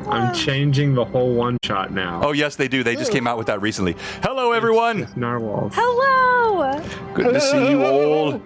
I'm changing the whole one-shot now. Oh, yes, they do. They just came out with that recently. Hello, everyone. Narwhals. Hello. Good to see you all.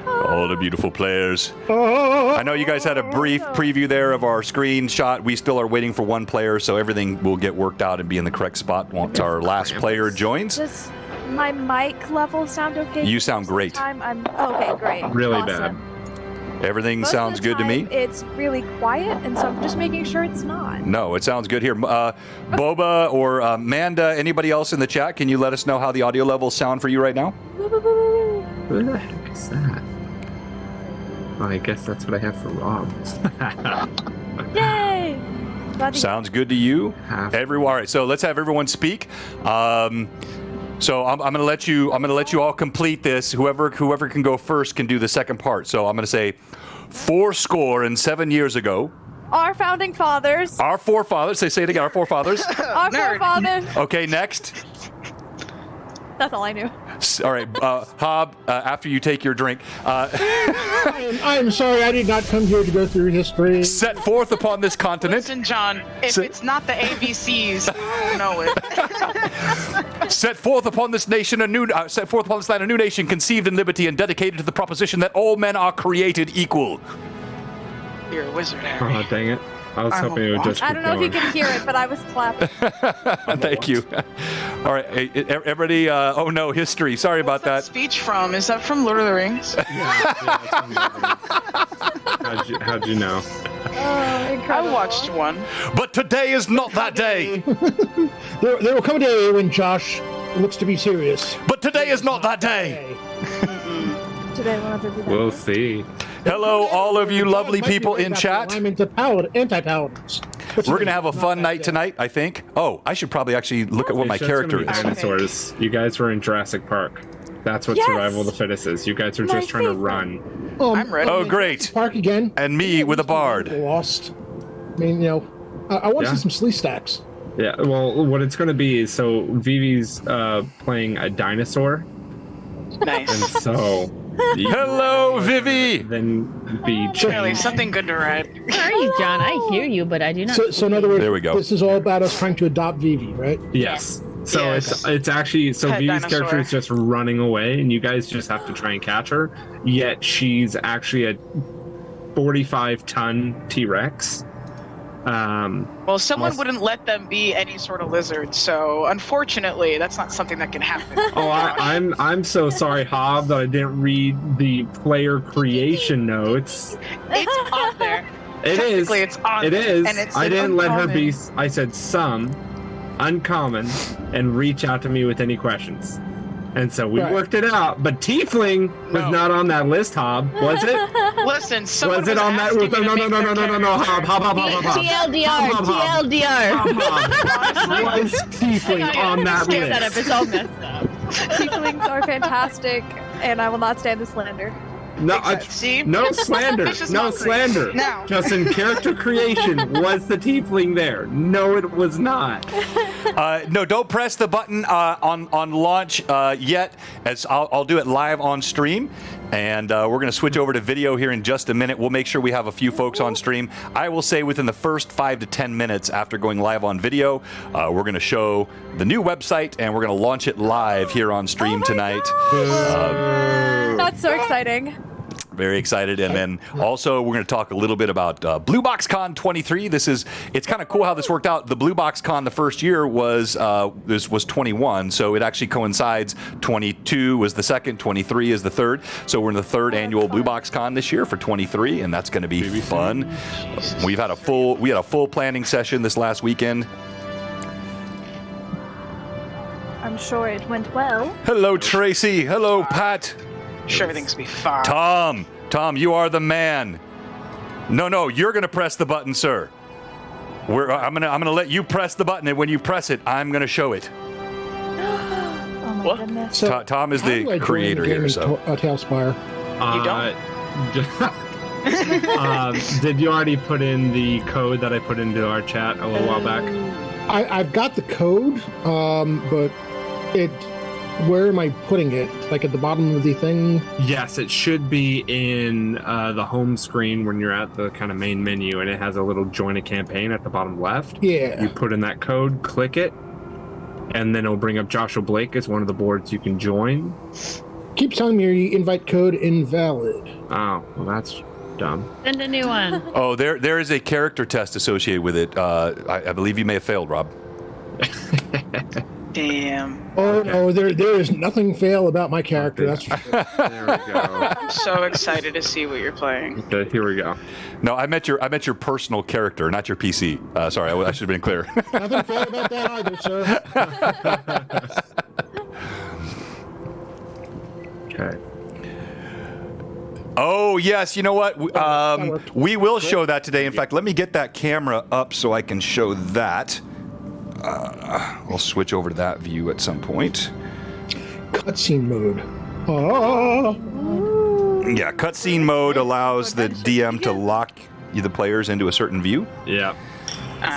All the beautiful players. I know you guys had a brief preview there of our screenshot. We still are waiting for one player, so everything will get worked out and be in the correct spot once our last player joins. Does my mic level sound okay? You sound great. Okay, great. Really awesome. bad. Everything Most sounds of the good to me. It's really quiet, and so I'm just making sure it's not. No, it sounds good here. Boba or Amanda, anybody else in the chat, can you let us know how the audio levels sound for you right now? What the heck is that? Oh, I guess that's what I have for Rob. Yay! Sounds good to you? Everyone. All right, so let's have everyone speak. So I'm going to let you all complete this. Whoever can go first can do the second part. So I'm going to say 407 years ago. Our founding fathers. Our forefathers. Say it again. Our forefathers. Our forefathers. Okay, next. That's all I knew. All right, Hob, after you take your drink. I am sorry, I did not come here to go through history. Set forth upon this continent. Listen, John, if it's not the ABCs, I don't know it. Set forth upon this nation set forth upon this land a new nation conceived in liberty and dedicated to the proposition that all men are created equal. You're a wizard, Harry. Oh, dang it. I was hoping it would just I don't know if you can hear it, but I was clapping. Thank you. All right, everybody. Oh no, history. Sorry about that. Speech from? Is that from Lord of the Rings? How'd you know? I watched one. But today is not that day. There will come a day when Josh looks to be serious. But today is not that day. Today will never be that. We'll see. Hello, all of you lovely people in chat. I'm into anti-paladins. We're going to have a fun night tonight, I think. Oh, I should probably actually look at what my character is. Dinosaurs. You guys were in Jurassic Park. That's what Survival of the Fittest is. You guys are just trying to run. I'm ready. Oh, great. Park again. And me with a bard. Lost. I mean, I want to see some slee stacks. Yeah, well, what it's going to be is, so Vivi's playing a dinosaur. Nice. And so... Hello, Vivi! Then be Charlie, something good to write. Where are you, John? I hear you, but I do not. So in other words, there we go. This is all about us trying to adopt Vivi, right? Yes. So Yes. it's actually, so Pet Vivi's dinosaur. character is just running away, and you guys just have to try and catch her. Yet she's actually a 45-ton T-Rex. Well, someone wouldn't let them be any sort of lizard, so unfortunately, that's not something that can happen. Oh, I'm so sorry, Hob, that I didn't read the player creation notes. It's on there. It is. Technically, it's on It there, is. and it's I didn't let her be. uncommon. I said some, uncommon, and reach out to me with any questions. And so we worked it out. But Tiefling was not on that list, Hob. Was it? Listen, someone Was it on that? asking me to No, make their Hob. TLDR, TLDR. Was Tiefling on that list? It's all messed up. Tieflings are fantastic, and I will not stand the slander. No, See? no slander. Vicious No mockery. slander. Now. Just in character creation, was the Tiefling there? No, it was not. No, don't press the button on launch yet, as I'll do it live on stream. And we're going to switch over to video here in just a minute. We'll make sure we have a few folks on stream. I will say within the first 5 to 10 minutes after going live on video, we're going to show the new website, and we're going to launch it live here on stream tonight. That's so exciting. Very excited. And then also we're going to talk a little bit about BlueBox Con 23. It's kind of cool how this worked out. The BlueBox Con the first year was 21, so it actually coincides. 22 was the second, 23 is the third. So we're in the third annual BlueBox Con this year for 23, and that's going to be fun. We had a full planning session this last weekend. I'm sure it went well. Hello, Tracy. Hello, Pat. Sure, everything's gonna be fine. Tom, you are the man. No, you're gonna press the button, sir. I'm gonna let you press the button, and when you press it, I'm gonna show it. Oh my goodness. So, Tom is how do the I join creator game here, in so. Tailspire. You don't? Did you already put in the code that I put into our chat a little while back? I've got the code, but where am I putting it? Like at the bottom of the thing? Yes, it should be in the home screen when you're at the kind of main menu, and it has a little join a campaign at the bottom left. Yeah. You put in that code, click it, and then it'll bring up Joshua Blake as one of the boards you can join. Keeps telling me your invite code invalid. Oh, well, that's dumb. Send a new one. Oh, there is a character test associated with it. I believe you may have failed, Rob. Damn. Oh Okay. no, there is nothing fail about my character. That's for sure. There we go. I'm so excited to see what you're playing. Okay, here we go. No, I meant your personal character, not your PC. Sorry, I should have been clear. Nothing fail about that either, sir. Okay. Oh, yes. You know what? worked. We will show that today. In fact, let me get that camera up so I can show that. I'll switch over to that view at some point. Cutscene mode. Oh. Yeah, cutscene mode allows the DM to lock the players into a certain view. Yeah.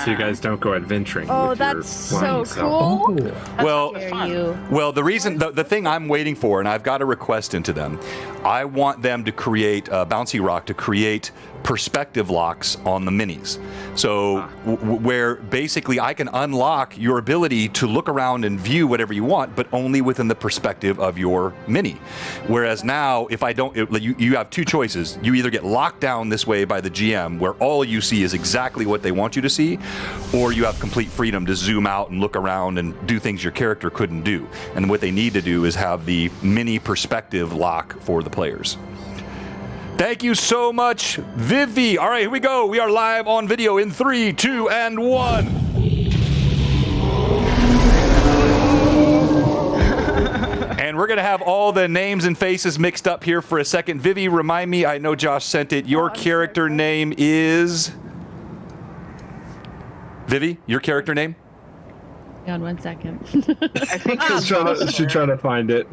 So you guys don't go adventuring. Oh, with your that's so flying self. cool. Oh. Well, Dare you? Well, the reason, the thing I'm waiting for, and I've got a request into them, I want them to create, Bouncy Rock to create perspective locks on the minis. So where basically I can unlock your ability to look around and view whatever you want, but only within the perspective of your mini. Whereas now, if I don't, you have two choices. You either get locked down this way by the GM, where all you see is exactly what they want you to see, or you have complete freedom to zoom out and look around and do things your character couldn't do. And what they need to do is have the mini perspective lock for the players. Thank you so much, Vivi. All right, here we go. We are live on video in 3, 2, and 1. And we're going to have all the names and faces mixed up here for a second. Vivi, remind me, I know Josh sent it. Your character name is... Vivi, your character name? Hang on 1 second. I think it's Should try to find it.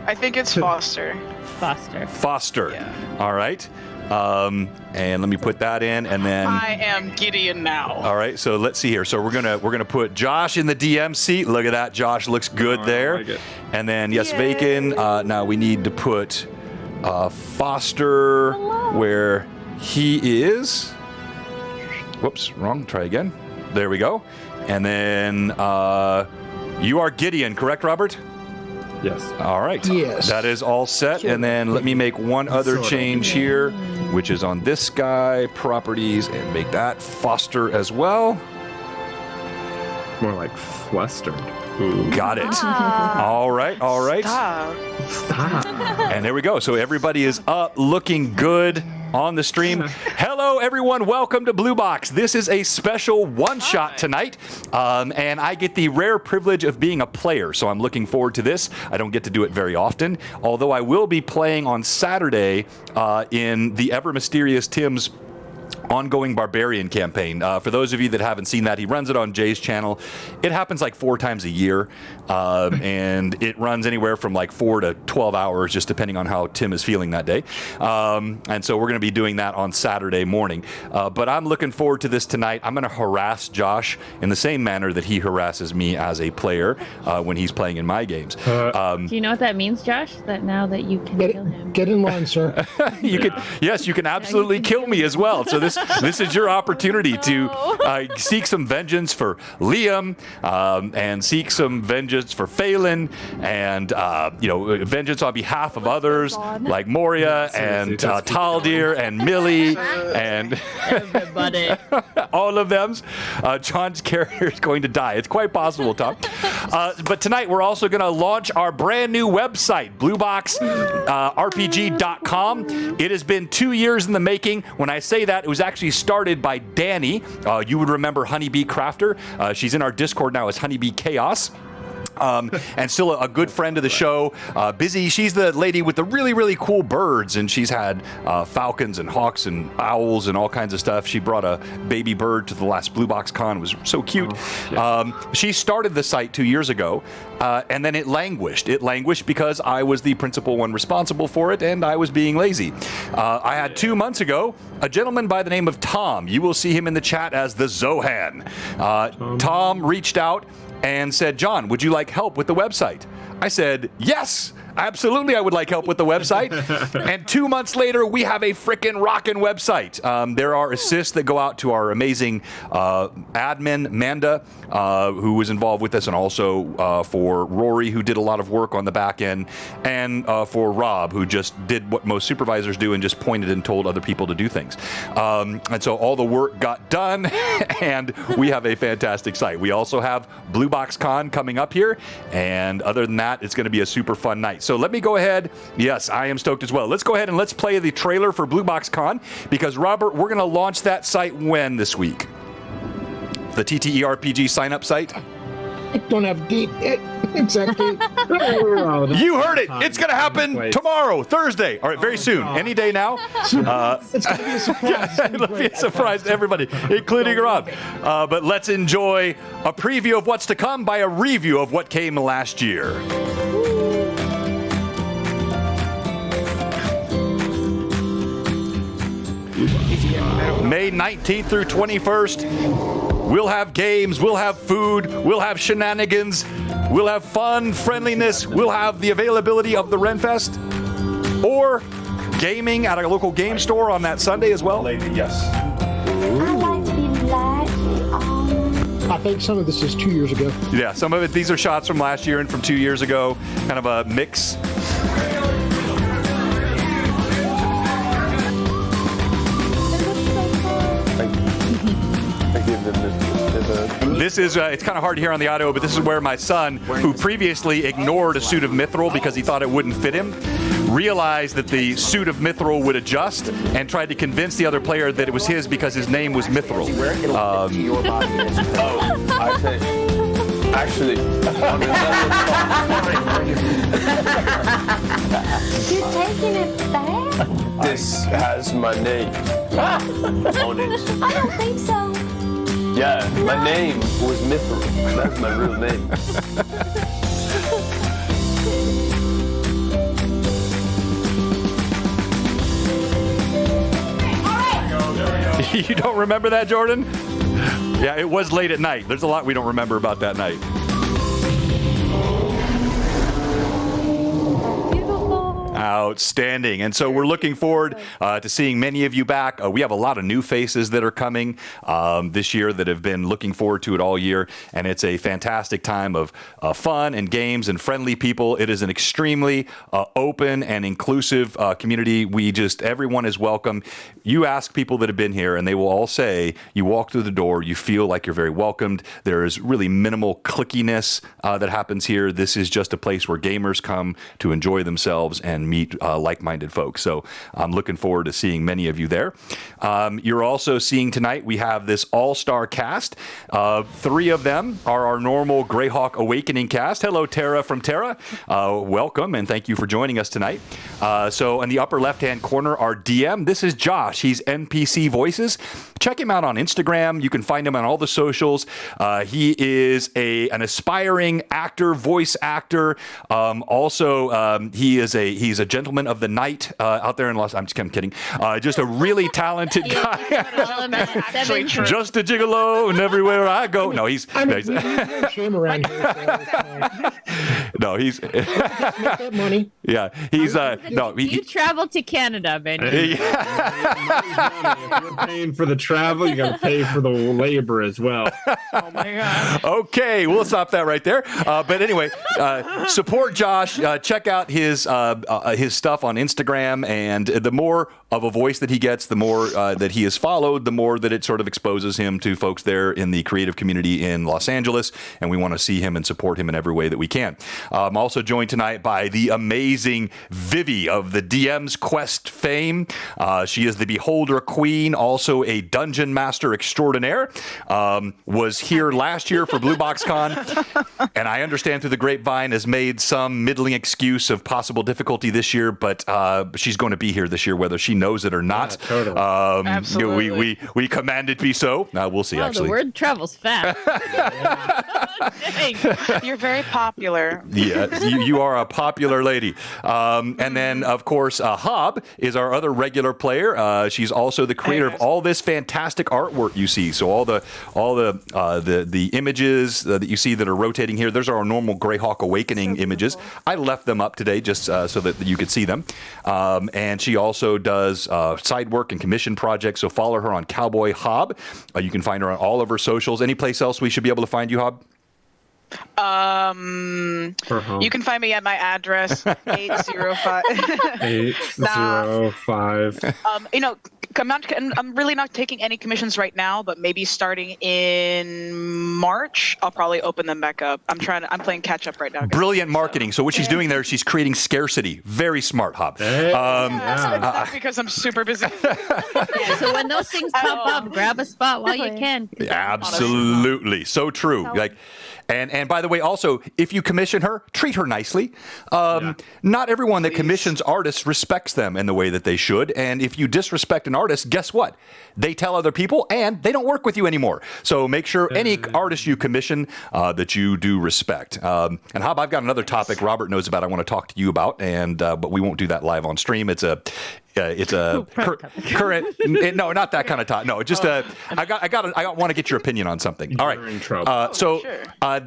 I think it's Foster. Foster. Foster. Yeah. All right. And let me put that in, and then... I am Gideon now. All right, so let's see here. So we're gonna put Josh in the DM seat. Look at that, Josh looks good there. like it. And then yes, Vacan. Now we need to put Foster where he is. Whoops, wrong. Try again. There we go. And then you are Gideon, correct, Robert? Yes. All right. Yes. That is all set. And then let me make one other Sort of. change here, which is on this guy, properties, and make that Foster as well. More like flustered. Ooh. Got it. All right. All right. Stop. And there we go. So everybody is up, looking good on the stream. Hello, everyone. Welcome to BlueBox. This is a special one-shot tonight, and I get the rare privilege of being a player, so I'm looking forward to this. I don't get to do it very often, although I will be playing on Saturday in the ever-mysterious Tim's ongoing Barbarian campaign. For those of you that haven't seen that, he runs it on Jay's channel. It happens like 4 times a year, and it runs anywhere from like 4 to 12 hours, just depending on how Tim is feeling that day. And so we're going to be doing that on Saturday morning. But I'm looking forward to this tonight. I'm going to harass Josh in the same manner that he harasses me as a player when he's playing in my games. Do you know what that means, Josh? That now that you can kill him. Get in line, sir. You can absolutely kill me as well. So this is your opportunity to seek some vengeance for Liam, and seek some vengeance for Phelan, and vengeance on behalf of others like Moria and Taldir and Millie and Everybody. all of them. John's character is going to die. It's quite possible, Tom. But tonight we're also going to launch our brand new website, BlueBoxRPG.com. It has been 2 years in the making. When I say that, it was actually started by Danny. You would remember Honeybee Crafter. She's in our Discord now as Honeybee Chaos. And still a good friend of the show. Busy, she's the lady with the really, really cool birds, and she's had falcons and hawks and owls and all kinds of stuff. She brought a baby bird to the last BlueBox Con. It was so cute. She started the site 2 years ago, and then it languished. It languished because I was the principal one responsible for it, and I was being lazy. I had 2 months ago a gentleman by the name of Tom. You will see him in the chat as the Zohan. Tom reached out and said, John, would you like help with the website? I said, yes, absolutely, I would like help with the website. And 2 months later, we have a frickin' rockin' website. There are assists that go out to our amazing admin, Manda, who was involved with this, and also for Rory, who did a lot of work on the back end, and for Rob, who just did what most supervisors do and just pointed and told other people to do things. And so all the work got done, and we have a fantastic site. We also have BlueBox Con coming up here, and other than that, it's going to be a super fun night. So let me go ahead. Yes, I am stoked as well. Let's go ahead and let's play the trailer for BlueBox Con, because Robert, we're going to launch that site when this week? The TTERPG sign-up site? I don't have date exactly. You heard it. It's going to happen tomorrow, Thursday. All right, very soon. Any day now. It's going to be a surprise. It'll be a surprise to everybody, including Rob. But let's enjoy a preview of what's to come by a review of what came last year. May 19th through 21st. We'll have games, we'll have food, we'll have shenanigans, we'll have fun, friendliness, we'll have the availability of the Renfest, or gaming at a local game store on that Sunday as well. Yes. I like to be I think some of this is 2 years ago. Yeah, some of it, these are shots from last year and from 2 years ago, kind of a mix. This is, it's kind of hard to hear on the audio, but this is where my son, who previously ignored a suit of mithril because he thought it wouldn't fit him, realized that the suit of mithril would adjust and tried to convince the other player that it was his because his name was Mithril. I say, actually, You're taking it back? this has my name on it. I don't think so. Yeah, my name was Mithril. That's my real name. You don't remember that, Jordan? Yeah, it was late at night. There's a lot we don't remember about that night. Outstanding. And so we're looking forward to seeing many of you back. We have a lot of new faces that are coming this year that have been looking forward to it all year. And it's a fantastic time of fun and games and friendly people. It is an extremely open and inclusive community. Everyone is welcome. You ask people that have been here and they will all say, you walk through the door, you feel like you're very welcomed. There is really minimal clickiness that happens here. This is just a place where gamers come to enjoy themselves and meet like-minded folks. So I'm looking forward to seeing many of you there. You're also seeing tonight, we have this all-star cast. 3 of them are our normal Greyhawk Awakening cast. Hello, Tara from Tara. Welcome, and thank you for joining us tonight. So in the upper left-hand corner, our DM, this is Josh. He's NPC Voices. Check him out on Instagram. You can find him on all the socials. He is an aspiring actor, voice actor. He's a gentleman of the night out there in Los Angeles. I'm kidding. Just a really talented guy. Actually true. Just a gigolo, and everywhere I go. No, he's. There's no shame around here. So it's fine. No, he's. Just make that money. Yeah, he's. No, You travel to Canada, Ben. If you're paying for the travel, you got to pay for the labor as well. Oh my god. Okay, we'll stop that right there. But anyway, support Josh. Check out his stuff on Instagram, and the more of a voice that he gets, the more that he is followed, the more that it sort of exposes him to folks there in the creative community in Los Angeles, and we want to see him and support him in every way that we can. I'm also joined tonight by the amazing Vivi of the DM's Quest fame. She is the Beholder Queen, also a Dungeon Master extraordinaire. Was here last year for BlueBox Con, and I understand through the grapevine has made some middling excuse of possible difficulty this this year, but she's going to be here this year, whether she knows it or not. Yeah, totally. Absolutely. We command it be so. We'll see, Wow, actually. the word travels fast. Dang. You're very popular. Yeah, you are a popular lady. And then, of course, Hob is our other regular player. She's also the creator of all this fantastic artwork you see. So all the images that you see that are rotating here, those are our normal Greyhawk Awakening images. I left them up today just so that you could see them. And she also does side work and commission projects. So follow her on Cowboy Hob. You can find her on all of her socials. Any place else we should be able to find you, Hob? You can find me at my address 805. 805. I'm really not taking any commissions right now, but maybe starting in March, I'll probably open them back up. I'm playing catch up right now. Brilliant marketing. So what she's doing there, she's creating scarcity. Very smart, Hob. That's because I'm super busy. Yeah, so when those things pop up, grab a spot while you can. Absolutely. So true. And by the way, also, if you commission her, treat her nicely. Not everyone that commissions artists respects them in the way that they should. And if you disrespect an artist, guess what? They tell other people and they don't work with you anymore. So make sure any artist you commission that you do respect. And Hob, I've got another topic Robert knows about I want to talk to you about, but we won't do that live on stream. It's a current. No, not that kind of talk. No, just I want to get your opinion on something. All right. You're in trouble.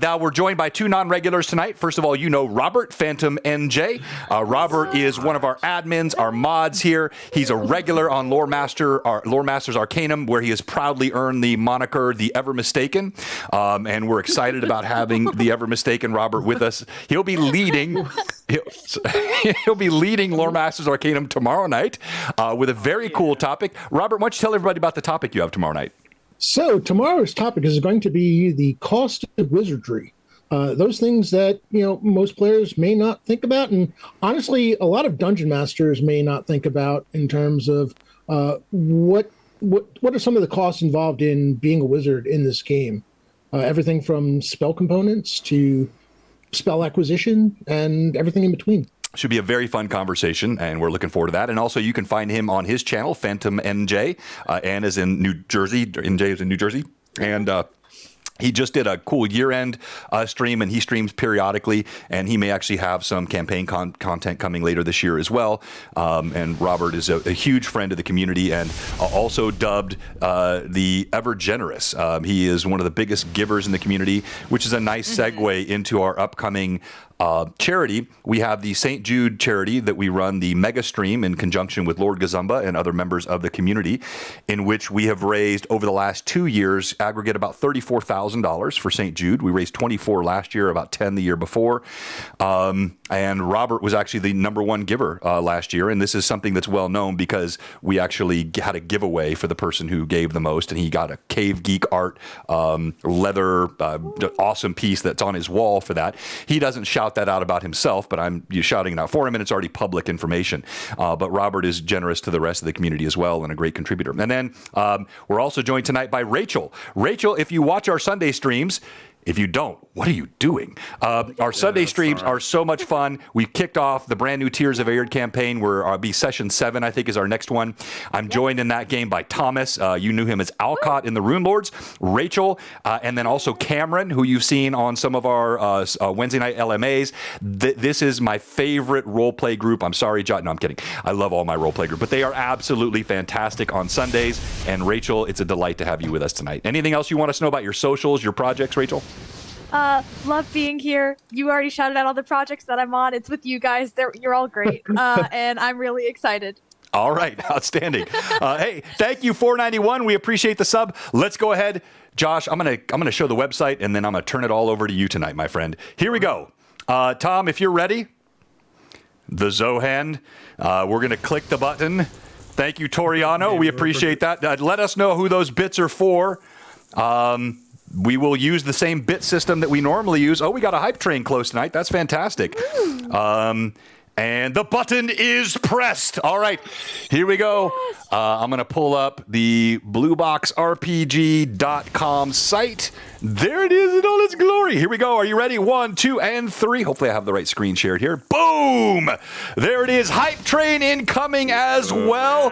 Now we're joined by two non-regulars tonight. First of all, Robert Phantom NJ. Robert is one of our admins, our mods here. He's a regular on Lore Masters Arcanum, where he has proudly earned the moniker the Ever Mistaken. And we're excited about having the Ever Mistaken Robert with us. He'll be leading. He'll be leading Lore Masters Arcanum tomorrow night with a very cool topic. Robert, why don't you tell everybody about the topic you have tomorrow night? So tomorrow's topic is going to be the cost of wizardry. Those things that most players may not think about, and honestly, a lot of dungeon masters may not think about in terms of what are some of the costs involved in being a wizard in this game. Everything from spell components to spell acquisition and everything in between. Should be a very fun conversation, and we're looking forward to that. And also, you can find him on his channel, Phantom NJ. Ann is in New Jersey. NJ is in New Jersey. And he just did a cool year-end stream, and he streams periodically, and he may actually have some campaign content coming later this year as well. And Robert is a huge friend of the community and also dubbed the Ever Generous. He is one of the biggest givers in the community, which is a nice segue into our upcoming charity. We have the St. Jude charity that we run the mega stream in conjunction with Lord Gazumba and other members of the community, in which we have raised over the last 2 years aggregate about $34,000 for St. Jude. We raised 24 last year, about 10 the year before. And Robert was actually the number one giver last year. And this is something that's well known because we actually had a giveaway for the person who gave the most, and he got a Cave Geek art leather awesome piece that's on his wall for that. He doesn't shout that out about himself, but I'm shouting it out for him, and it's already public information. But Robert is generous to the rest of the community as well, and a great contributor. And then we're also joined tonight by Rachel. Rachel, if you watch our Sunday streams, if you don't, what are you doing? Our Sunday streams are so much fun. We've kicked off the brand new Tears of Arid campaign, where be session 7, I think, is our next one. I'm joined in that game by Thomas. You knew him as Alcott in the Rune Lords. Rachel, and then also Cameron, who you've seen on some of our Wednesday night LMAs. This is my favorite roleplay group. I'm sorry, John. No, I'm kidding. I love all my roleplay group, but they are absolutely fantastic on Sundays. And Rachel, it's a delight to have you with us tonight. Anything else you want us to know about your socials, your projects, Rachel? Love being here. You already shouted out all the projects that I'm on. It's with you guys. You're all great. And I'm really excited. All right. Outstanding. Hey, thank you, 491. We appreciate the sub. Let's go ahead. Josh, I'm gonna show the website, and then I'm gonna turn it all over to you tonight, my friend. Here we go. Tom, if you're ready, the Zohan. We're gonna click the button. Thank you, Toriano. We appreciate that. Let us know who those bits are for. We will use the same bit system that we normally use. Oh, we got a hype train close tonight. That's fantastic. And the button is pressed. All right, here we go. I'm going to pull up the BlueBoxRPG.com site. There it is in all its glory. Here we go. Are you ready? 1, 2, and 3. Hopefully I have the right screen shared here. Boom! There it is. Hype train incoming as well.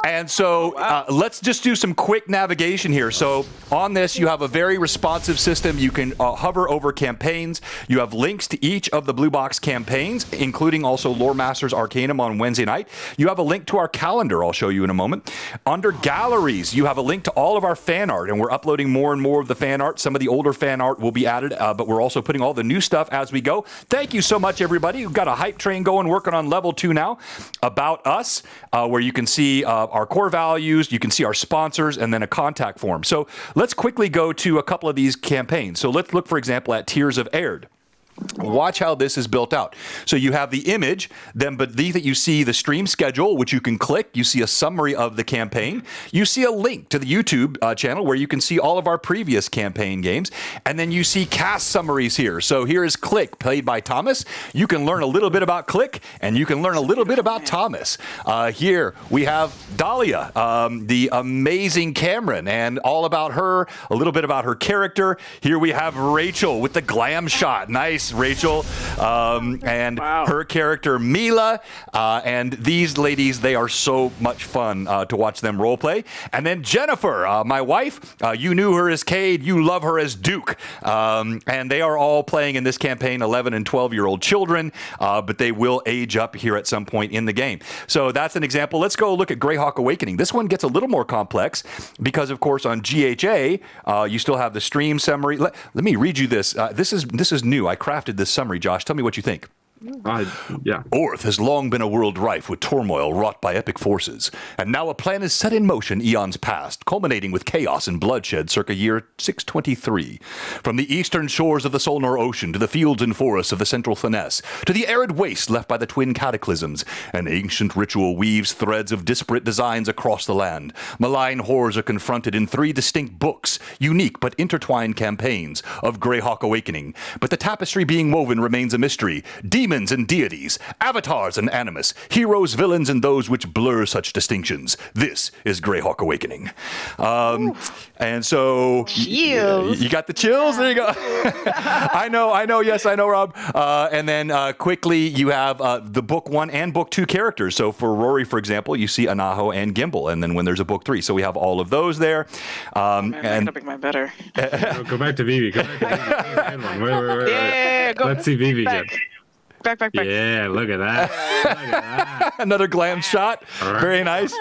And so let's just do some quick navigation here. So on this, you have a very responsive system. You can hover over campaigns. You have links to each of the Blue Box campaigns, including also Lore Masters Arcanum on Wednesday night. You have a link to our calendar. I'll show you in a moment. Under galleries, you have a link to all of our fan art, and we're uploading more and more of the fan art. Some of the older fan art will be added, but we're also putting all the new stuff as we go. Thank you so much, everybody. We've got a hype train going, working on level 2 now. About Us, where you can see our core values, you can see our sponsors, and then a contact form. So let's quickly go to a couple of these campaigns. So let's look, for example, at Tears of Aird. Watch how this is built out. So you have the image, then beneath it you see the stream schedule, which you can click. You see a summary of the campaign. You see a link to the YouTube channel where you can see all of our previous campaign games. And then you see cast summaries here. So here is Click, played by Thomas. You can learn a little bit about Click, and you can learn a little bit about Thomas. Here we have Dahlia, the amazing Cameron, and all about her, a little bit about her character. Here we have Rachel with the glam shot. Nice, Rachel, and her character Mila, and these ladies, they are so much fun to watch them role play. And then Jennifer, my wife, you knew her as Cade, you love her as Duke, and they are all playing in this campaign 11 and 12-year-old children, but they will age up here at some point in the game. So that's an example. Let's go look at Greyhawk Awakening. This one gets a little more complex because, of course, on GHA, you still have the stream summary. Let me read you this. This is new. I crafted this summary, Josh. Tell me what you think. Yeah. Orth has long been a world rife with turmoil wrought by epic forces, and now a plan is set in motion eons past, culminating with chaos and bloodshed circa year 623. From the eastern shores of the Solnor Ocean to the fields and forests of the Central Finesse, to the arid waste left by the twin cataclysms, an ancient ritual weaves threads of disparate designs across the land. Malign horrors are confronted in 3 distinct books, unique but intertwined campaigns of Greyhawk Awakening. But the tapestry being woven remains a mystery. Demons and deities, avatars and animus, heroes, villains, and those which blur such distinctions. This is Greyhawk Awakening. And so you got the chills. There you go. I know. Yes, I know, Rob. And then quickly, you have the book 1 and book 2 characters. So for Rory, for example, you see Anaho and Gimbal. And then when there's a book 3, so we have all of those there. Man, and make mine better. Go back to Vivi. Go back to Vivi. Wait. Yeah, go. Let's see Vivi again. Back. Yeah, look at that. Another glam shot. Very nice.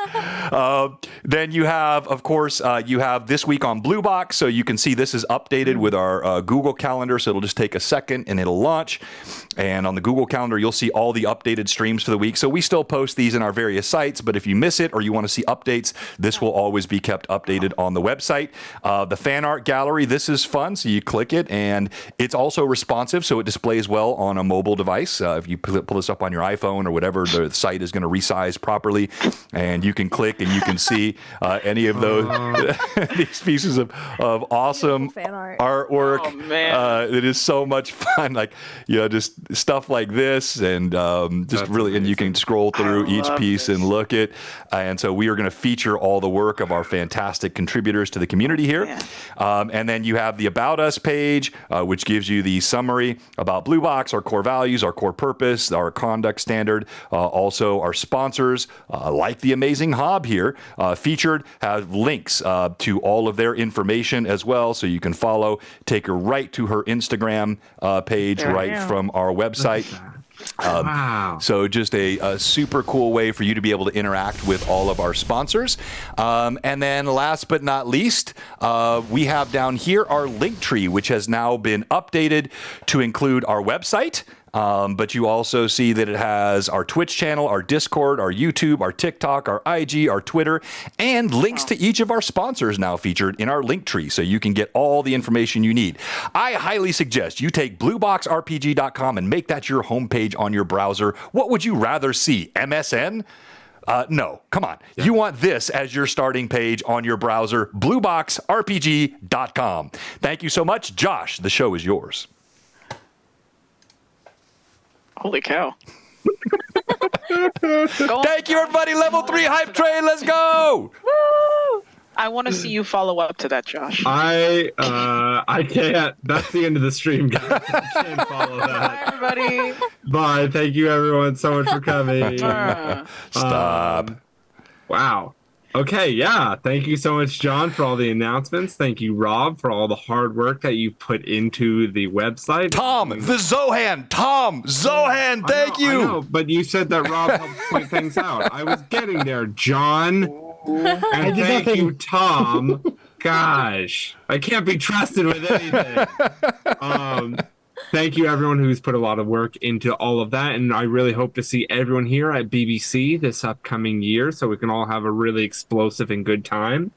Then you have, of course, you have this week on BlueBox. So you can see this is updated with our Google Calendar. So it'll just take a second and it'll launch. And on the Google Calendar, you'll see all the updated streams for the week. So we still post these in our various sites. But if you miss it or you want to see updates, this will always be kept updated on the website. The fan art gallery, this is fun. So you click it and it's also responsive. So it displays well on a mobile device. If you pull this up on your iPhone or whatever, the site is going to resize properly, and you can click and you can see any of those these pieces of awesome artwork. Oh, man. It is so much fun, like just stuff like this, and just That's really amazing. And you can scroll through each piece and look at. And so we are going to feature all the work of our fantastic contributors to the community here. Yeah. And then you have the About Us page, which gives you the summary about Blue Box, our core values, our core purpose, our conduct standard, also our sponsors, like the amazing Hob here, featured, have links to all of their information as well, so you can follow, take her right to her Instagram page from our website. Wow. So just a super cool way for you to be able to interact with all of our sponsors. And then last but not least, we have down here our link tree, which has now been updated to include our website. But you also see that it has our Twitch channel, our Discord, our YouTube, our TikTok, our IG, our Twitter, and links to each of our sponsors now featured in our link tree, so you can get all the information you need. I highly suggest you take BlueBoxRPG.com and make that your homepage on your browser. What would you rather see? MSN? No, come on. Yeah. You want this as your starting page on your browser, BlueBoxRPG.com. Thank you so much. Josh, the show is yours. Holy cow. Thank you, everybody. Level 3 hype train. Let's go. Woo! I want to see you follow up to that, Josh. I can't. That's the end of the stream, guys. I can't follow Bye, that. everybody. Bye. Thank you, everyone, so much for coming. Stop. Wow. Okay, yeah. Thank you so much, John, for all the announcements. Thank you, Rob, for all the hard work that you put into the website. Tom, the Zohan. Thank you. I know, but you said that Rob helped point things out. I was getting there, John. And thank you, Tom. Gosh, I can't be trusted with anything. Thank you, everyone who's put a lot of work into all of that. And I really hope to see everyone here at BBC this upcoming year so we can all have a really explosive and good time.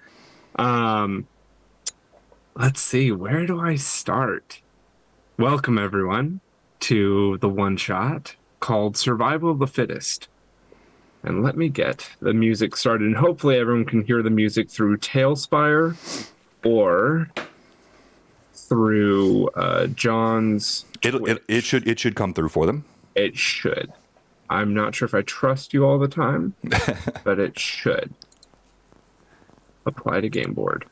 Let's see, where do I start? Welcome, everyone, to the one-shot called Survival of the Fittest. And let me get the music started. And hopefully everyone can hear the music through Tailspire or through John's Twitch. It should come through for them. It should. I'm not sure if I trust you all the time, but it should. Apply to game board.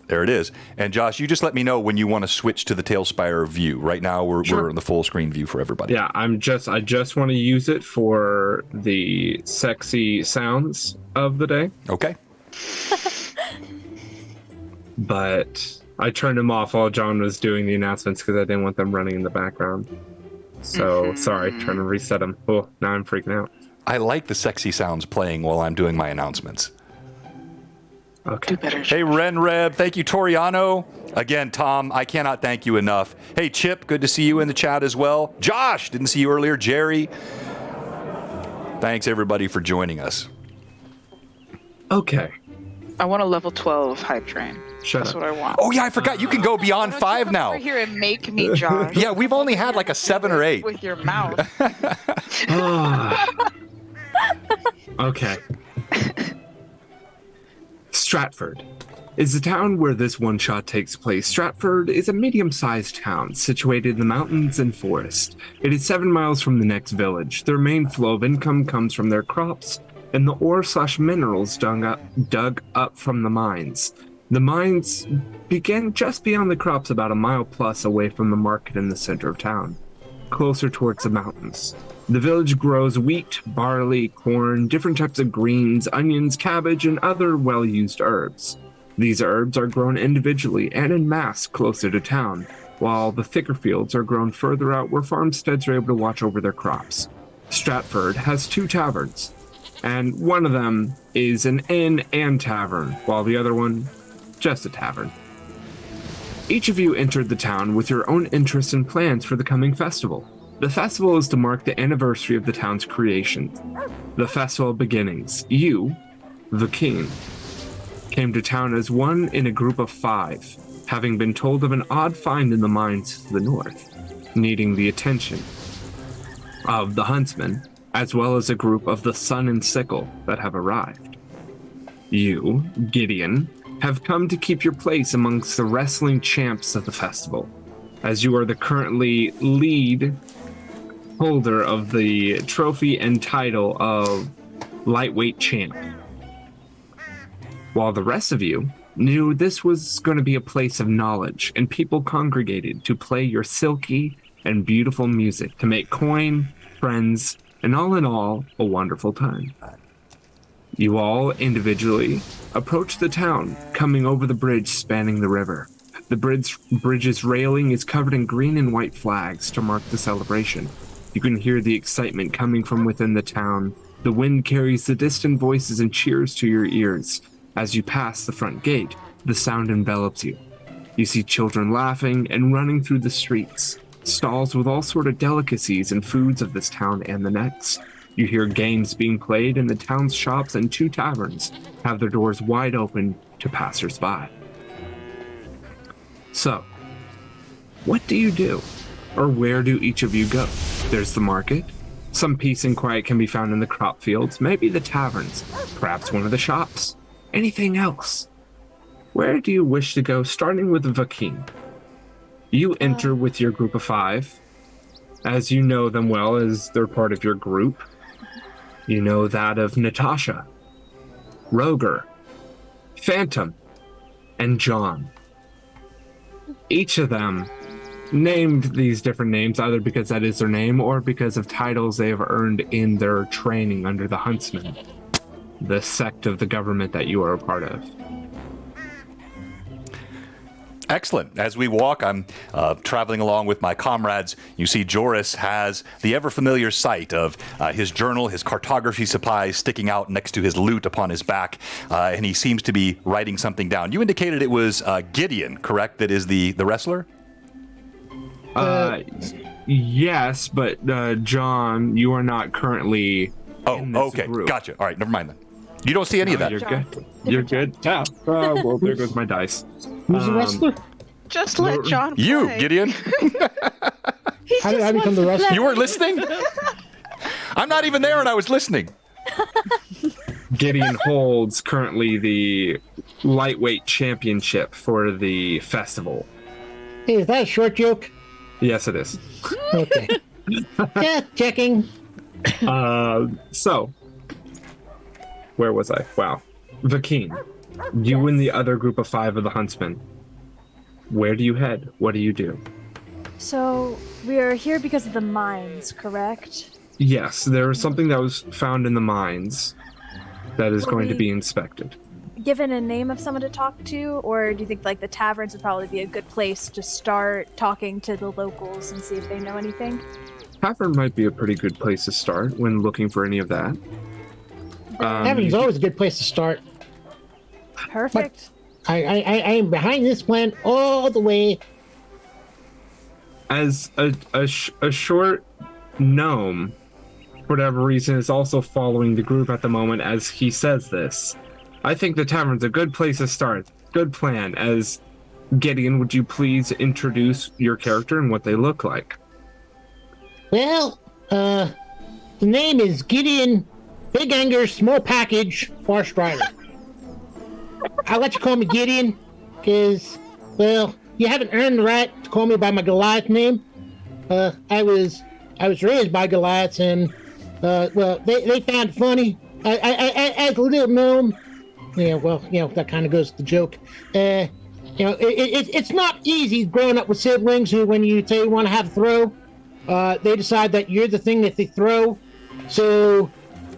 There it is. And Josh, you just let me know when you want to switch to the Tailspire view. Right now we're in the full screen view for everybody. Yeah, I just want to use it for the sexy sounds of the day. Okay. But I turned them off while John was doing the announcements because I didn't want them running in the background. So sorry, trying to reset them. Oh, now I'm freaking out. I like the sexy sounds playing while I'm doing my announcements. Okay. Do better. Hey, Renreb. Thank you, Toriano. Again, Tom, I cannot thank you enough. Hey, Chip, good to see you in the chat as well. Josh, didn't see you earlier. Jerry. Thanks, everybody, for joining us. Okay. I want a level 12 hype train. That's what I want. Oh, yeah, I forgot. You can go beyond 5 now. Over here and make me, Josh. Yeah, we've only had like a 7 or 8. With your mouth. Okay. Stratford is the town where this one-shot takes place. Stratford is a medium-sized town situated in the mountains and forest. It is 7 miles from the next village. Their main flow of income comes from their crops and the ore/minerals dug up from the mines. The mines begin just beyond the crops, about a mile plus away from the market in the center of town, closer towards the mountains. The village grows wheat, barley, corn, different types of greens, onions, cabbage, and other well-used herbs. These herbs are grown individually and in mass closer to town, while the thicker fields are grown further out where farmsteads are able to watch over their crops. Stratford has 2 taverns, and one of them is an inn and tavern, while the other one, just a tavern. Each of you entered the town with your own interests and plans for the coming festival. The festival is to mark the anniversary of the town's creation. The festival beginnings. You, the king, came to town as one in a group of 5, having been told of an odd find in the mines to the north, needing the attention of the huntsman, as well as a group of the Sun and Sickle that have arrived. You, Gideon, have come to keep your place amongst the wrestling champs of the festival, as you are the currently lead holder of the trophy and title of lightweight champ. While the rest of you knew this was going to be a place of knowledge, and people congregated to play your silky and beautiful music to make coin, friends, and all in all, a wonderful time. You all individually approach the town, coming over the bridge spanning the river. The bridge's railing is covered in green and white flags to mark the celebration. You can hear the excitement coming from within the town. The wind carries the distant voices and cheers to your ears. As you pass the front gate, the sound envelops you. You see children laughing and running through the streets. Stalls with all sort of delicacies and foods of this town and the next. You hear games being played, and the town's shops and 2 taverns have their doors wide open to passers-by. So, what do you do? Or where do each of you go? There's the market. Some peace and quiet can be found in the crop fields, maybe the taverns, perhaps one of the shops. Anything else? Where do you wish to go, starting with Vakin? You enter with your group of 5, as you know them well, as they're part of your group. You know that of Natasha, Roger, Phantom, and John. Each of them named these different names either because that is their name or because of titles they have earned in their training under the Huntsmen, the sect of the government that you are a part of. Excellent. As we walk, I'm traveling along with my comrades. You see Joris has the ever-familiar sight of his journal, his cartography supplies sticking out next to his loot upon his back, and he seems to be writing something down. You indicated it was Gideon, correct? That is the wrestler? Yes, but John, you are not currently in this okay. group. Gotcha. All right, never mind then. You don't see any of that. You're good. You're good. Yeah. Well, there goes my dice. Who's the wrestler? Just let John play. You, Gideon. How did I become the wrestler? You weren't listening? I'm not even there and I was listening. Gideon holds currently the lightweight championship for the festival. Hey, is that a short joke? Yes, it is. Okay. Just checking. So, where was I? Wow. Vakeen, you and the other group of 5 of the Huntsmen, where do you head? What do you do? So we are here because of the mines, correct? Yes, there is something that was found in the mines that is going to be inspected. Given a name of someone to talk to, or do you think like the taverns would probably be a good place to start talking to the locals and see if they know anything? Tavern might be a pretty good place to start when looking for any of that. Tavern's always a good place to start. Perfect. I am behind this plan all the way. As a short gnome, for whatever reason, is also following the group at the moment as he says this. I think the tavern's a good place to start. Good plan. As Gideon, would you please introduce your character and what they look like? Well, the name is Gideon Big Anger Small Package Far Strider. I'll let you call me Gideon, because, well, you haven't earned the right to call me by my Goliath name. I was raised by Goliaths, and well, they found it funny. I as a little gnome, yeah, well, that kind of goes with the joke. It's not easy growing up with siblings who, when you say you want to have a throw, they decide that you're the thing that they throw. So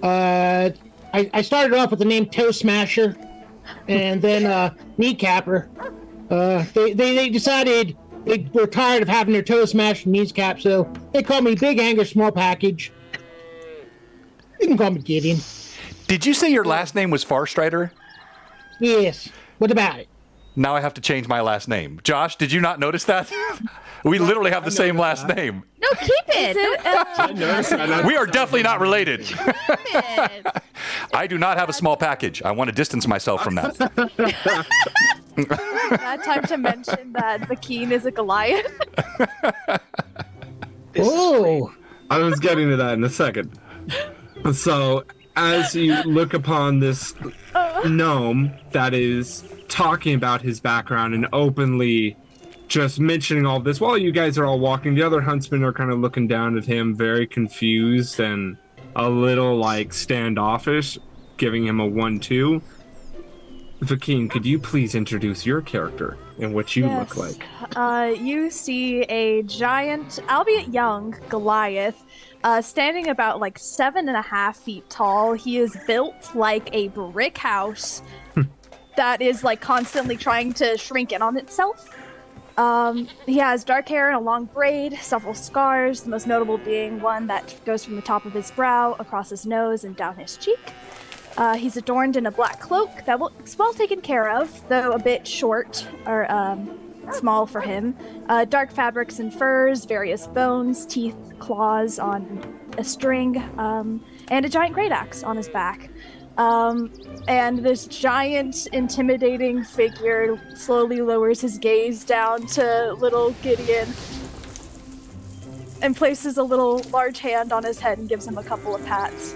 I started off with the name Toe Smasher, and then Kneecapper. They decided they were tired of having their toes smashed and knees capped, so they called me Big Anger Small Package. You can call me Gideon. Did you say your last name was Farstrider? Yes. What about it? Now I have to change my last name. Josh, did you not notice that? We literally have the same last name. No, keep it. We are definitely not related. I do not have a small package. I want to distance myself from that. That time to mention that Vakeen is a Goliath. Oh. I was getting to that in a second. So, as you look upon this gnome that is talking about his background and openly just mentioning all this while you guys are all walking, the other huntsmen are kind of looking down at him, very confused and a little like standoffish, giving him a 1-2. Vakeen, could you please introduce your character and what you look like? You see a giant, albeit young, Goliath, standing about like 7.5 feet tall. He is built like a brick house that is like constantly trying to shrink in on itself. He has dark hair and a long braid, several scars, the most notable being one that goes from the top of his brow, across his nose, and down his cheek. He's adorned in a black cloak that is well taken care of, though a bit short or small for him. Dark fabrics and furs, various bones, teeth, claws on a string, and a giant great axe on his back. And this giant, intimidating figure slowly lowers his gaze down to little Gideon and places a little large hand on his head and gives him a couple of pats.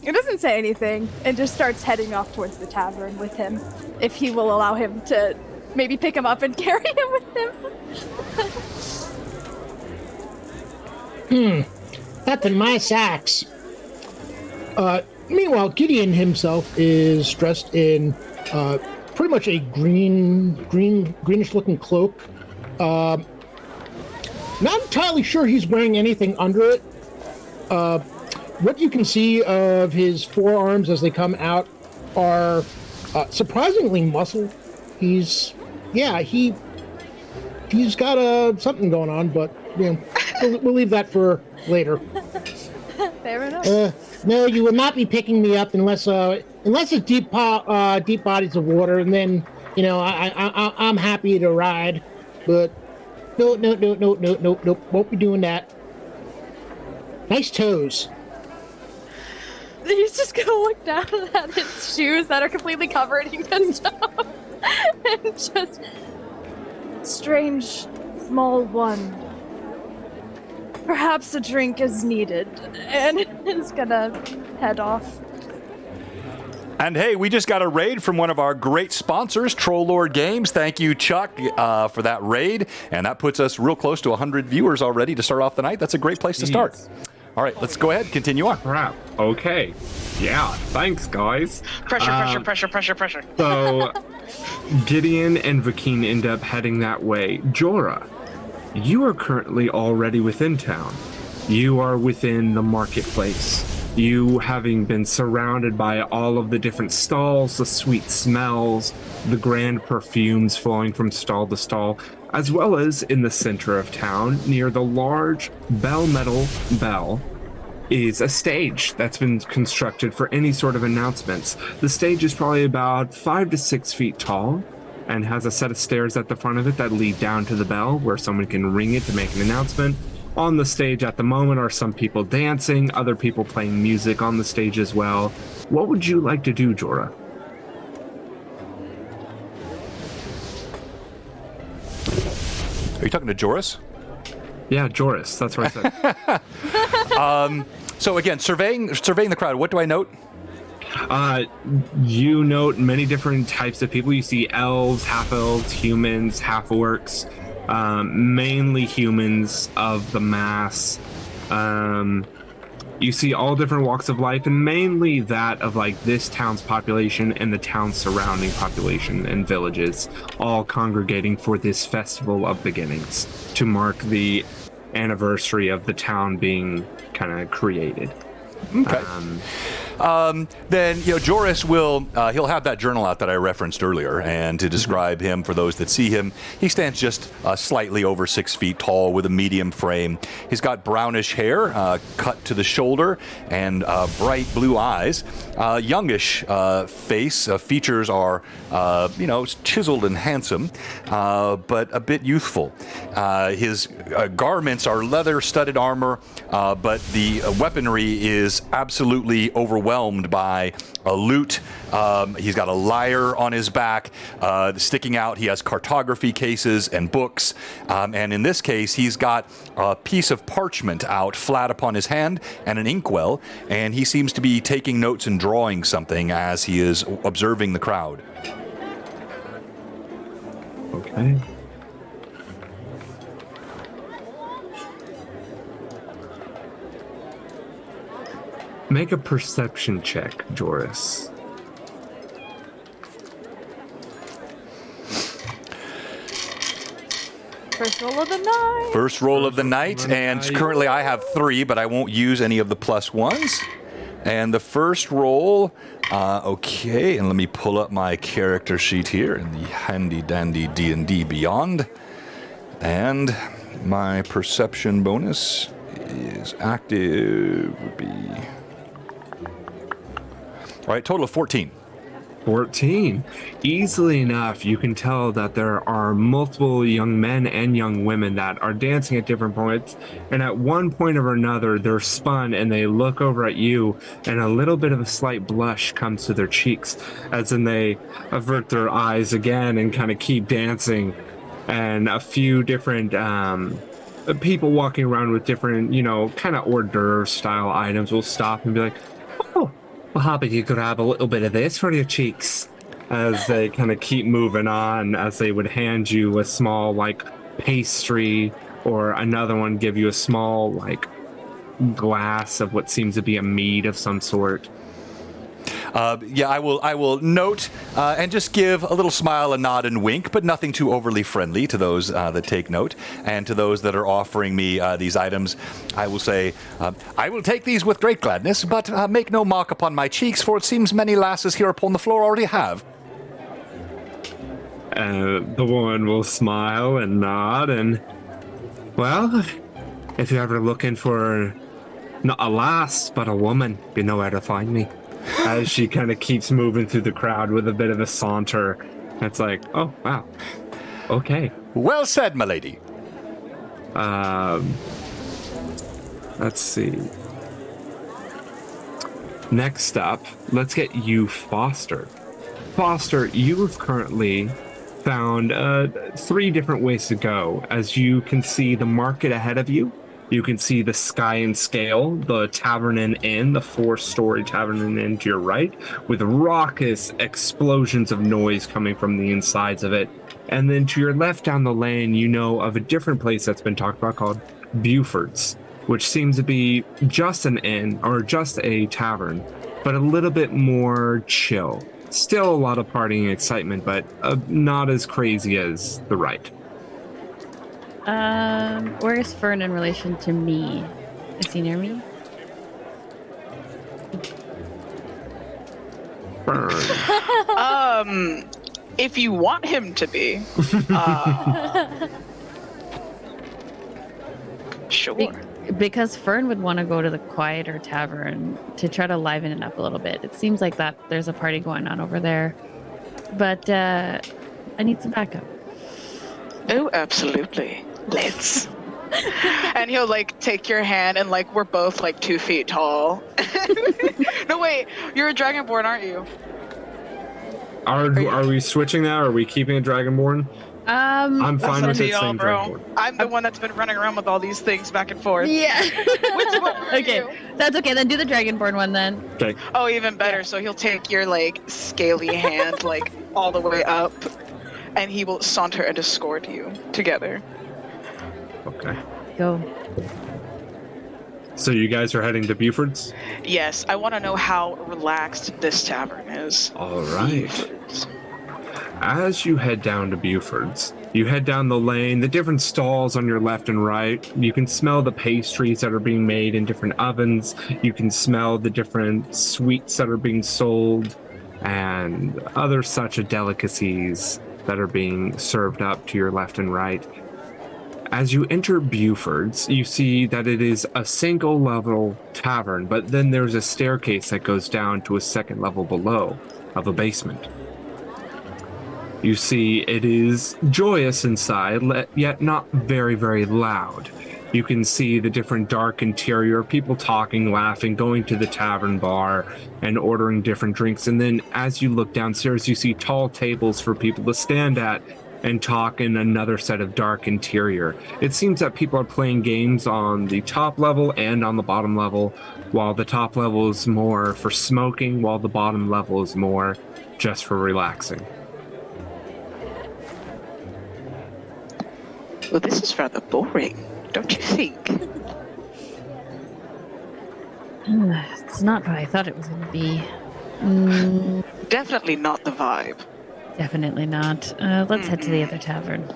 He doesn't say anything and just starts heading off towards the tavern with him, if he will allow him to maybe pick him up and carry him with him. That's in my sacks. Meanwhile, Gideon himself is dressed in pretty much a greenish looking cloak. Not entirely sure he's wearing anything under it. What you can see of his forearms as they come out are surprisingly muscled. He's got something going on, but we'll leave that for later. Fair enough. No, you will not be picking me up unless it's deep bodies of water, and then I'm happy to ride. But no, won't be doing that. Nice toes. He's just gonna look down at his shoes that are completely covered in toes and just strange small one. Perhaps a drink is needed, and is gonna head off. And hey, we just got a raid from one of our great sponsors, Troll Lord Games. Thank you, Chuck, for that raid. And that puts us real close to 100 viewers already to start off the night. That's a great place to start. All right, let's go ahead. Continue on. Crap. Okay. Yeah, thanks, guys. Pressure. So, Gideon and Vakeen end up heading that way. Jorah, you are currently already within town. You are within the marketplace. You having been surrounded by all of the different stalls, the sweet smells, the grand perfumes flowing from stall to stall, as well as in the center of town, near the large metal bell, is a stage that's been constructed for any sort of announcements. The stage is probably about 5 to 6 feet tall and has a set of stairs at the front of it that lead down to the bell where someone can ring it to make an announcement. On the stage at the moment are some people dancing, other people playing music on the stage as well. What would you like to do, Jorah? Are you talking to Joris? Yeah, Joris. That's what I said. So again, surveying the crowd. What do I note? You note many different types of people. You see elves, half-elves, humans, half-orcs, mainly humans of the mass. You see all different walks of life, and mainly that of like this town's population and the town's surrounding population and villages, all congregating for this festival of beginnings to mark the anniversary of the town being kind of created. Okay. Then Joris will he'll have that journal out that I referenced earlier, and to describe him for those that see him, he stands just slightly over 6 feet tall with a medium frame. He's got brownish hair cut to the shoulder and bright blue eyes. Youngish face. Features are chiseled and handsome, but a bit youthful. His garments are leather-studded armor, but the weaponry is absolutely overwhelmed by a lute. He's got a lyre on his back sticking out. He has cartography cases and books. And in this case, he's got a piece of parchment out flat upon his hand and an inkwell. And he seems to be taking notes and drawing something as he is observing the crowd. Okay. Make a perception check, Joris. First roll of the night. First roll of the night, and currently I have 3, but I won't use any of the plus ones. And the first roll, okay, and let me pull up my character sheet here in the handy-dandy D&D Beyond. And my perception bonus is active, would be... All right, total of 14. 14. Easily enough, you can tell that there are multiple young men and young women that are dancing at different points, and at one point or another, they're spun and they look over at you, and a little bit of a slight blush comes to their cheeks, as in they avert their eyes again and kind of keep dancing. And a few different people walking around with different, kind of hors d'oeuvre style items will stop and be like, "Oh, well, how about you grab a little bit of this for your cheeks?" As they kind of keep moving on, as they would hand you a small, pastry, or another one give you a small, glass of what seems to be a mead of some sort. Yeah, I will note and just give a little smile, a nod, and wink, but nothing too overly friendly to those that take note. And to those that are offering me these items, I will say, I will take these with great gladness, but make no mark upon my cheeks, for it seems many lasses here upon the floor already have. The woman will smile and nod, and, well, if you're ever looking for not a lass, but a woman, you know where to find me. As she kind of keeps moving through the crowd with a bit of a saunter. It's like, oh, wow. Okay. Well said, my lady. Let's see. Next up, let's get you, Foster. Foster, you have currently found 3 different ways to go. As you can see the market ahead of you, you can see the Sky and Scale, the Tavern and Inn, the 4-story Tavern and Inn to your right, with raucous explosions of noise coming from the insides of it. And then to your left down the lane, you know of a different place that's been talked about called Buford's, which seems to be just an inn or just a tavern, but a little bit more chill. Still a lot of partying excitement, but not as crazy as the right. Where is Fern in relation to me? Is he near me? Burn. If you want him to be, sure. Because Fern would want to go to the quieter tavern to try to liven it up a little bit. It seems like that there's a party going on over there. But I need some backup. Oh, absolutely. Let's. And he'll like take your hand and like we're both like 2 feet tall. No, wait, you're a dragonborn, aren't you? Are we switching now? Are we keeping a dragonborn? I'm fine with it saying dragonborn. I'm the one that's been running around with all these things back and forth. Yeah. Which one are Okay, you? that's okay. Then do the dragonborn one then. Okay. Oh, even better. So he'll take your like scaly hand like all the way up, and he will saunter and escort you together. Okay. Go. So you guys are heading to Buford's? Yes, I want to know how relaxed this tavern is. All right. As you head down to Buford's, you head down the lane, the different stalls on your left and right. You can smell the pastries that are being made in different ovens. You can smell the different sweets that are being sold and other such delicacies that are being served up to your left and right. As you enter Buford's, you see that it is a single level tavern, but then there's a staircase that goes down to a second level below of a basement. You see it is joyous inside, yet not very, very loud. You can see the different dark interior, people talking, laughing, going to the tavern bar and ordering different drinks. And then as you look downstairs, you see tall tables for people to stand at and talk in another set of dark interior. It seems that people are playing games on the top level and on the bottom level, while the top level is more for smoking, while the bottom level is more just for relaxing. Well, this is rather boring, don't you think? It's not what I thought it was going to be. Definitely not the vibe. Definitely not. Let's head to the other tavern.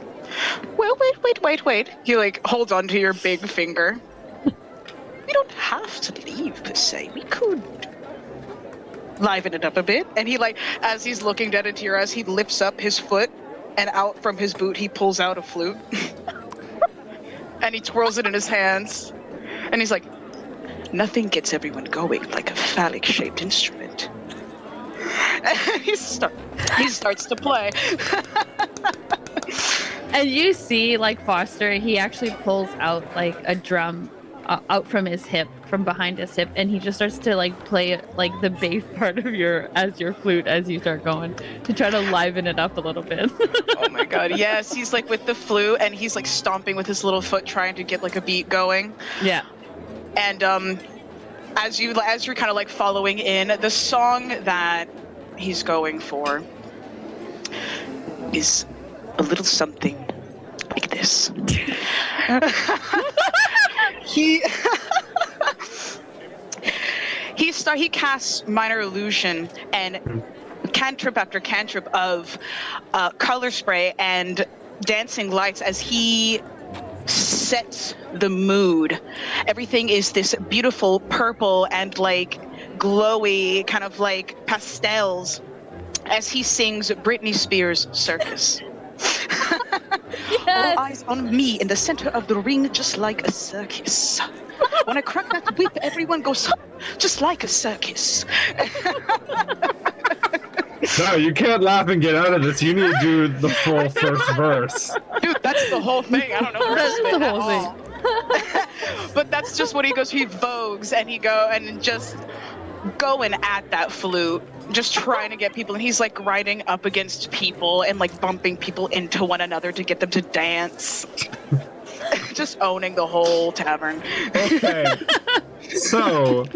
Well, wait. He like holds onto your big finger. We don't have to leave per se. We could liven it up a bit. And he like, as he's looking dead into your eyes, he lifts up his foot, and out from his boot he pulls out a flute. And he twirls it in his hands. And he's like, nothing gets everyone going like a phallic-shaped instrument. And he starts to play. And you see, like, Foster, he actually pulls out, like, a drum out from his hip, from behind his hip, and he just starts to, like, play, like, the bass part of your flute as you start going to try to liven it up a little bit. Oh my god, yes, he's, like, with the flute, and he's, like, stomping with his little foot trying to get, like, a beat going. Yeah. And, as you're kind of, like, following in, the song that he's going for is a little something like this. He he casts minor illusion and cantrip after cantrip of color spray and dancing lights as he sets the mood. Everything is this beautiful purple and like glowy kind of like pastels as he sings Britney Spears' Circus. All eyes on me in the center of the ring, just like a circus. When I crack that whip, everyone goes "Huh," just like a circus. No, you can't laugh and get out of this. You need to do the full first verse. Dude, that's the whole thing. I don't know That's the the whole whole thing. But that's just what he goes. He vogues and he go and just going at that flute, just trying to get people. And he's like riding up against people and like bumping people into one another to get them to dance. Just owning the whole tavern. Okay. So,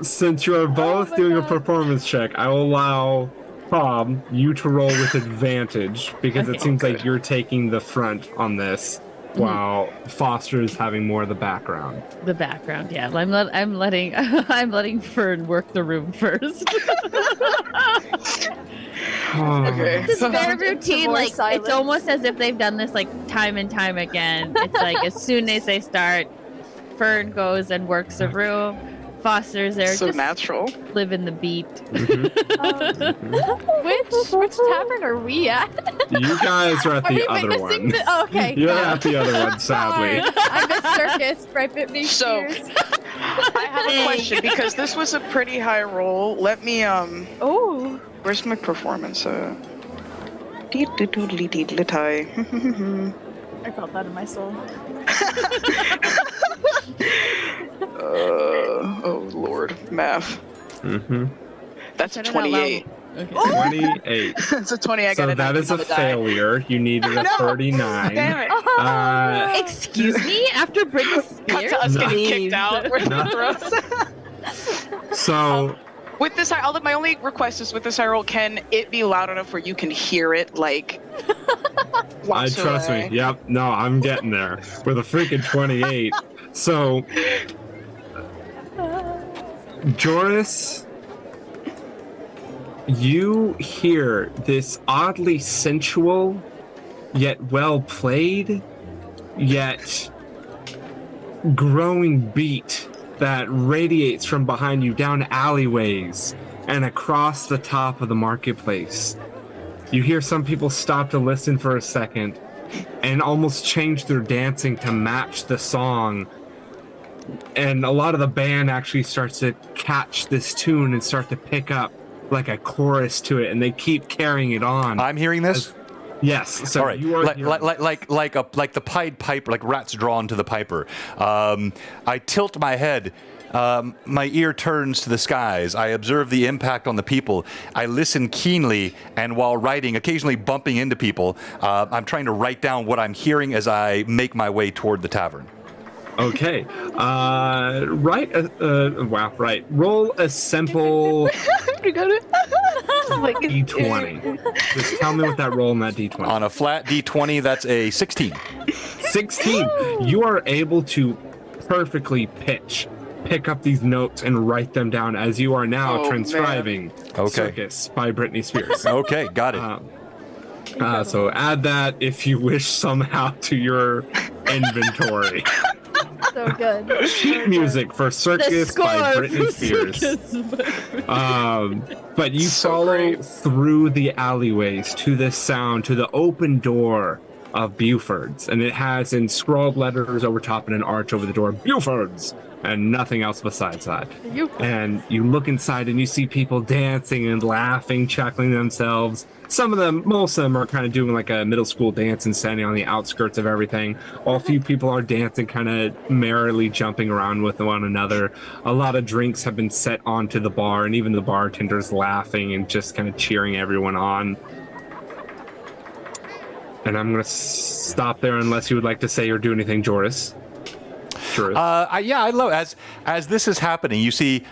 since you are both doing a performance check, I will allow Tom you to roll with advantage because it seems like you're taking the front on this, while Foster is having more of the background. The background, yeah. I'm letting I'm letting Fern work the room first. Okay. It's very Into routine. more Like silence. it's almost as if they've done this like time and time again. It's like as soon as they start, Fern goes and works the room. Foster's there, So just natural. living the beat. Which tavern are we at? You guys are at Are we the other witnessing one. the? Oh, okay. You're at the other one, sadly. Darn, I missed circus. Right, Britney So- Spears. I have a question because this was a pretty high roll. Let me Oh. where's my performance? I felt that in my soul. Oh Lord, math. Mm-hmm. That's a Said it out loud. 28. Okay. 28. That's a 20. I got So a that 19 is a on the die. failure. You needed a 39. Damn it. Excuse me, after Britney Cut Spears. to us getting Please. kicked out. We're No. gross. So, With this high, my only request is with this high roll, can it be loud enough where you can hear it, like, blocks trust away? me. Yep. No, I'm getting there with a freaking 28. So, Joris, you hear this oddly sensual, yet well played, yet growing beat that radiates from behind you down alleyways and across the top of the marketplace. You hear some people stop to listen for a second and almost change their dancing to match the song. And a lot of the band actually starts to catch this tune and start to pick up like a chorus to it, and they keep carrying it on. I'm hearing this. Yes. So All right, you are like the Pied Piper, like rats drawn to the piper. I tilt my head. My ear turns to the skies. I observe the impact on the people. I listen keenly, and while writing, occasionally bumping into people, I'm trying to write down what I'm hearing as I make my way toward the tavern. Okay. Right. Right. Roll a simple You got it? d20. Just tell me what that roll on that d20. On a flat D20, that's a 16. 16. You are able to perfectly pick up these notes and write them down as you are now Oh, transcribing Okay. Circus by Britney Spears. Okay, got it. So add that if you wish somehow to your inventory. So good. Sheet music for Circus by Britney Spears. But you So follow great. through the alleyways to this sound, to the open door of Buford's. And it has in scrawled letters over top and an arch over the door, Buford's, and nothing else besides that. And you look inside and you see people dancing and laughing, chuckling themselves. Most of them are kind of doing like a middle school dance and standing on the outskirts of everything. While a few people are dancing, kind of merrily jumping around with one another. A lot of drinks have been set onto the bar, and even the bartender's laughing and just kind of cheering everyone on. And I'm going to stop there unless you would like to say or do anything, Joris. Sure. I love as this is happening. You see,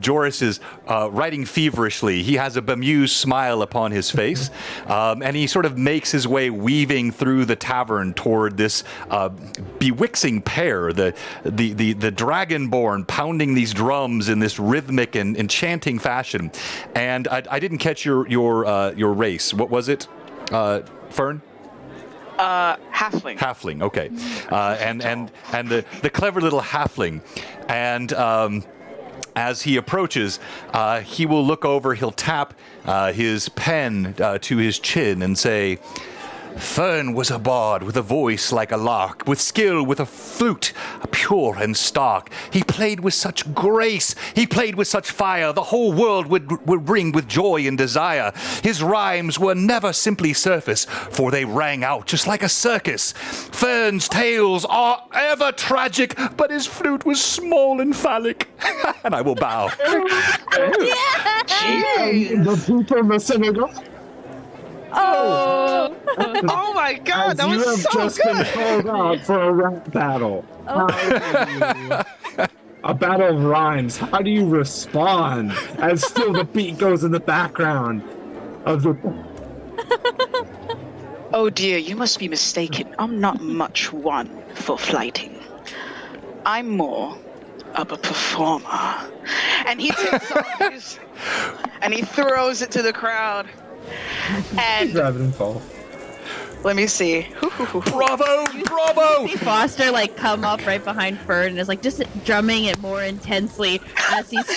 Joris is writing feverishly. He has a bemused smile upon his face, and he sort of makes his way weaving through the tavern toward this bewixing pair, the dragonborn pounding these drums in this rhythmic and enchanting fashion. And I didn't catch your race. What was it, Fern? Halfling. Halfling, okay. And the clever little halfling. And as he approaches, he will look over, he'll tap his pen to his chin and say, Fern was a bard with a voice like a lark, with skill with a flute, pure and stark. He played with such grace, he played with such fire, the whole world would ring with joy and desire. His rhymes were never simply surface, for they rang out just like a circus. Fern's tales are ever tragic, but his flute was small and phallic. And I will bow. The people in the synagogue. Oh. Oh my god, that You was have so just good. been called out for a rap battle. Oh. A battle of rhymes. How do you respond as still the beat goes in the background of the... Oh dear, you must be mistaken. I'm not much one for flighting. I'm more of a performer. And he takes off his, and he throws it to the crowd. And Grab it and fall. let me see. Bravo! Bravo! See Foster like come up right behind Fern and is like just drumming it more intensely as he's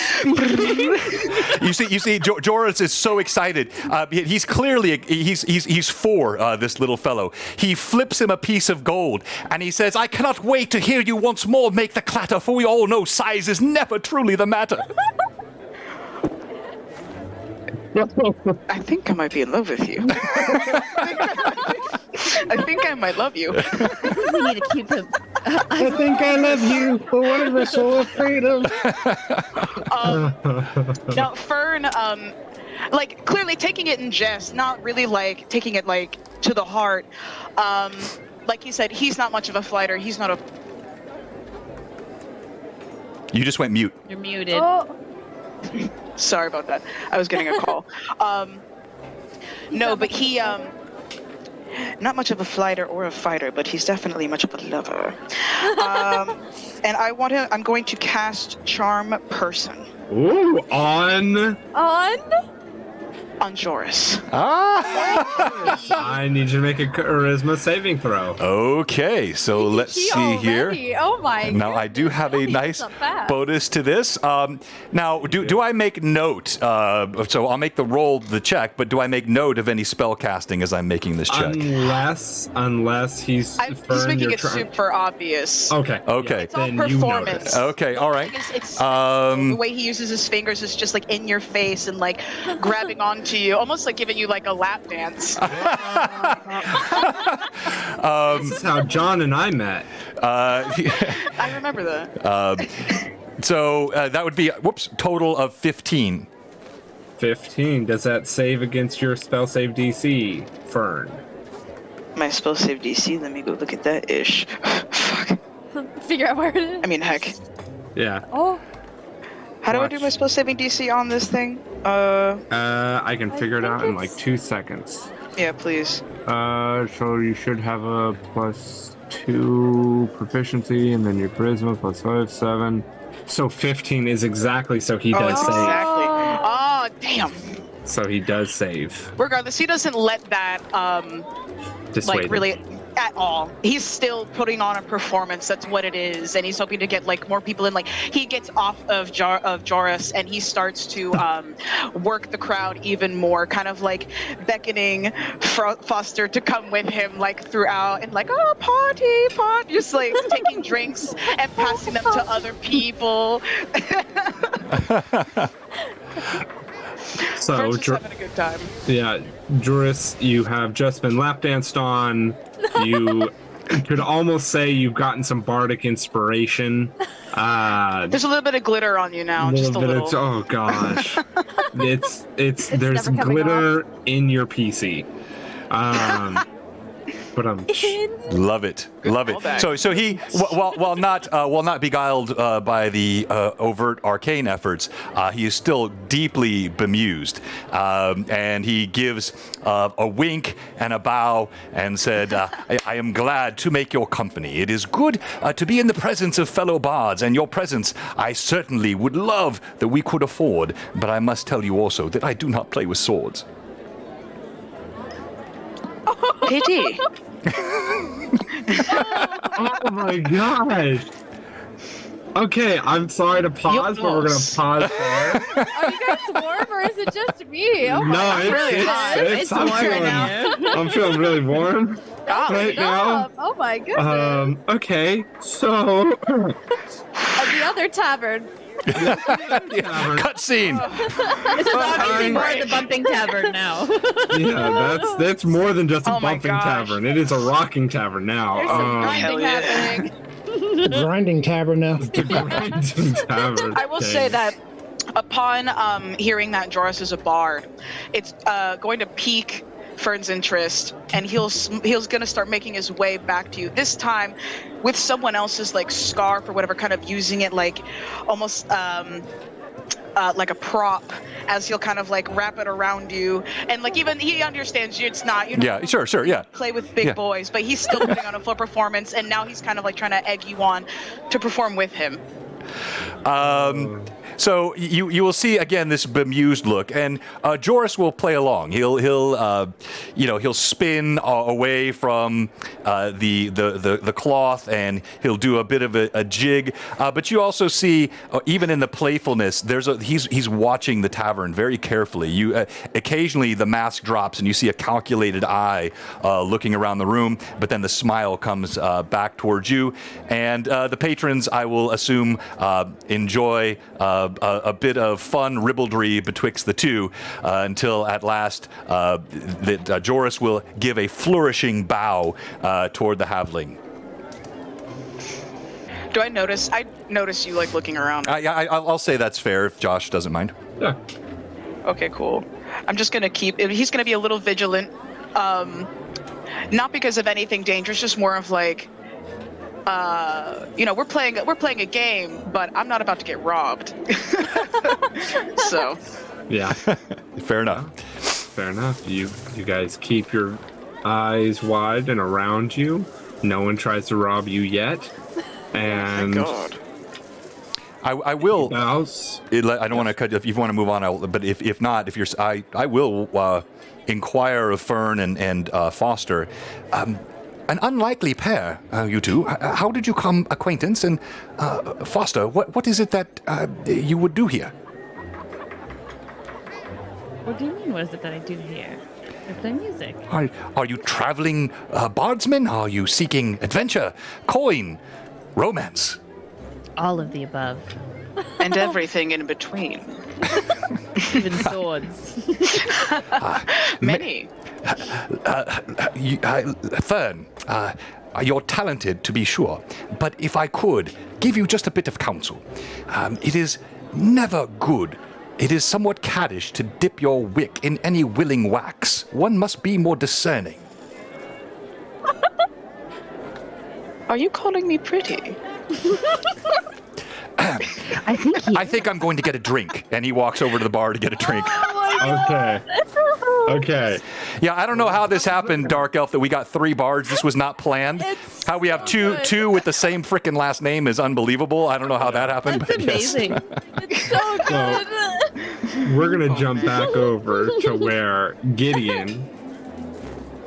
You see, Joris is so excited. He's clearly he's for this little fellow. He flips him a piece of gold and he says, "I cannot wait to hear you once more make the clatter, for we all know size is never truly the matter." I think I might be in love with you. I think I might love you. we need to keep him. I think I love you, but what am I so afraid of? Now, Fern, like clearly taking it in jest, not really like taking it like to the heart. Like he said, he's not much of a fighter. He's not a. You just went mute. You're muted. Oh. Sorry about that. I was getting a call. No, but he, not much of a flighter or a fighter, but he's definitely much of a lover. And I'm going to cast Charm Person Ooh, on... on Joris. I need you to make a charisma saving throw. Okay, so let's He see here. already- Oh my. Now I do have a nice so fast. bonus to this. Now, do I make note? So I'll make the check, but do I make note of any spell casting as I'm making this check? Unless he's... He's Fern, making you're it trying- super obvious. Okay. Okay. It's all Then you performance. notice. Okay, all right. It's the way he uses his fingers is just like in your face and like grabbing onto you, almost like giving you like a lap dance. This is how John and I met. I remember that. So that would be total of 15. 15. Does that save against your spell save DC, Fern? My spell save DC. Let me go look at that ish. Fuck. Figure out where it is. I mean, heck. Yeah. Oh. How do I do Watch. my spell saving DC on this thing? I can figure it out in like 2 seconds. Yeah, please. So you should have a +2 proficiency, and then your charisma +5, 7. So 15 is exactly, so he does it's save. exactly. Oh, damn. So he does save. Regardless, he doesn't let that Dissuade like him. really at all. He's still putting on a performance. That's what it is, and he's hoping to get like more people in. Like he gets off of Joris, and he starts to work the crowd even more, kind of like beckoning Foster to come with him, like throughout, and like party, just like taking drinks and passing them to other people. So, French is having a good time. yeah, Joris, you have just been lap danced on. You could almost say you've gotten some bardic inspiration. There's a little bit of glitter on you now, just a little. Oh gosh, there's never coming glitter in your PC. But Love it. So he, while not beguiled by the overt arcane efforts, he is still deeply bemused, and he gives a wink and a bow and said, "I am glad to make your company. It is good to be in the presence of fellow bards, and your presence I certainly would love that we could afford. But I must tell you also that I do not play with swords." Pity. oh my gosh. Okay, I'm sorry to pause, but we're gonna pause there. Are you guys warm or is it just me? Oh my No, God. it's I'm warm feeling, now. I'm feeling really warm right now. Oh my goodness. Okay, so At the other tavern. Cutscene. This is obviously more the bumping tavern now. yeah, that's more than just a Oh my bumping gosh. tavern. It is a rocking tavern now. There's some hell grinding yeah. happening. Grinding tavern now. the grinding tavern. I will Okay. say that upon hearing that Joris is a bard, it's going to pique Fern's interest, and he's gonna start making his way back to you. This time, with someone else's like scarf or whatever, kind of using it like almost like a prop, as he'll kind of like wrap it around you, and like even he understands you. It's not Yeah, sure, yeah. play with big Yeah. boys, but he's still putting on a full performance, and now he's kind of like trying to egg you on to perform with him. So you will see again this bemused look, and Joris will play along. He'll spin away from the cloth, and he'll do a bit of a jig. But you also see, even in the playfulness, he's watching the tavern very carefully. You occasionally the mask drops, and you see a calculated eye looking around the room. But then the smile comes back towards you, and the patrons, I will assume, enjoy a bit of fun ribaldry betwixt the two until at last Joris will give a flourishing bow toward the halfling. Do I notice? I notice you like looking around. I'll say that's fair if Josh doesn't mind. Yeah. Okay, cool. I'm just gonna keep. He's gonna be a little vigilant, not because of anything dangerous, just more of like, we're playing a game, but I'm not about to get robbed. So. Yeah. Fair enough. Fair enough. You guys keep your eyes wide and around you. No one tries to rob you yet. And God. I will. Mouse. I don't want to cut. If you want to move on, but if not, if you're, I will inquire of Fern and Foster. An unlikely pair, you two. How did you come acquaintance? And Foster, what is it that you would do here? What do you mean, what is it that I do here? I play music. Are you traveling bardsmen? Are you seeking adventure, coin, romance? All of the above. And everything in between. Even swords. Many. Fern, you're talented to be sure, but if I could give you just a bit of counsel, it is never good. It is somewhat caddish to dip your wick in any willing wax. One must be more discerning. Are you calling me pretty? I think I'm going to get a drink. And he walks over to the bar to get a drink. Okay. Okay. Yeah, I don't know how this happened, Dark Elf, that we got 3 bards. This was not planned. How we have two with the same freaking last name is unbelievable. I don't know how that happened. That's but yes. amazing. It's so good. We're gonna jump back over to where Gideon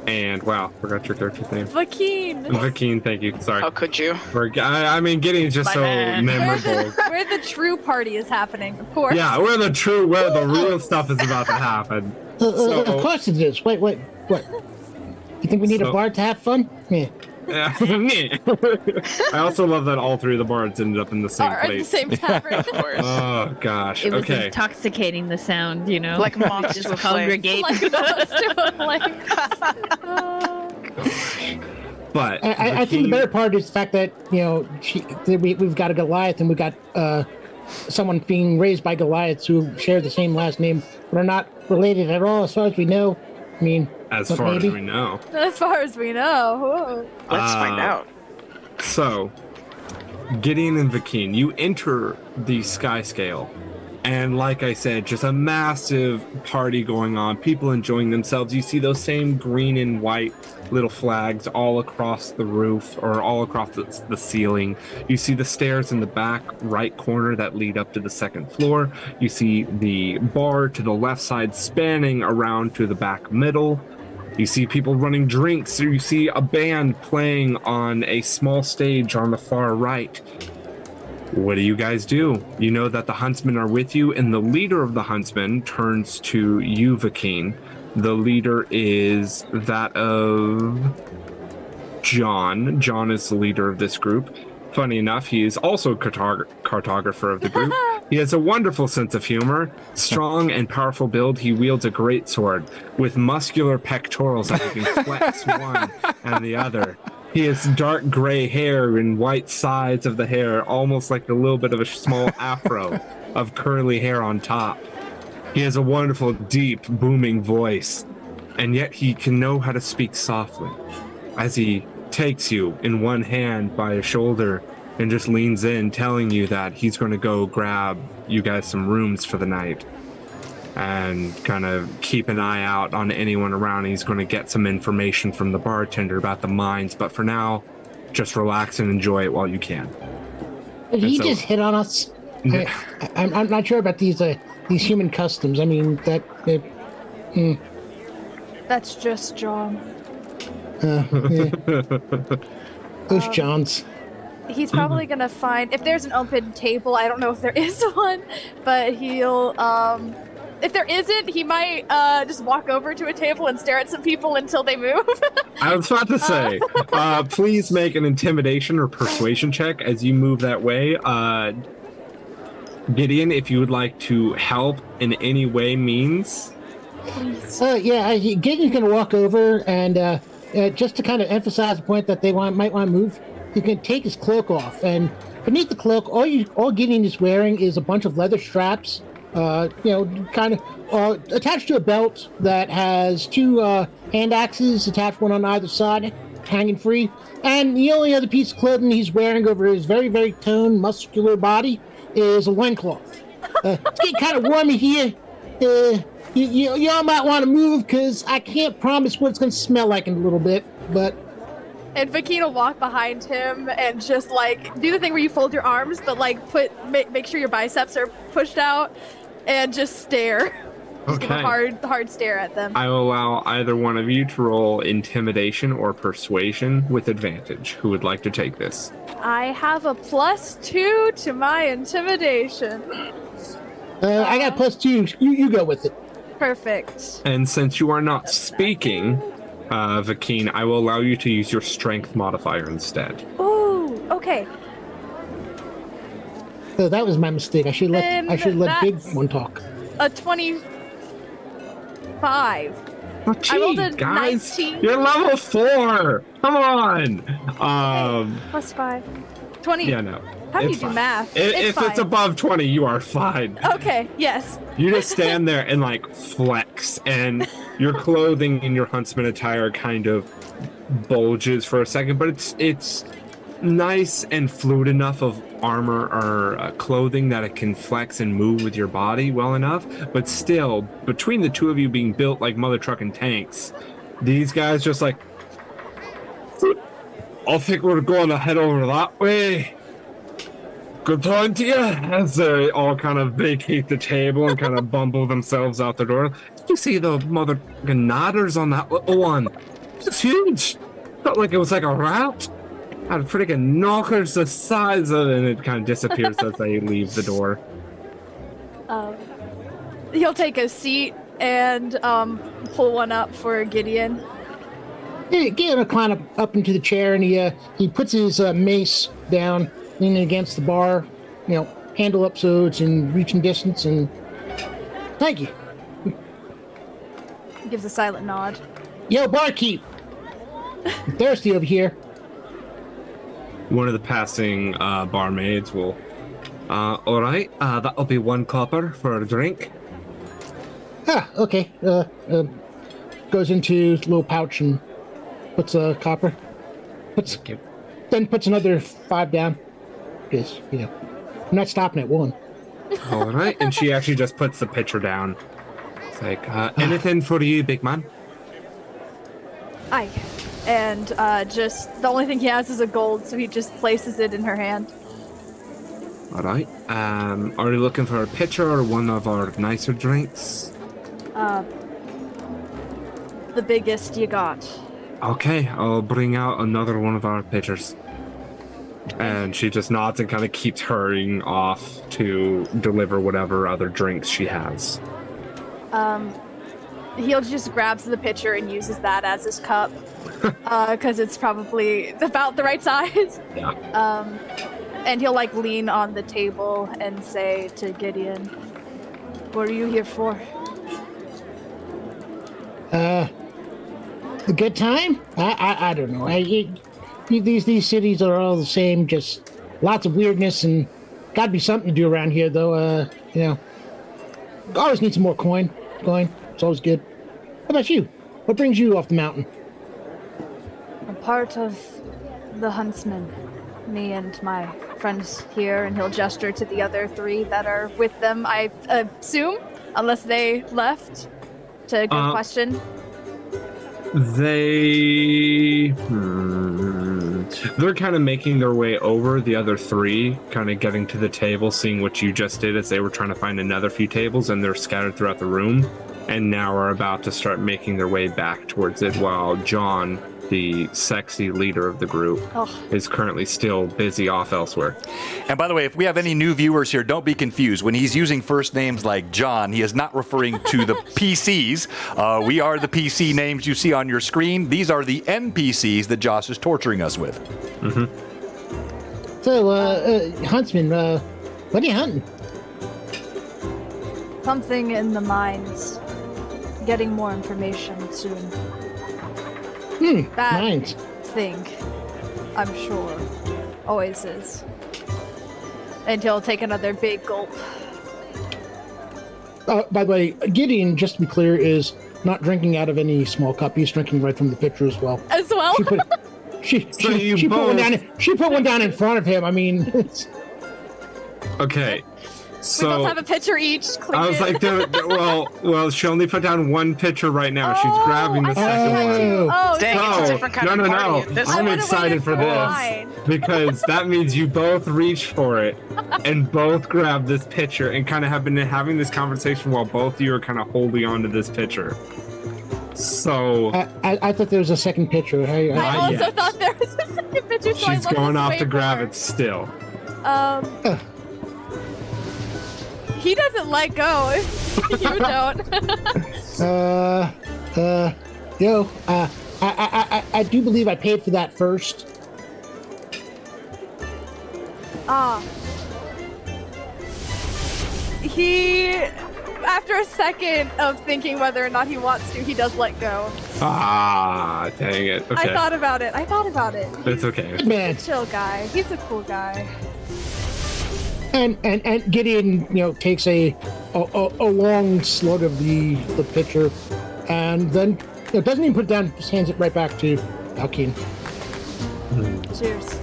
and forgot your character's name. Vakeen, thank you. Sorry. How could you? I mean, Gideon's just My so man. memorable. Where the true party is happening, of course. Yeah, where the real stuff is about to happen. Of course it is. Wait, what? You think we need a bar to have fun? Yeah. Yeah. I also love that all 3 of the bards ended up in the same Are at the place. same tavern. Of course. Oh gosh. It was Okay. intoxicating, the sound, Like moths just to a flame. congregate. But I think the better part is the fact that we've got a Goliath and we've got someone being raised by Goliaths who share the same last name but are not related at all, as far as we know. I mean, As but far maybe. as we know. As far as we know. Whoa. Let's find out. So, Gideon and Vakeen, you enter the sky scale. And like I said, just a massive party going on, people enjoying themselves. You see those same green and white little flags all across the roof or all across the ceiling. You see the stairs in the back right corner that lead up to the second floor. You see the bar to the left side spanning around to the back middle. You see people running drinks. You see a band playing on a small stage on the far right. What do you guys do? You know that the huntsmen are with you, and the leader of the huntsmen turns to you, Vakeen. The leader is that of John. John is the leader of this group. Funny enough, he is also a cartographer of the group. He has a wonderful sense of humor, strong and powerful build. He wields a great sword with muscular pectorals that he can flex one and the other. He has dark gray hair and white sides of the hair, almost like a little bit of a small afro of curly hair on top. He has a wonderful, deep, booming voice, and yet he can know how to speak softly as he takes you in one hand by a shoulder and just leans in, telling you that he's going to go grab you guys some rooms for the night and kind of keep an eye out on anyone around. He's going to get some information from the bartender about the mines, but for now, just relax and enjoy it while you can. Did he just hit on us? I'm not sure about these human customs. I mean, That's just John. Those Johns. He's probably gonna find if there's an open table. I don't know if there is one, but he'll if there isn't, he might just walk over to a table and stare at some people until they move. I was about to say, please make an intimidation or persuasion check as you move that way. Gideon, if you would like to help in any way means. Gideon's going to walk over and just to kind of emphasize the point that they might want to move, he can take his cloak off. And beneath the cloak, all Gideon is wearing is a bunch of leather straps, kind of attached to a belt that has two hand axes attached, one on either side, hanging free. And the only other piece of clothing he's wearing over his very, very toned, muscular body is a loincloth. It's getting kind of warm in here. Y'all might want to move because I can't promise what it's going to smell like in a little bit, but... And Vakeen will walk behind him and just like do the thing where you fold your arms, but like make sure your biceps are pushed out and just stare. Just give a hard stare at them. I will allow either one of you to roll intimidation or persuasion with advantage. Who would like to take this? I have a +2 to my intimidation. I got +2. You go with it. Perfect. And since you are not speaking, Vakeen, I will allow you to use your strength modifier instead. Ooh, okay. So that was my mistake. I should let Big that's One talk. A 25. Oh, I rolled a guys, 19. you're level 4. Come on. +5. 20. Yeah, no. How do you it's do fine. math? If it's above 20, you are fine. Okay, yes. You just stand there and like flex, and your clothing and your huntsman attire kind of bulges for a second, but it's nice and fluid enough of armor or clothing that it can flex and move with your body well enough. But still, between the two of you being built like mother trucking tanks, these guys just like, I think we're going to head over that way. Good talking to you, as they all kind of vacate the table and kind of bumble themselves out the door. Did you see the mother nodders on that little one? It's huge. Felt like it was like a rat. Had freaking knockers the size of it, and it kind of disappears as they leave the door. He'll take a seat and pull one up for Gideon. Gideon will climb up into the chair, and he puts his mace down, leaning against the bar, handle up so it's in reaching distance, and thank you. He gives a silent nod. Yo, barkeep! I'm thirsty over here. One of the passing barmaids will, all right, that'll be 1 copper for a drink. Okay. goes into his little pouch and puts a copper. Then puts another 5 down. Because, I'm not stopping at 1. All right, and she actually just puts the pitcher down. It's like, anything for you, big man? Aye. And just the only thing he has is a gold, so he just places it in her hand. All right. Are you looking for a pitcher or one of our nicer drinks? The biggest you got. Okay, I'll bring out another one of our pitchers. And she just nods and kind of keeps hurrying off to deliver whatever other drinks she has. He'll just grabs the pitcher and uses that as his cup. Because it's probably about the right size. Yeah. And he'll lean on the table and say to Gideon, "What are you here for?" A good time? I don't know. These cities are all the same, just lots of weirdness, and gotta be something to do around here, though. Always need some more coin. It's always good. How about you? What brings you off the mountain? I'm part of the huntsmen, me and my friends here, and he'll gesture to the other 3 that are with them, I assume, unless they left to go question. They're kind of making their way over the other 3, kind of getting to the table, seeing what you just did as they were trying to find another few tables, and they're scattered throughout the room, and now are about to start making their way back towards it, while John, the sexy leader of the group, is currently still busy off elsewhere. And by the way, if we have any new viewers here, don't be confused. When he's using first names like John, he is not referring to the PCs. We are the PC names you see on your screen. These are the NPCs that Josh is torturing us with. Mm-hmm. So, Huntsman, what are you hunting? Something in the mines. Getting more information soon. That Mines. thing, I'm sure, always is. And he'll take another big gulp. By the way, Gideon, just to be clear, is not drinking out of any small cup. He's drinking right from the pitcher as well. As well? She put one down. She put one down in front of him. I mean, okay. We So both have a pitcher each. I was like, well, she only put down one pitcher right now. She's grabbing the second one. Oh, Dang, it's a different kind of party at this I'm point. excited for this because that means you both reach for it and both grab this pitcher and kind of have been having this conversation while both of you are kind of holding on to this pitcher. So I thought there was a second pitcher. I also yet. thought there was a second pitcher. So she's I going off to way grab more. it still. He doesn't let go. You don't. I do believe I paid for that first. He, after a second of thinking whether or not he wants to, he does let go. Ah, dang it. Okay. I thought about it. It's okay. Man. He's a chill guy. He's a cool guy. And Gideon, takes a long slug of the pitcher, and then doesn't even put it down, just hands it right back to Alkeen. Cheers.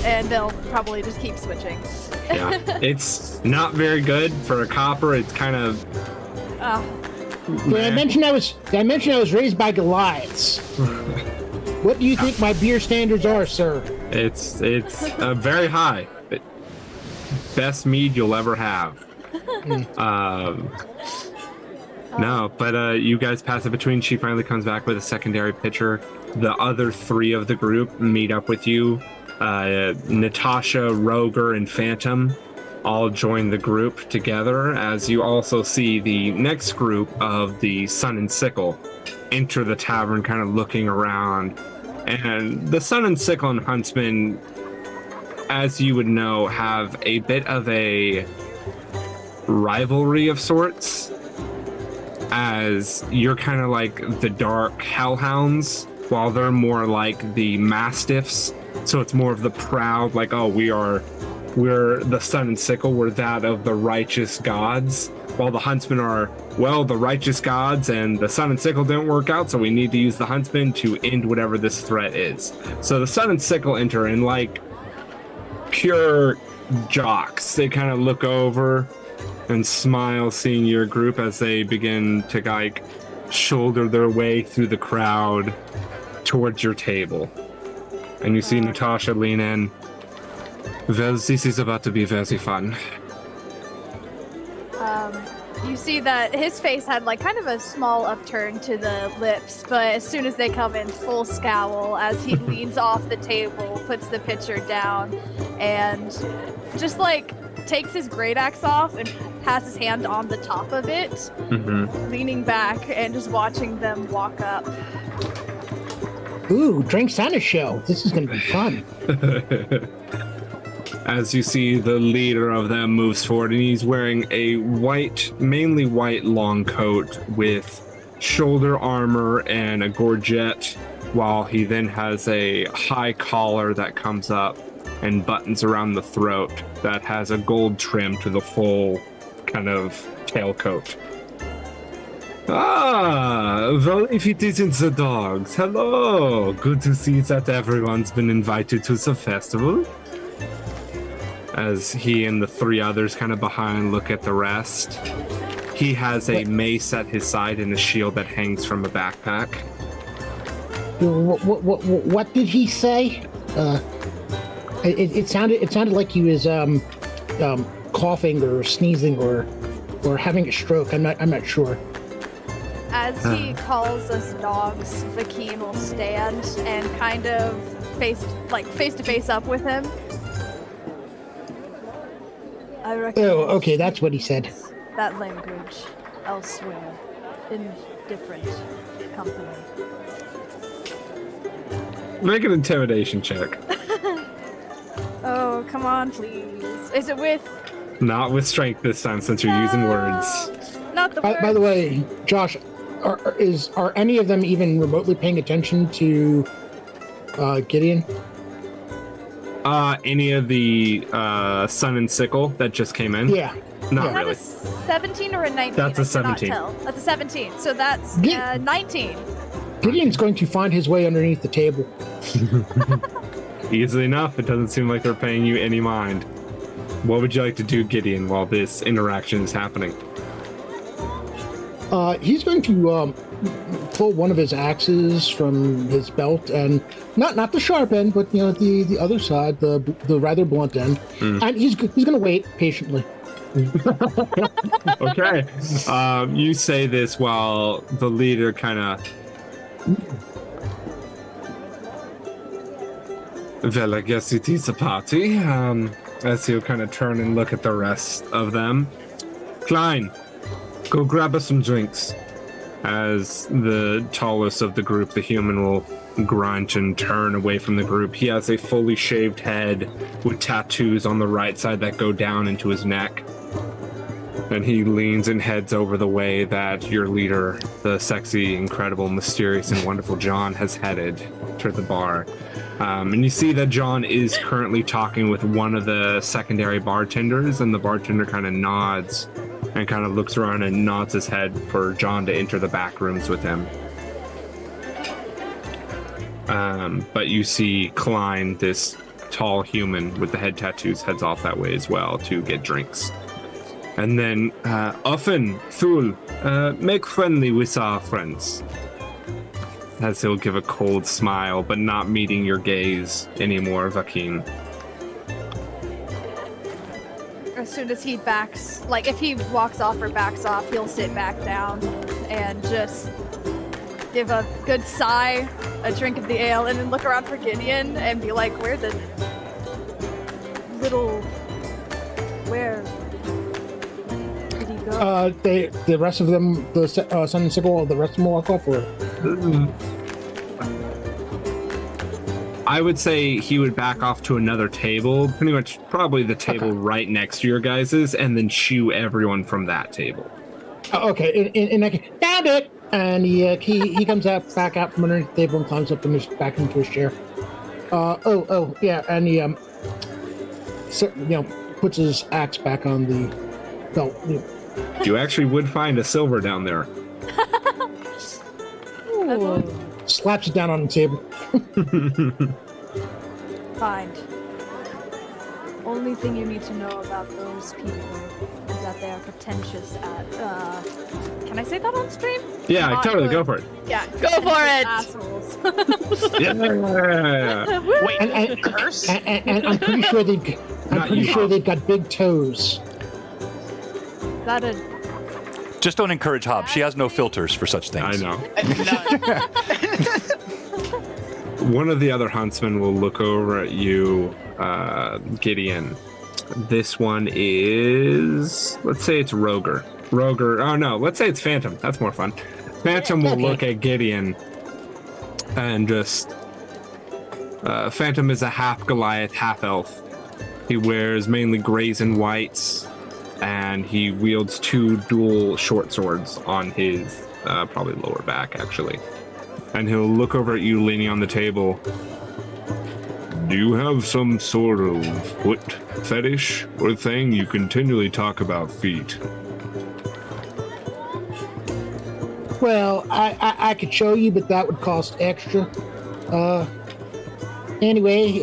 And they'll probably just keep switching. Yeah, it's not very good for a copper. It's kind of. Did I mention I was raised by Goliaths? What do you think my beer standards are, sir? It's very high. Best mead you'll ever have. No, but you guys pass it between. She finally comes back with a secondary pitcher. The other 3 of the group meet up with you. Natasha, Roger, and Phantom all join the group together as you also see the next group of the Sun and Sickle enter the tavern, kind of looking around. And the Sun and Sickle and Huntsman, as you would know, have a bit of a rivalry of sorts, as you're kind of like the dark hellhounds, while they're more like the mastiffs. So it's more of the proud, like, oh, we're the Sun and Sickle, we're that of the righteous gods. while the huntsmen are, well, the righteous gods and the sun and sickle didn't work out, so we need to use the huntsmen to end whatever this threat is. So the sun and sickle enter in like pure jocks. They kind of look over and smile seeing your group as they begin to like shoulder their way through the crowd towards your table. And you see Natasha lean in. Well, this is about to be very fun. You see that his face had like kind of a small upturn to the lips, but as soon as they come in, full scowl as he leans off the table, puts the pitcher down, and just like takes his great axe off and has his hand on the top of it, leaning back and just watching them walk up. Ooh, drink Santa show. This is going to be fun. As you see, the leader of them moves forward, and he's wearing a white, mainly white long coat with shoulder armor and a gorget, while he then has a high collar that comes up and buttons around the throat that has a gold trim to the full kind of tailcoat. Ah, well, if it isn't the dogs, hello. Good to see that everyone's been invited to the festival. As he and the three others kind of behind look at the rest. He has a mace at his side and a shield that hangs from a backpack. What did he say? It sounded like he was coughing or sneezing or having a stroke. I'm not sure. As he calls us dogs, Vakeen will stand and kind of face to face up with him. I reckon Oh, okay, that's what he said. that language elsewhere in different company. Make an intimidation check. Oh, come on, please. Is it with? Not with strength this time, since you're using words. Not the words. By the way, Josh, are any of them even remotely paying attention to Gideon? Any of the sun and sickle that just came in? Yeah. Not Is that really. a 17 or a 19? That's a I cannot 17. tell. That's a 17. So that's Yeah. 19. Gideon's going to find his way underneath the table. Easily enough, it doesn't seem like they're paying you any mind. What would you like to do, Gideon, while this interaction is happening? He's going to pull one of his axes from his belt, and not the sharp end, but the other side, the rather blunt end, and he's going to wait patiently. Okay. You say this while the leader kind of... Well, I guess it is a party. As he'll kind of turn and look at the rest of them. Klein, go grab us some drinks. As the tallest of the group, the human, will grunt and turn away from the group. He has a fully shaved head with tattoos on the right side that go down into his neck. And he leans and heads over the way that your leader, the sexy, incredible, mysterious, and wonderful John, has headed to the bar. And you see that John is currently talking with one of the secondary bartenders, and the bartender kind of nods and kind of looks around and nods his head for John to enter the back rooms with him. But you see Klein, this tall human with the head tattoos, heads off that way as well to get drinks. And then, Offen, Thul, make friendly with our friends. As he'll give a cold smile, but not meeting your gaze anymore, Vakeen. As soon as he backs, like if he walks off or backs off, he'll sit back down and just give a good sigh, a drink of the ale, and then look around for Gideon and be like, where did he go? The rest of them, the Sun and Sickle, the rest of them walk off, or? I would say he would back off to another table, pretty much probably the table right next to your guys's, and then shoo everyone from that table. Okay, in that case, found it! And he comes back out from underneath the table and climbs up and back into his chair. Yeah, and he puts his axe back on the belt. You actually would find a silver down there. Slaps it down on the table. Fine. Only thing you need to know about those people is that they are pretentious at, can I say that on stream? Yeah, Not totally. good. Go for it. Yeah, Go for it! assholes. Yeah. Wait, And curse? and I'm pretty sure they've got big toes. Is that a Just don't encourage Hob. She has no filters for such things. I know. None. One of the other huntsmen will look over at you, Gideon. This one is, let's say it's Roger. Oh no, let's say it's Phantom. That's more fun. Phantom will look at Gideon and just. Phantom is a half Goliath, half elf. He wears mainly grays and whites, and he wields 2 dual short swords on his probably lower back, actually. And he'll look over at you leaning on the table. Do you have some sort of foot fetish or thing? You continually talk about feet. Well, I could show you, but that would cost extra. Anyway,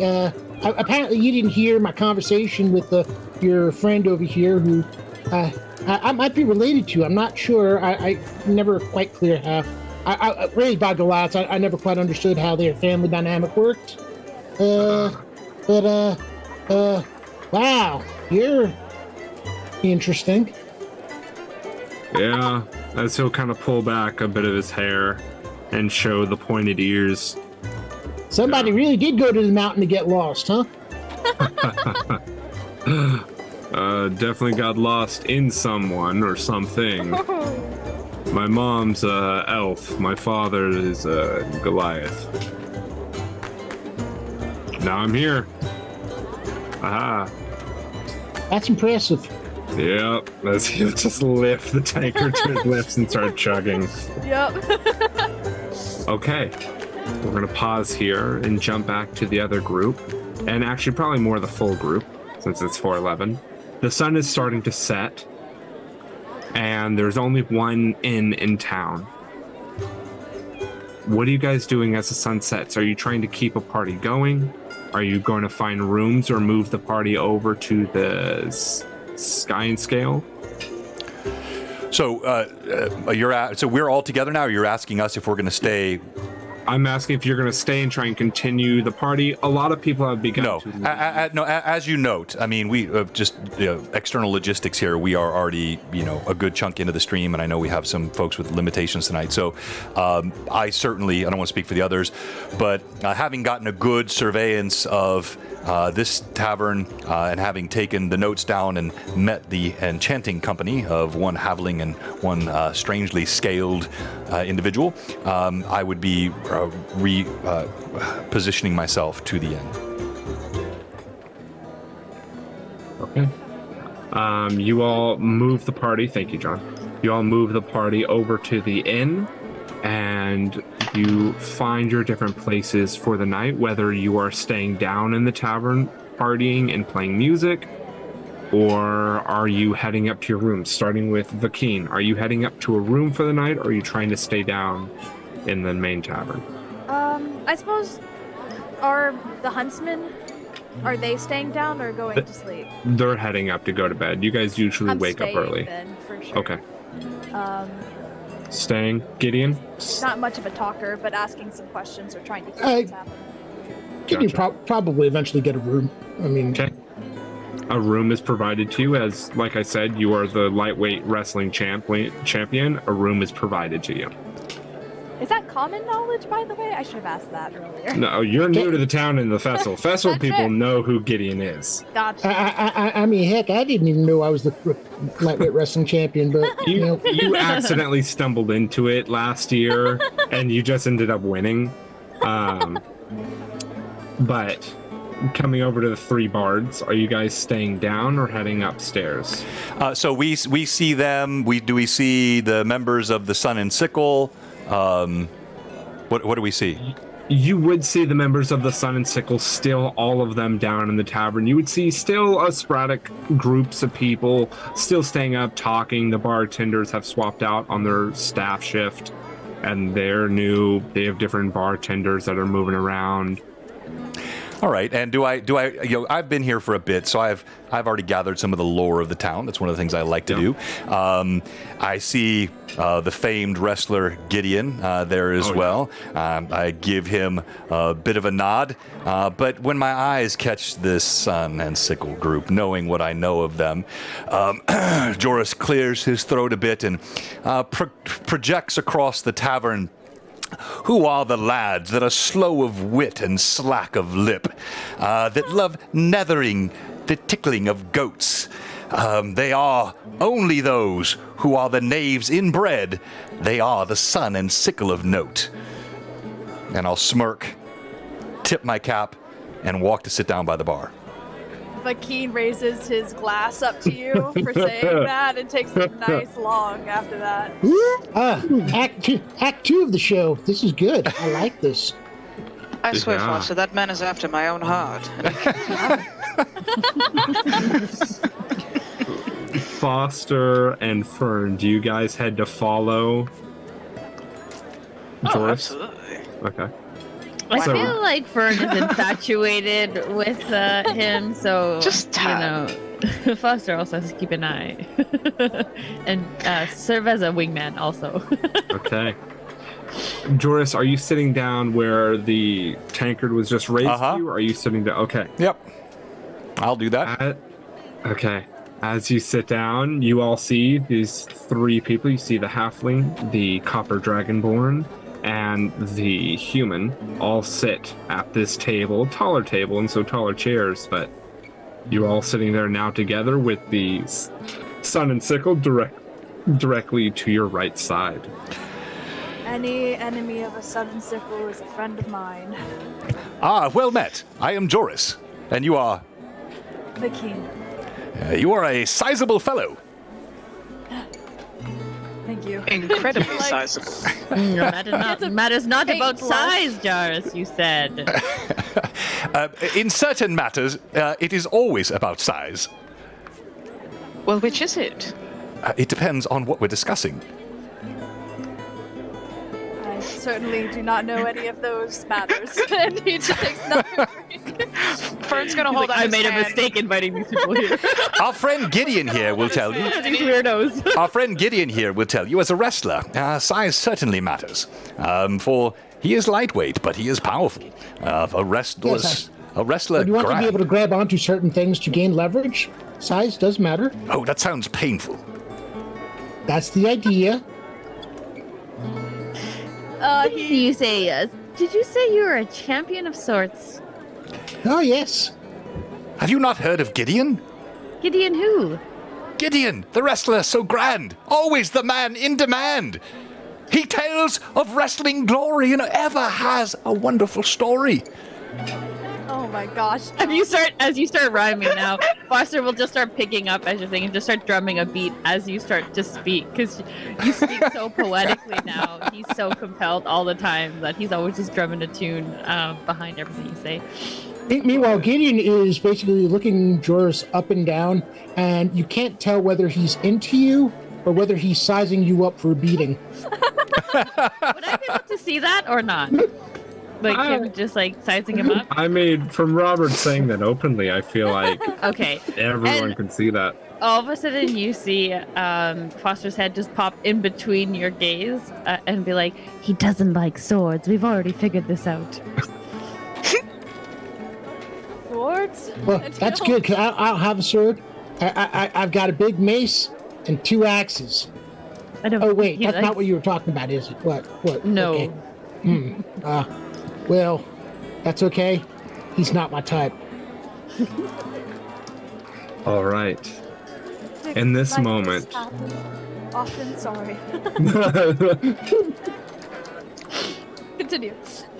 apparently you didn't hear my conversation with your friend over here, who I might be related to. I'm not sure. I never quite clear how. I really by Goliaths, I never quite understood how their family dynamic worked. Wow, you're interesting. Yeah, as he'll kind of pull back a bit of his hair and show the pointed ears. Somebody really did go to the mountain to get lost, huh? Definitely got lost in someone or something. My mom's elf. My father is Goliath. Now I'm here. Aha. That's impressive. Yep. He'll just lift the tankard to his lips and start chugging. Yep. Okay. We're going to pause here and jump back to the other group. And actually, probably more the full group, since it's 4:11. The sun is starting to set. And there's only one inn in town. What are you guys doing as the sun sets? Are you trying to keep a party going? Are you going to find rooms or move the party over to the Sky and Scale? So so we're all together now. You're asking us if we're going to stay. I'm asking if you're going to stay and try and continue the party. A lot of people have begun No, to leave. no. As you note, I mean, we just external logistics here. We are already, a good chunk into the stream, and I know we have some folks with limitations tonight. So, I certainly, I don't want to speak for the others, but having gotten a good surveillance of this tavern and having taken the notes down and met the enchanting company of one Haveling and one strangely scaled individual, I would be positioning myself to the end. Okay. You all move the party. Thank you, John. You all move the party over to the inn, and you find your different places for the night, whether you are staying down in the tavern, partying and playing music, or are you heading up to your room, starting with Vakeen. Are you heading up to a room for the night, or are you trying to stay down in the main tavern? I suppose, are the huntsmen, are they staying down or going to sleep? They're heading up to go to bed. You guys usually I'm wake up staying early. Then, for sure. Okay. Staying. Gideon? Not much of a talker, but asking some questions or trying to hear I- what's happening. Can you Gotcha. probably eventually get a room? I mean, Okay. A room is provided to you, as, like I said, you are the lightweight wrestling champion. A room is provided to you. Is that common knowledge, by the way? I should have asked that earlier. No, you're new to the town and the festival. Festival That's people it. know who Gideon is. Gotcha. I mean, heck, I didn't even know I was the lightweight wrestling champion, but You accidentally stumbled into it last year, and you just ended up winning. But coming over to the Three Bards, are you guys staying down or heading upstairs? So we see them. Do we see the members of the Sun and Sickle? What do we see? You would see the members of the Sun and Sickle, still all of them down in the tavern. You would see still a sporadic groups of people still staying up, talking. The bartenders have swapped out on their staff shift, and they have different bartenders that are moving around. All right, and I've been here for a bit, so I've already gathered some of the lore of the town. That's one of the things I like to do. I see the famed wrestler Gideon there as well. I give him a bit of a nod, but when my eyes catch this Sun and Sickle group, knowing what I know of them, Joris clears his throat a bit and projects across the tavern. Who are the lads that are slow of wit and slack of lip, that love nethering the tickling of goats? They are only those who are the knaves inbred. They are the Sun and Sickle of note. And I'll smirk, tip my cap, and walk to sit down by the bar. Vakeen raises his glass up to you for saying that and takes a nice long after that. Act two of the show. This is good. I like this. I swear, Foster, that man is after my own heart. Foster and Fern, do you guys head to follow Joris? Absolutely. Okay. I feel like Fern is infatuated with him, so Just Foster also has to keep an eye and serve as a wingman also. Okay. Joris, are you sitting down where the tankard was just raised to you, or are you sitting down? Okay. Yep. I'll do that. Okay. As you sit down, you all see these three people. You see the halfling, the copper dragonborn, and the human all sit at this table, taller table, and so taller chairs, but you're all sitting there now together with the Sun and Sickle directly to your right side. Any enemy of a Sun and Sickle is a friend of mine. Well met. I am Joris, and you are? Vakeen. You are a sizable fellow. Thank you. Incredibly sizable. Matters not big about blush. size, Jarvis, you said. In certain matters, it is always about size. Well, which is it? It depends on what we're discussing. I certainly do not know any of those matters. And he just takes another drink. Fern's gonna hold on I his made a hand. mistake inviting these people here. Our friend Gideon here will tell you. These weirdos. Our friend Gideon here will tell you, as a wrestler, size certainly matters. For he is lightweight, but he is powerful. A wrestler But you want to be able to grab onto certain things to gain leverage. Size does matter. Oh, that sounds painful. That's the idea. Did you say? Did you say you were a champion of sorts? Oh, yes. Have you not heard of Gideon? Gideon who? Gideon, the wrestler so grand, always the man in demand. He tells of wrestling glory and ever has a wonderful story. Oh my gosh. As you start rhyming now, Foster will just start picking up as you're thinking, just start drumming a beat as you start to speak, because you speak so poetically now. He's so compelled all the time that he's always just drumming a tune behind everything you say. Meanwhile, Gideon is basically looking Joris up and down, and you can't tell whether he's into you or whether he's sizing you up for a beating. Would I be able to see that or not? Like him just like sizing him up? I mean, from Robert saying that openly, I feel like Okay. everyone can see that. All of a sudden you see Foster's head just pop in between your gaze and be like, he doesn't like swords. We've already figured this out. Swords? Well, that's good, because I don't have a sword. I've got a big mace and 2 axes. I don't Oh, wait, he that's likes- not what you were talking about, is it? What? No. Okay. Well, that's okay. He's not my type. All right. In this Like moment. happen often, sorry. Continue.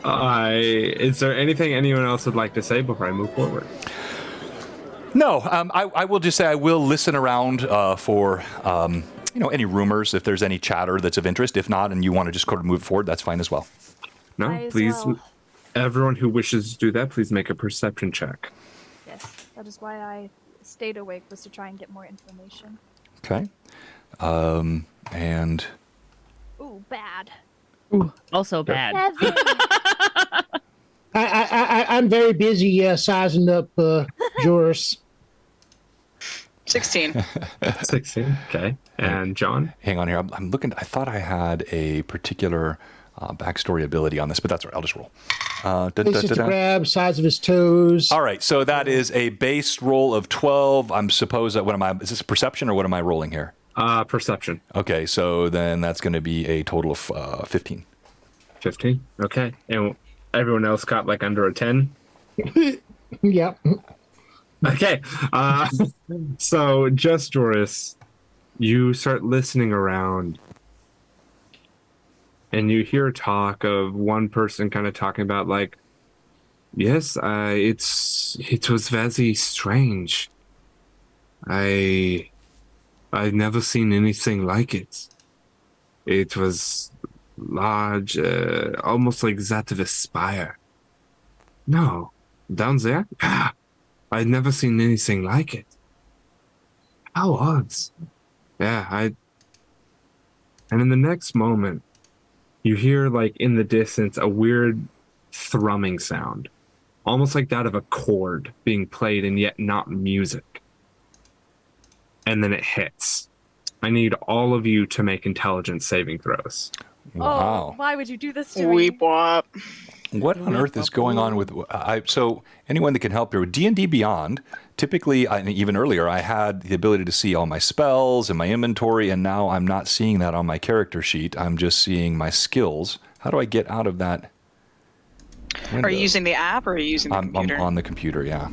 Is there anything anyone else would like to say before I move forward? No, I will just say I will listen around for any rumors, if there's any chatter that's of interest. If not, and you want to just sort of move forward, that's fine as well. No, I as please. well. Everyone who wishes to do that, please make a perception check. Yes, that is why I stayed awake, was to try and get more information. Okay. And Ooh, bad. Ooh, also bad. 7. I'm very busy sizing up Joris. 16. 16. Okay. And John? hang on here. I'm looking. I thought I had a particular backstory ability on this, but that's all right. I'll just roll. Places to grab, size of his toes. All right. So that is a base roll of 12. I'm suppose that what am I? Is this a perception or what am I rolling here? Perception. Okay. So then that's going to be a total of 15. 15. Okay. And everyone else got like under a 10? Yeah. Okay. So just Joris, you start listening around and you hear talk of one person kind of talking about like, yes, it was very strange. I've never seen anything like it. It was large, almost like that of a spire. No, down there? I'd never seen anything like it. How odd. Yeah, and in the next moment, you hear, like, in the distance, a weird thrumming sound. Almost like that of a chord being played and yet not music. And then it hits. I need all of you to make intelligence saving throws. Wow. Oh, why would you do this to me? Weep wop. What on earth is going on with? So anyone that can help here with D&D Beyond. Typically, even earlier, I had the ability to see all my spells and my inventory, and now I'm not seeing that on my character sheet. I'm just seeing my skills. How do I get out of that window? Are you using the app or are you using the computer? I'm on the computer, yeah.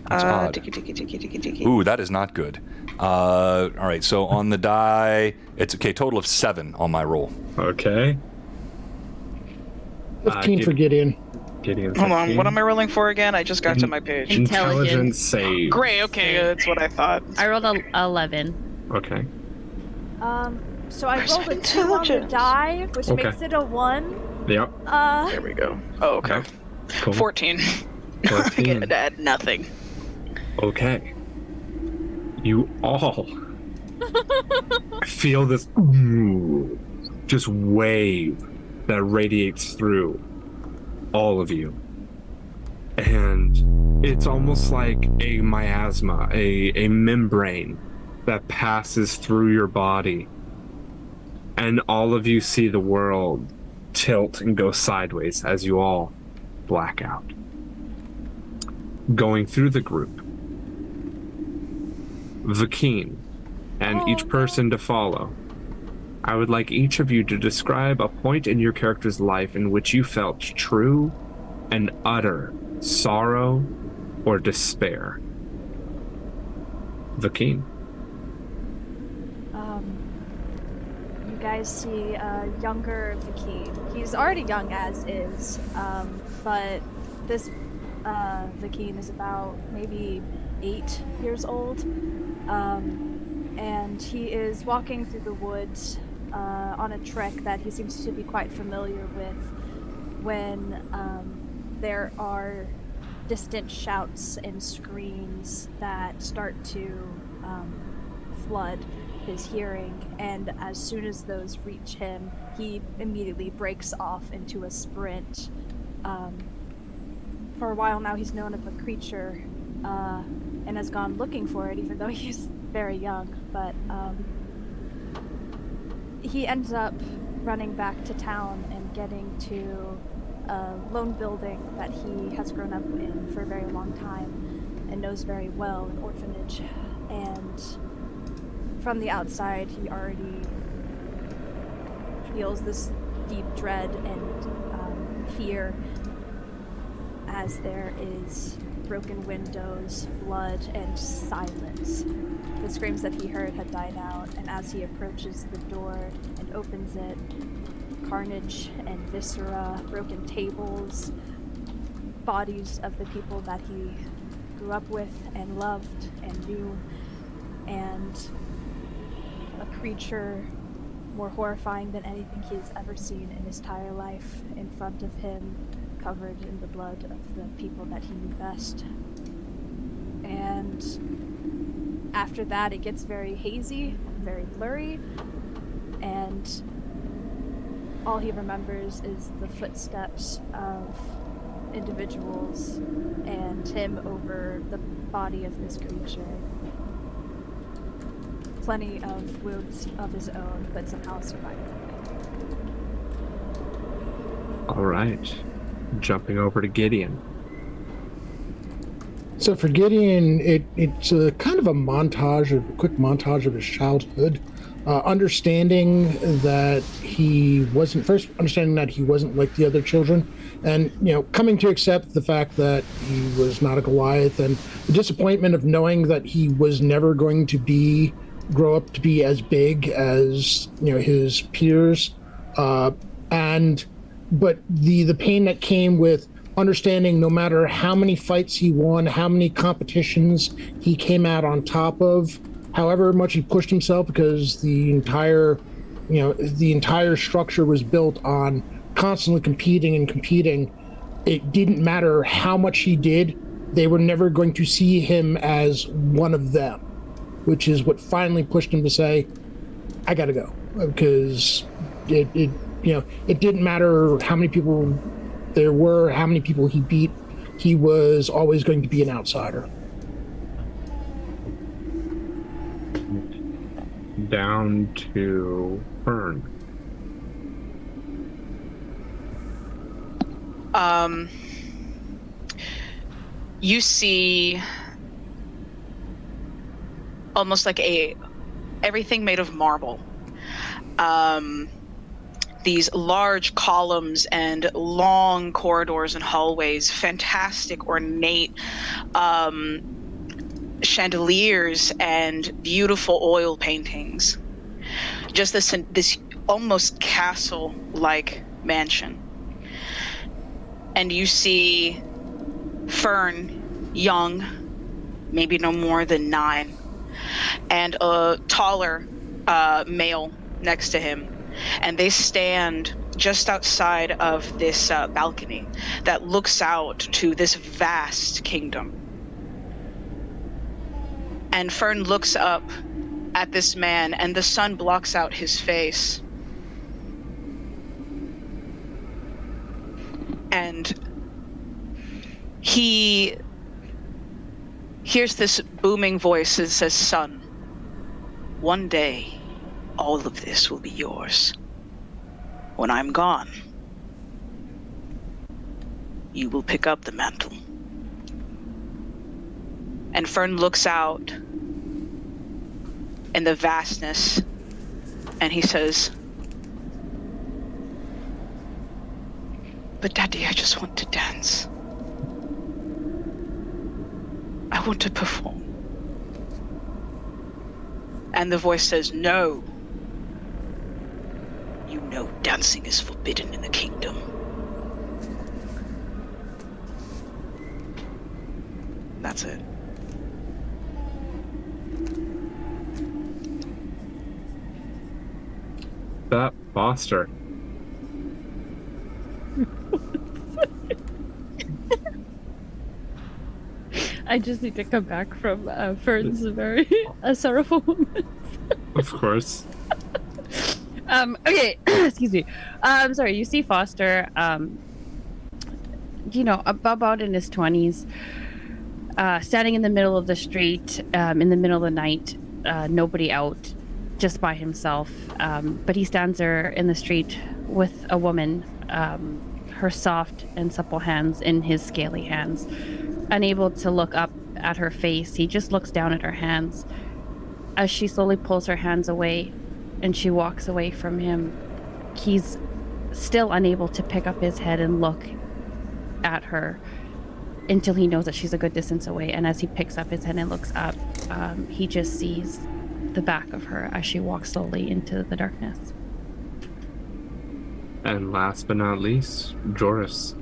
That's odd. Ticky. Ooh, that is not good. All right, so on the die, it's okay. Total of 7 on my roll. Okay. 15 for Gideon. Gideon. Hold on, what am I rolling for again? I just got to my page. Intelligence. Save. Great, okay, that's what I thought. I rolled a 11. Okay. So I rolled a 2 on the die, which Okay. makes it a 1. Yep. There we go. Oh, okay. Cool. 14. 14. I had nothing. Okay. You all feel this just wave that radiates through all of you. And it's almost like a miasma, a membrane that passes through your body. And all of you see the world tilt and go sideways as you all black out. Going through the group, Vakeen, and each person to follow. I would like each of you to describe a point in your character's life in which you felt true and utter sorrow or despair. Vakeen. You guys see younger Vakeen. He's already young as is, but this Vakeen is about maybe 8 years old. And he is walking through the woods on a trek that he seems to be quite familiar with when there are distant shouts and screams that start to flood his hearing, and as soon as those reach him, he immediately breaks off into a sprint. For a while now, he's known of a creature and has gone looking for it, even though he's very young, but he ends up running back to town and getting to a lone building that he has grown up in for a very long time and knows very well, an orphanage. And from the outside, he already feels this deep dread and fear as there is broken windows, blood, and silence. The screams that he heard had died out, and as he approaches the door and opens it, carnage and viscera, broken tables, bodies of the people that he grew up with and loved and knew, and a creature more horrifying than anything he's ever seen in his entire life in front of him, covered in the blood of the people that he knew best. And after that, it gets very hazy, very blurry, and all he remembers is the footsteps of individuals and him over the body of this creature. Plenty of wounds of his own, but somehow survived. All right. Jumping over to Gideon. So for Gideon, it's a kind of a quick montage of his childhood, understanding that he wasn't like the other children, and coming to accept the fact that he was not a Goliath, and the disappointment of knowing that he was never going to grow up to be as big as his peers, but the pain that came with understanding no matter how many fights he won, how many competitions he came out on top of, however much he pushed himself, because the entire structure was built on constantly competing. It didn't matter how much he did, they were never going to see him as one of them, which is what finally pushed him to say, I gotta go, because it didn't matter how many people there were, how many people he beat, he was always going to be an outsider. Down to Fern. You see almost like everything made of marble. These large columns and long corridors and hallways, fantastic, ornate chandeliers and beautiful oil paintings. Just this almost castle-like mansion. And you see Fern, young, maybe no more than 9, and a taller male next to him. And they stand just outside of this balcony that looks out to this vast kingdom. And Fern looks up at this man, and the sun blocks out his face. And he hears this booming voice that says, "Son, one day all of this will be yours. When I'm gone, you will pick up the mantle." And Fern looks out in the vastness, and he says, "But Daddy, I just want to dance. I want to perform." And the voice says, "No. You know dancing is forbidden in the kingdom." That's it. That Foster. I just need to come back from Fern's very sorrowful moment. Of course. Okay, excuse me. Sorry, you see Foster, about in his 20s, standing in the middle of the street, in the middle of the night, nobody out, just by himself. But he stands there in the street with a woman, her soft and supple hands in his scaly hands. Unable to look up at her face, he just looks down at her hands. As she slowly pulls her hands away and she walks away from him, he's still unable to pick up his head and look at her until he knows that she's a good distance away. And as he picks up his head and looks up, he just sees the back of her as she walks slowly into the darkness. And last but not least, Joris.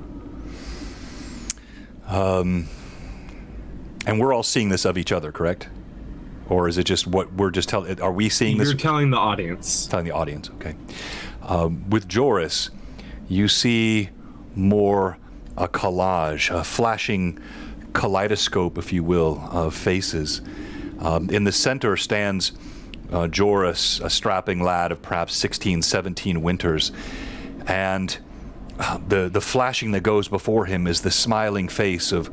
And we're all seeing this of each other, correct? Or is it just what we're just telling? Are we seeing this? You're telling the audience. Telling the audience, okay. With Joris, you see more a collage, a flashing kaleidoscope, if you will, of faces. In the center stands Joris, a strapping lad of perhaps 16, 17 winters, and the flashing that goes before him is the smiling face of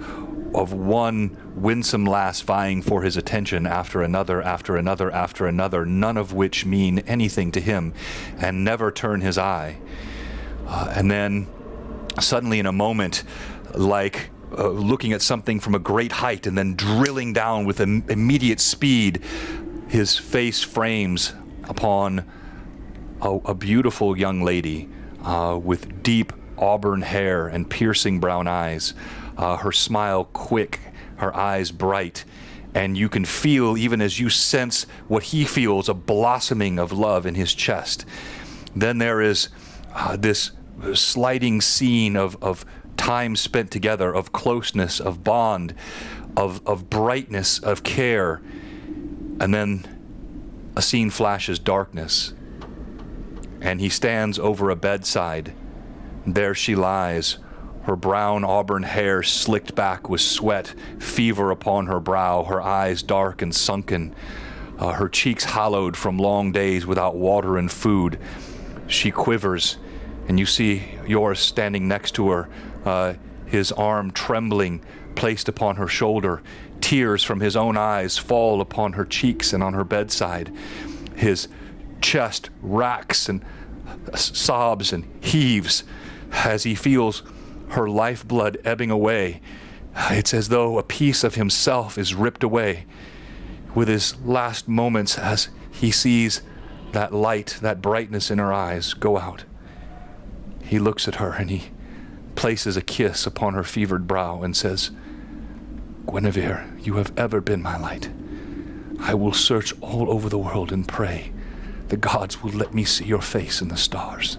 one winsome lass vying for his attention after another, after another, after another, none of which mean anything to him and never turn his eye. And then suddenly in a moment, like looking at something from a great height and then drilling down with immediate speed, his face frames upon a beautiful young lady with deep auburn hair and piercing brown eyes, her smile quick, her eyes bright, and you can feel, even as you sense what he feels, a blossoming of love in his chest. Then there is this sliding scene of time spent together, of closeness, of bond, of brightness, of care, and then a scene flashes darkness, and he stands over a bedside. There she lies, her brown auburn hair slicked back with sweat, fever upon her brow, her eyes dark and sunken, her cheeks hollowed from long days without water and food. She quivers, and you see Joris standing next to her, his arm trembling, placed upon her shoulder. Tears from his own eyes fall upon her cheeks and on her bedside. His chest racks and sobs and heaves as he feels her lifeblood ebbing away. It's as though a piece of himself is ripped away with his last moments as he sees that light, that brightness in her eyes go out. He looks at her and he places a kiss upon her fevered brow and says, "Guinevere, you have ever been my light. I will search all over the world and pray the gods will let me see your face in the stars."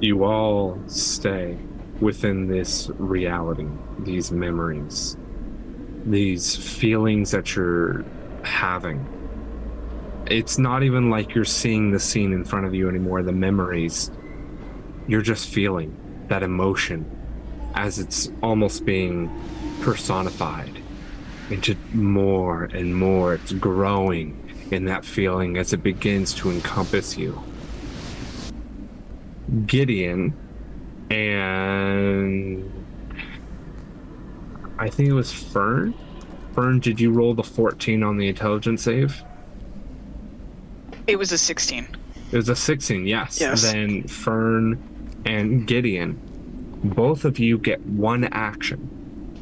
You all stay within this reality, these memories, these feelings that you're having. It's not even like you're seeing the scene in front of you anymore, the memories. You're just feeling that emotion as it's almost being personified into more and more. It's growing in that feeling as it begins to encompass you. Gideon and I think it was Fern. Fern, did you roll the 14 on the intelligence save? It was a 16. It was a 16, yes. Yes. Then Fern and Gideon, both of you get one action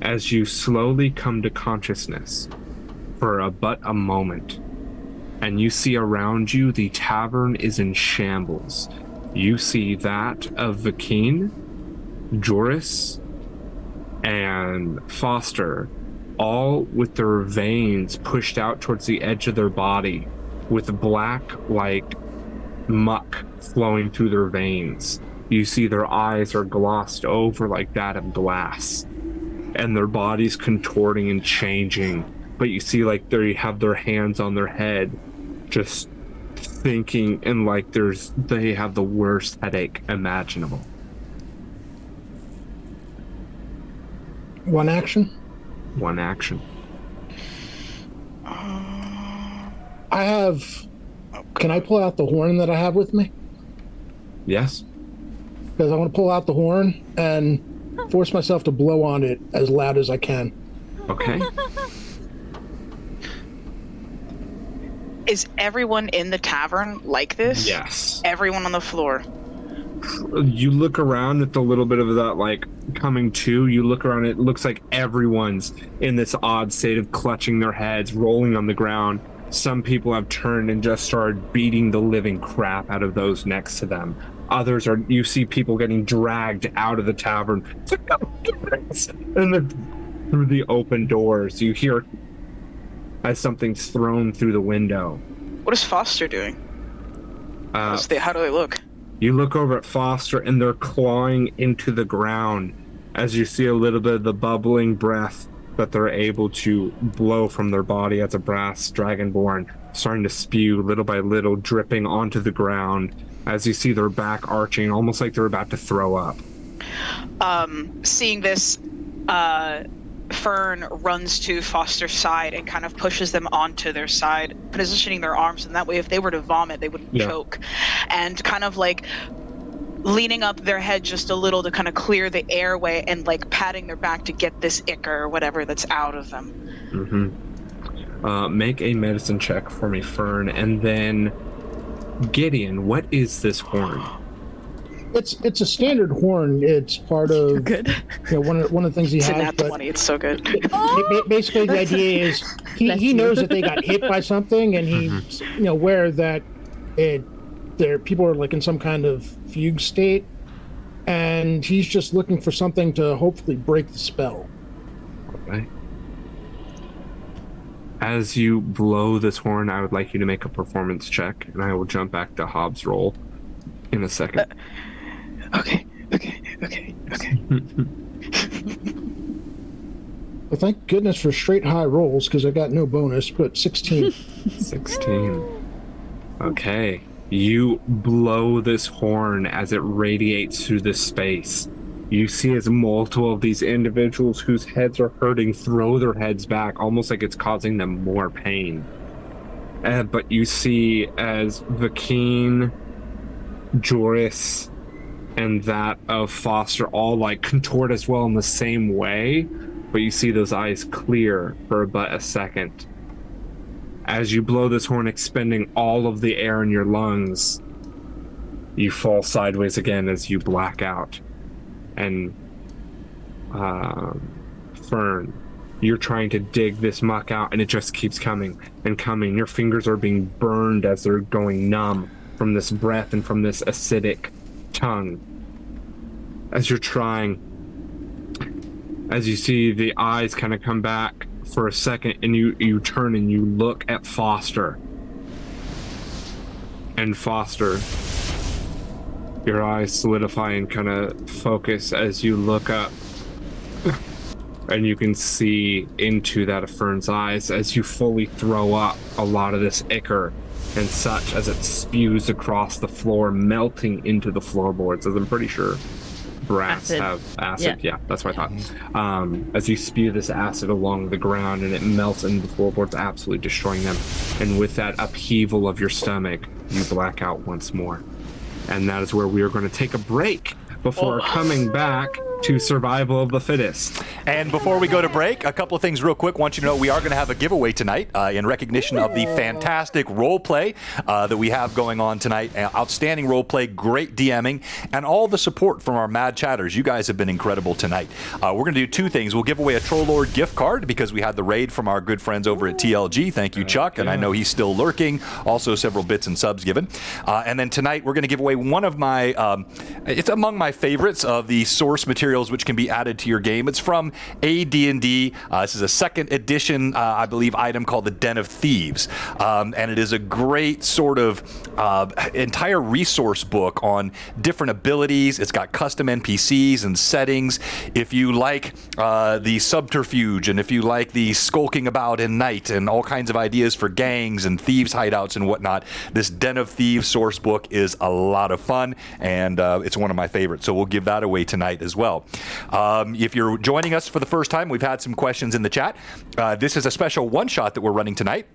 as you slowly come to consciousness for but a moment. And you see around you the tavern is in shambles. You see that of Vakeen, Joris, and Foster, all with their veins pushed out towards the edge of their body, with black, like muck flowing through their veins. You see their eyes are glossed over like that of glass, and their bodies contorting and changing. But you see, like, they have their hands on their head, just thinking, and like they have the worst headache imaginable. One action? One action. I have... Can I pull out the horn that I have with me? Yes. Because I want to pull out the horn and force myself to blow on it as loud as I can. Okay. Is everyone in the tavern like this? Yes. Everyone on the floor. You look around at the little bit of that, like, coming to. You look around, it looks like everyone's in this odd state of clutching their heads, rolling on the ground. Some people have turned and just started beating the living crap out of those next to them. Others are, you see people getting dragged out of the tavern. And then through the open doors, you hear as something's thrown through the window. What is Foster doing? How do they look? You look over at Foster, and they're clawing into the ground as you see a little bit of the bubbling breath that they're able to blow from their body as a brass dragonborn, starting to spew little by little, dripping onto the ground as you see their back arching, almost like they're about to throw up. Seeing this, Fern runs to Foster's side and kind of pushes them onto their side, positioning their arms, and that way if they were to vomit, they wouldn't choke. And kind of like leaning up their head just a little to kind of clear the airway and like patting their back to get this ichor or whatever that's out of them. Make a medicine check for me, Fern, and then Gideon, what is this horn? It's a standard horn. It's part of one of the things he It's has. a nat 20. It's so good. Basically, the idea is he knows that they got hit by something, and he's aware that people are like in some kind of fugue state, and he's just looking for something to hopefully break the spell. All right. As you blow this horn, I would like you to make a performance check, and I will jump back to Hobbs' roll in a second. Okay. Well, thank goodness for straight high rolls, because I got no bonus, but 16. 16. Okay. You blow this horn as it radiates through the space. You see as multiple of these individuals whose heads are hurting throw their heads back, almost like it's causing them more pain. But you see as Vakeen, Joris, and that of Foster all like contort as well in the same way, but you see those eyes clear for but a second. As you blow this horn, expending all of the air in your lungs, you fall sideways again as you black out. And Fern, you're trying to dig this muck out, and it just keeps coming and coming. Your fingers are being burned as they're going numb from this breath and from this acidic tongue. As you're trying, as you see the eyes kind of come back for a second, and you turn and you look at Foster. And Foster, your eyes solidify and kind of focus as you look up, and you can see into that of Fern's eyes as you fully throw up a lot of this ichor and such as it spews across the floor, melting into the floorboards, as I'm pretty sure brass have acid. Yeah, that's what I thought. As you spew this acid along the ground and it melts into the floorboards, absolutely destroying them. And with that upheaval of your stomach, you black out once more. And that is where we are going to take a break before coming back to Survival of the Fittest. And before we go to break, a couple of things real quick. Want you to know we are going to have a giveaway tonight in recognition of the fantastic role play that we have going on tonight. Outstanding role play, great DMing, and all the support from our mad chatters. You guys have been incredible tonight. We're going to do two things. We'll give away a Troll Lord gift card because we had the raid from our good friends over at TLG. Thank you, Chuck. And I know he's still lurking. Also, several bits and subs given. And then tonight, we're going to give away one of my, it's among my favorites of the source materials which can be added to your game. It's from AD&D. This is a second edition, I believe, item called the Den of Thieves. And it is a great sort of entire resource book on different abilities. It's got custom NPCs and settings. If you like the subterfuge, and if you like the skulking about in night and all kinds of ideas for gangs and thieves hideouts and whatnot, this Den of Thieves source book is a lot of fun, and it's one of my favorites. So we'll give that away tonight as well. If you're joining us for the first time, we've had some questions in the chat. This is a special one-shot that we're running tonight.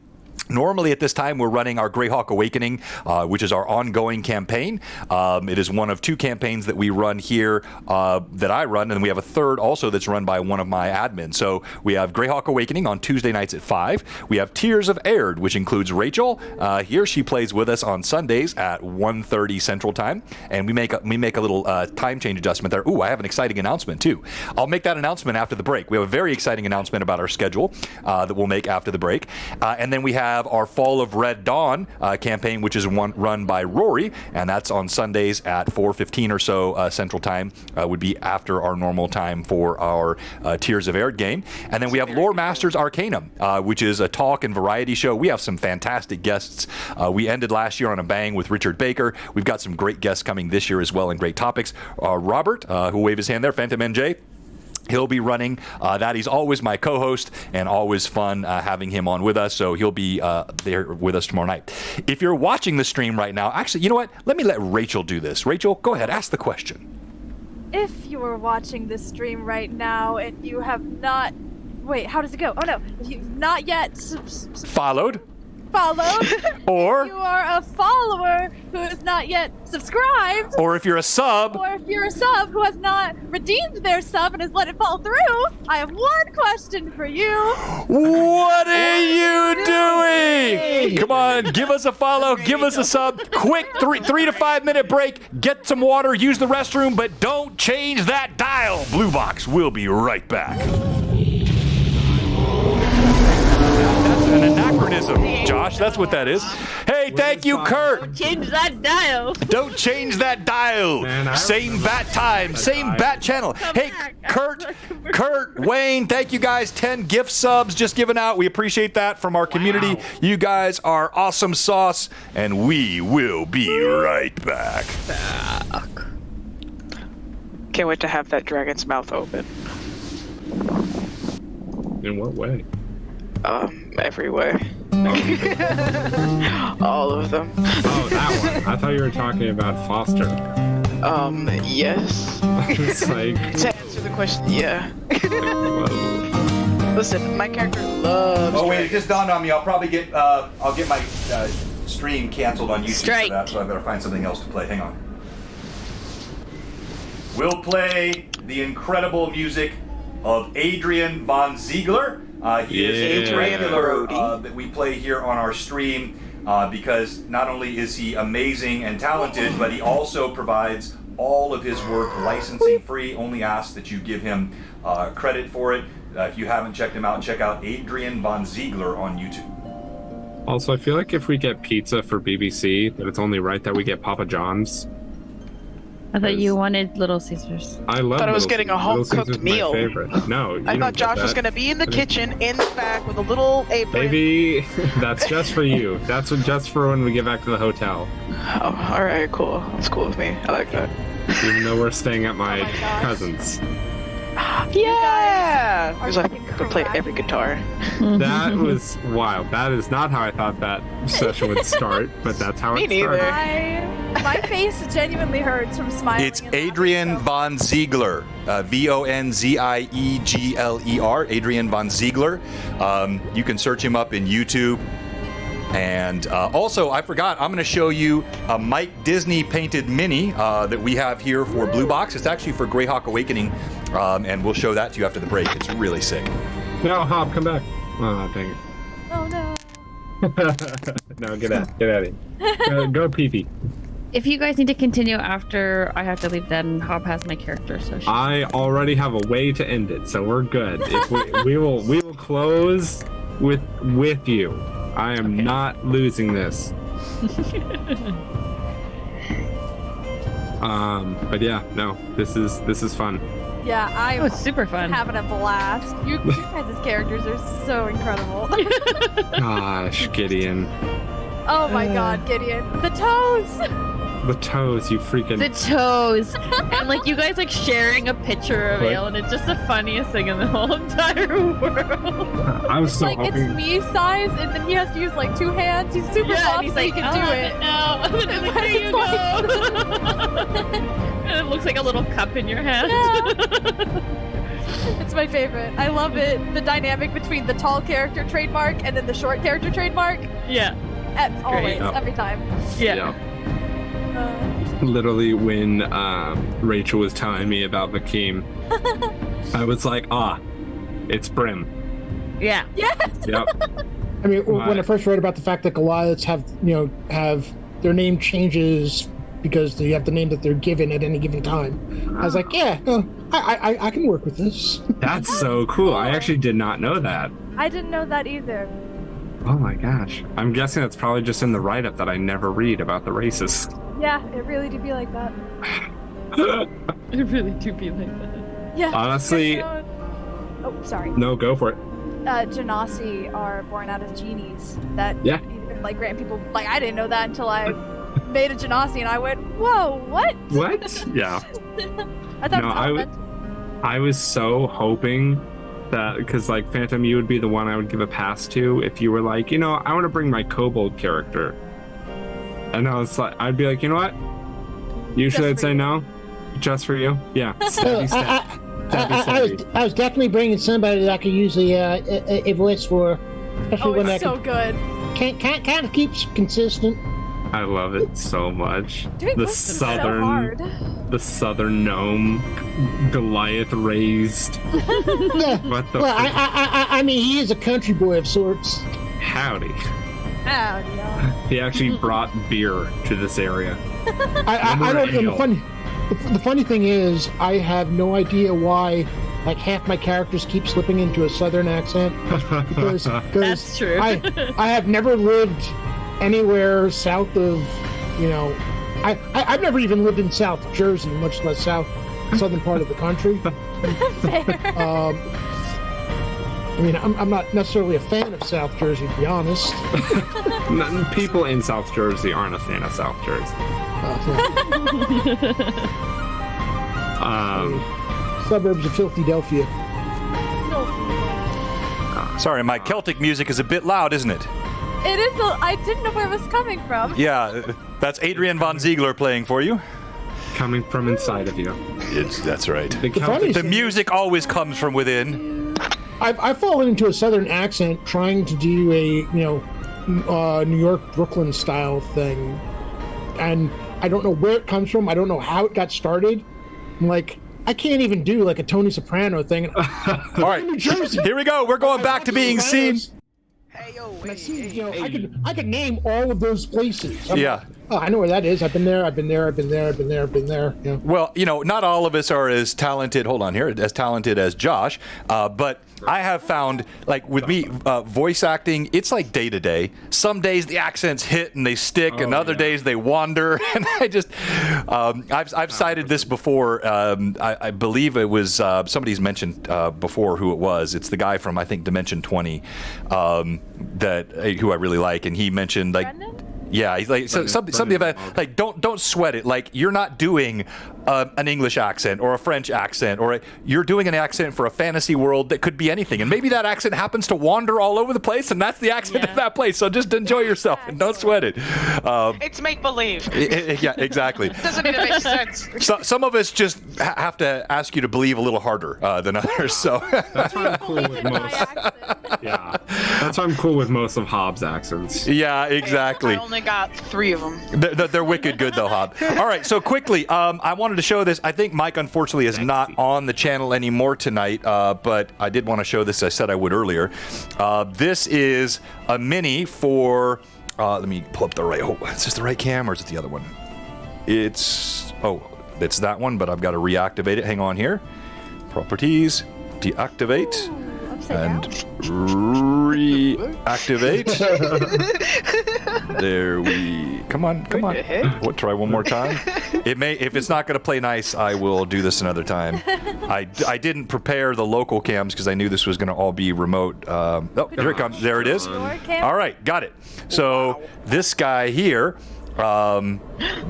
Normally at this time, we're running our Greyhawk Awakening, which is our ongoing campaign. It is one of two campaigns that we run here that I run, and we have a third also that's run by one of my admins. So we have Greyhawk Awakening on Tuesday nights at 5. We have Tears of Aird, which includes Rachel. Here she plays with us on Sundays at 1:30 Central Time, and we make a little time change adjustment there. Ooh, I have an exciting announcement too. I'll make that announcement after the break. We have a very exciting announcement about our schedule that we'll make after the break, and then we have our Fall of Red Dawn campaign, which is run by Rory, and that's on Sundays at 4:15 or so Central Time. Would be after our normal time for our Tears of Aird game. And then we have Lore Masters Arcanum, which is a talk and variety show. We have some fantastic guests. We ended last year on a bang with Richard Baker. We've got some great guests coming this year as well, and great topics. Robert, who will wave his hand there, Phantom NJ. He'll be running that. He's always my co-host and always fun having him on with us. So he'll be there with us tomorrow night. If you're watching the stream right now, actually, you know what? Let me let Rachel do this. Rachel, go ahead. Ask the question. If you are watching this stream right now and you have not... Wait, how does it go? Oh no, if you've not yet Followed. followed, Or if you are a follower who is not yet subscribed, or if you're a sub. or if you're a sub who has not redeemed their sub and has let it fall through, I have one question for you. What are you doing? Come on, give us a follow, give us a sub. Quick 3 to 5 minute break. Get some water, use the restroom, but don't change that dial. Blue Box, we'll be right back. That's an anachronism, Josh. That's what that is. Hey, thank you, Kurt. Change that dial. Don't change that dial. Man, Same bat time, same bat channel. Hey, Kurt, Wayne, thank you guys. 10 gift subs just given out. We appreciate that from our community. Wow. You guys are awesome sauce, and we will be right back. Can't wait to have that dragon's mouth open. In what way? Every way. All of them. Oh, that one. I thought you were talking about Foster. Yes. It's like, To answer the question, yeah. whoa. Listen, my character loves. Oh wait, it just dawned on me. I'll probably get I'll get my stream canceled on YouTube Strike. for that, so I better find something else to play. Hang on. We'll play the incredible music of Adrian Von Ziegler. He is a Yeah. regular that we play here on our stream because not only is he amazing and talented, but he also provides all of his work licensing free. Only asks that you give him credit for it. If you haven't checked him out, check out Adrian Von Ziegler on YouTube. Also, I feel like if we get pizza for BBC, that it's only right that we get Papa John's. I thought you wanted Little Caesars. I love. Thought I was Little getting a Caesars. Little home-cooked Caesars is my meal. favorite. No, you I don't thought get Josh was that. gonna be in the I think- kitchen in the back with a little apron. Baby, that's just for you. That's just for when we get back to the hotel. Oh, all right, cool. That's cool with me. I like that. Even though we're staying at my gosh. cousin's. Yeah. are Because I fucking could play every guitar. That was wild. That is not how I thought that session would start, but that's how Me it neither. started. My face genuinely hurts from smiling. It's and laughing, Adrian so- Von Ziegler, Vonziegler, Adrian Von Ziegler. You can search him up in YouTube. And also, I forgot, I'm going to show you a Mike Disney painted mini that we have here for Blue Box. It's actually for Greyhawk Awakening, and we'll show that to you after the break. It's really sick. No, Hop, come back. Oh, dang it. Oh no. No, get out of here. Go pee-pee. If you guys need to continue after I have to leave, then Hop has my character. So she... I already have a way to end it, so we're good. If we will close with you. I am Okay. not losing this. But yeah, no, this is fun. Yeah, It I'm was super fun. having a blast. You guys' characters are so incredible. Gosh, Gideon, Oh my god, Gideon. The toes! the toes, you freaking. The toes. And like you guys like sharing a picture of What? Ale, and it's just the funniest thing in the whole entire world. I was so Like, it's hoping. me size, and then he has to use like two hands. He's super Yeah, soft, and he's so he like, can do it. now. And then he's like, there you go. And it looks like a little cup in your hand. It's my favorite. I love it. The dynamic between the tall character trademark and then the short character trademark. Yeah. Always, Yep. every time. Yeah. Literally, when Rachel was telling me about the Keem, I was like, it's Brim. Yeah. Yes! Yep. I mean, when I Right. first read about the fact that Goliaths have their name changes because they have the name that they're given at any given time, I was like, yeah, no, I can work with this. That's so cool. I actually did not know that. I didn't know that either. Oh my gosh. I'm guessing that's probably just in the write-up that I never read about the races. Yeah, it really did be like that. It really do be like that. Yeah. Honestly- Oh, sorry. No, go for it. Genasi are born out of genies that Yeah. even like grant people. Like, I didn't know that until I made a Genasi, and I went, "Whoa, what?" What? Yeah. I thought No, it was I would- elemental. I was so hoping that, because like Phantom, you would be the one I would give a pass to if you were like, I want to bring my kobold character. And I was like, I'd be like, you know what? Usually I'd say no, just for you. Yeah. Stabby, I was definitely bringing somebody that I could use a voice for, especially when it's so good. kind of keeps consistent. I love it so much. Doing The voices is so hard. southern gnome, Goliath raised. Yeah. What the? Well, I mean, he is a country boy of sorts. Howdy. Howdy, y'all. He actually brought beer to this area. I don't. And the funny thing is, I have no idea why. Like half my characters keep slipping into a southern accent because That's true. I have never lived anywhere south of, I've never even lived in South Jersey, much less southern part of the country. I mean, I'm not necessarily a fan of South Jersey, to be honest. People in South Jersey aren't a fan of South Jersey. Suburbs of Philadelphia. Sorry, my Celtic music is a bit loud, isn't it? It is. I didn't know where it was coming from. Yeah, that's Adrian von Ziegler playing for you. Coming from inside of you. That's right. The music always comes from within. I've fallen into a southern accent trying to do a New York Brooklyn style thing, and I don't know where it comes from. I don't know how it got started. I'm like, I can't even do like a Tony Soprano thing. All right, New Jersey. Here we go. We're going back to being seen. I could name all of those places. Yeah. Oh, I know where that is. I've been there. Yeah. Well, not all of us are as talented. Hold on here, as talented as Josh. But I have found, like with me, voice acting, it's like day to day. Some days the accents hit and they stick, and other days they wander. And I just, I've cited this before. I believe it was somebody's mentioned before who it was. It's the guy from I think Dimension 20 who I really like, and he mentioned like. Brendan? Yeah, he's like something about like don't sweat it. Like you're not doing an English accent or a French accent, or you're doing an accent for a fantasy world that could be anything, and maybe that accent happens to wander all over the place, and that's the accent of that place. So just enjoy yourself and don't sweat it. It's make believe. Yeah, exactly. Doesn't even make sense. So, some of us just have to ask you to believe a little harder than others. So that's why I'm cool with most. Yeah, that's why I'm cool with most of Hobbs' accents. Yeah, exactly. I only got 3 of them. They're wicked good though, Hob. All right, so quickly, I wanted to show this. I think Mike unfortunately is not on the channel anymore tonight, but I did want to show this. I said I would earlier. This is a mini for. Let me pull up the right. Oh, is this the right cam or is it the other one? It's that one, but I've got to reactivate it. Hang on here. Properties, deactivate. And reactivate. There we come on. What? Try one more time. It may, if it's not going to play nice, I will do this another time. I didn't prepare the local cams because I knew this was going to all be remote. Here it comes. There it is. All right, got it. So this guy here.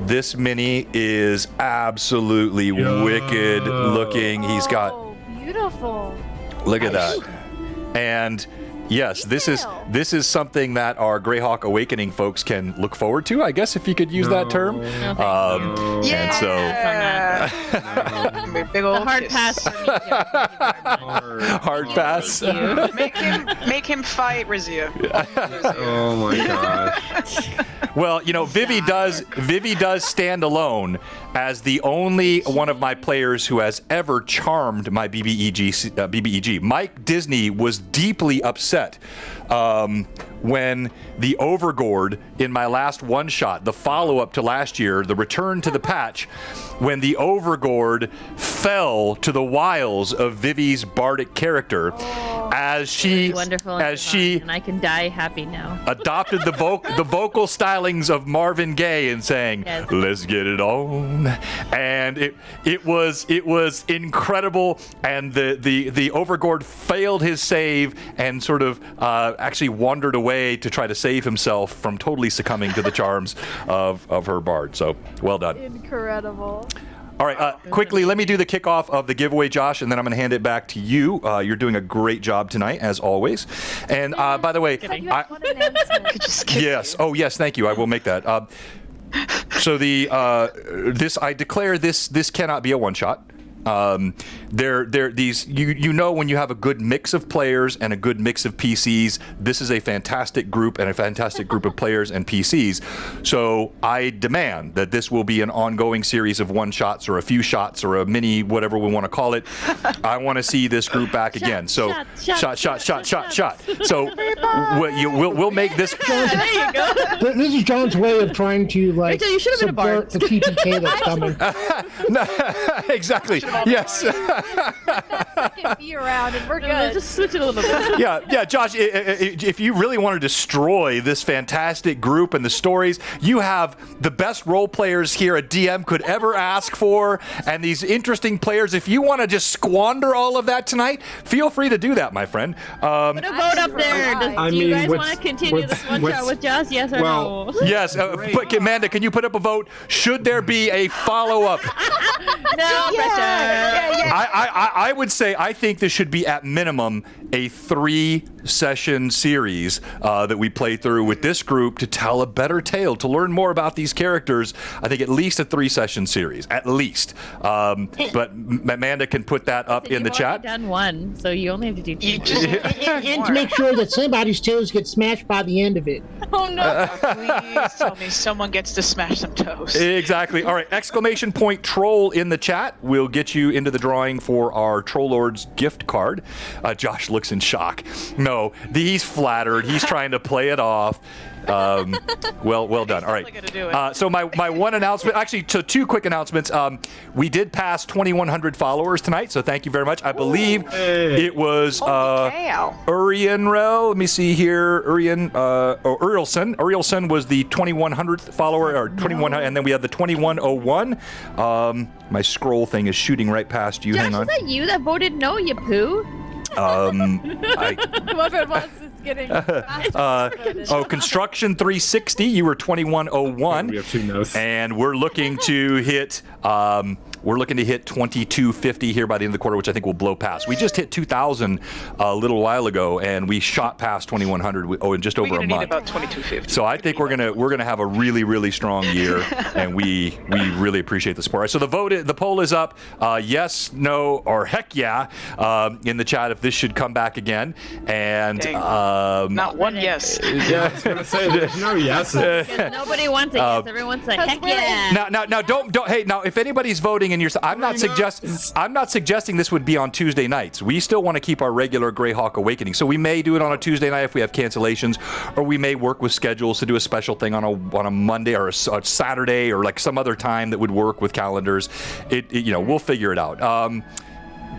This mini is absolutely wicked looking. He's got beautiful. Look at that. And yes, this is something that our Greyhawk Awakening folks can look forward to, I guess, if you could use that term. And so big old The hard kiss. pass for me. hard pass. Make him fight Rizia. Oh my gosh. Well, Vivi does stand alone as the only one of my players who has ever charmed my BBEG. Mike Disney was deeply upset when the Overgord in my last one-shot, the follow-up to last year, the return to the patch, when the Overgord fell to the wiles of Vivi's bardic character as she and I can die happy now. adopted the vocal stylings of Marvin Gaye and saying, Yes. "Let's get it on," and it was incredible. And the Overgord failed his save and sort of actually wandered away to try to save himself from totally succumbing to the charms of her bard. So well done. Incredible. All right, quickly, let me do the kickoff of the giveaway, Josh, and then I'm going to hand it back to you. You're doing a great job tonight, as always. And by the way, yes. Oh, yes. Thank you. I will make that. So I declare this cannot be a one shot. You know, when you have a good mix of players and a good mix of PCs, this is a fantastic group and a fantastic group of players and PCs. So I demand that this will be an ongoing series of one shots or a few shots or a mini, whatever we want to call it. I want to see this group back again. So shot. So we'll make this. There you go. This is John's way of trying to Rachel, you should have been a bard. subvert the TTK that's coming. No, exactly. Yes. Second beer round, and we're good. Just switch it a little bit. Yeah, Josh, if you really want to destroy this fantastic group and the stories, you have the best role players here a DM could ever ask for, and these interesting players. If you want to just squander all of that tonight, feel free to do that, my friend. Put a vote up there. Do you guys want to continue this one shot with Josh? Yes or no? Yes. Amanda, can you put up a vote? Should there be a follow-up? No pressure. I would say I think this should be at minimum a 3-session series that we play through with this group to tell a better tale, to learn more about these characters. I think at least a 3-session series, at least. But Amanda can put that up in the chat. You've done one, so you only have to do 2 more. And to make sure that somebody's toes get smashed by the end of it. Oh no! Please tell me someone gets to smash some toes. Exactly. All right. Exclamation point troll in the chat. We'll get you into the drawing for our Troll Lords gift card. Josh looks in shock. No, he's flattered. He's trying to play it off. Well done. All right. So my one announcement, actually, so 2 quick announcements. We did pass 2,100 followers tonight, so thank you very much. I believe it was Urian Rel. Let me see here. Urielson. Urielson was the 2,100th follower, or 2,100, and then we had the 2,101. My scroll thing is shooting right past you. Josh, Hang on. is that you that voted no, you poo? Whoever it was is getting. Construction 360. You were 2101. We have 2 no's. And we're looking to hit 2250 here by the end of the quarter, which I think will blow past. We just hit 2,000 a little while ago, and we shot past 2,100 in just over a month. Need about 2250. So I think we're gonna have a really, really strong year, and we really appreciate the support. So the poll is up. Yes, no, or heck yeah in the chat if this should come back again. And not one yes. Yeah, I was gonna say there's no yeses. Nobody wants it. Yes, everyone's like, heck yeah. Now, don't. Hey, now, if anybody's voting and I'm not suggesting this would be on Tuesday nights. We still want to keep our regular Greyhawk Awakening, so we may do it on a Tuesday night if we have cancellations, or we may work with schedules to do a special thing on a Monday or a Saturday or like some other time that would work with calendars. We'll figure it out.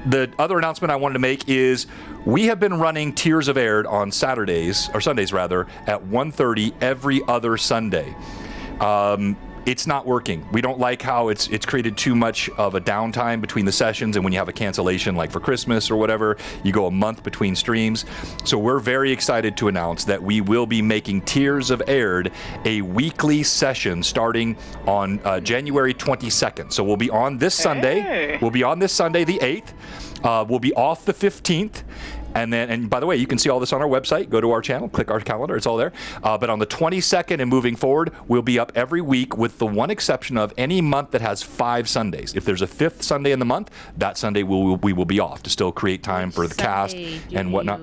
The other announcement I wanted to make is we have been running Tears of Aird on Sundays rather, at 1:30 every other Sunday. It's not working. We don't like how it's created too much of a downtime between the sessions, and when you have a cancellation like for Christmas or whatever, you go a month between streams. So we're very excited to announce that we will be making Tears of Aird a weekly session starting on January 22nd. So we'll be on this Sunday. Hey. We'll be on this Sunday, the 8th. We'll be off the 15th. And by the way, you can see all this on our website. Go to our channel, click our calendar, it's all there. But on the 22nd and moving forward, we'll be up every week with the one exception of any month that has 5 Sundays. If there's a 5th Sunday in the month, that Sunday we will be off to still create time for the cast and whatnot.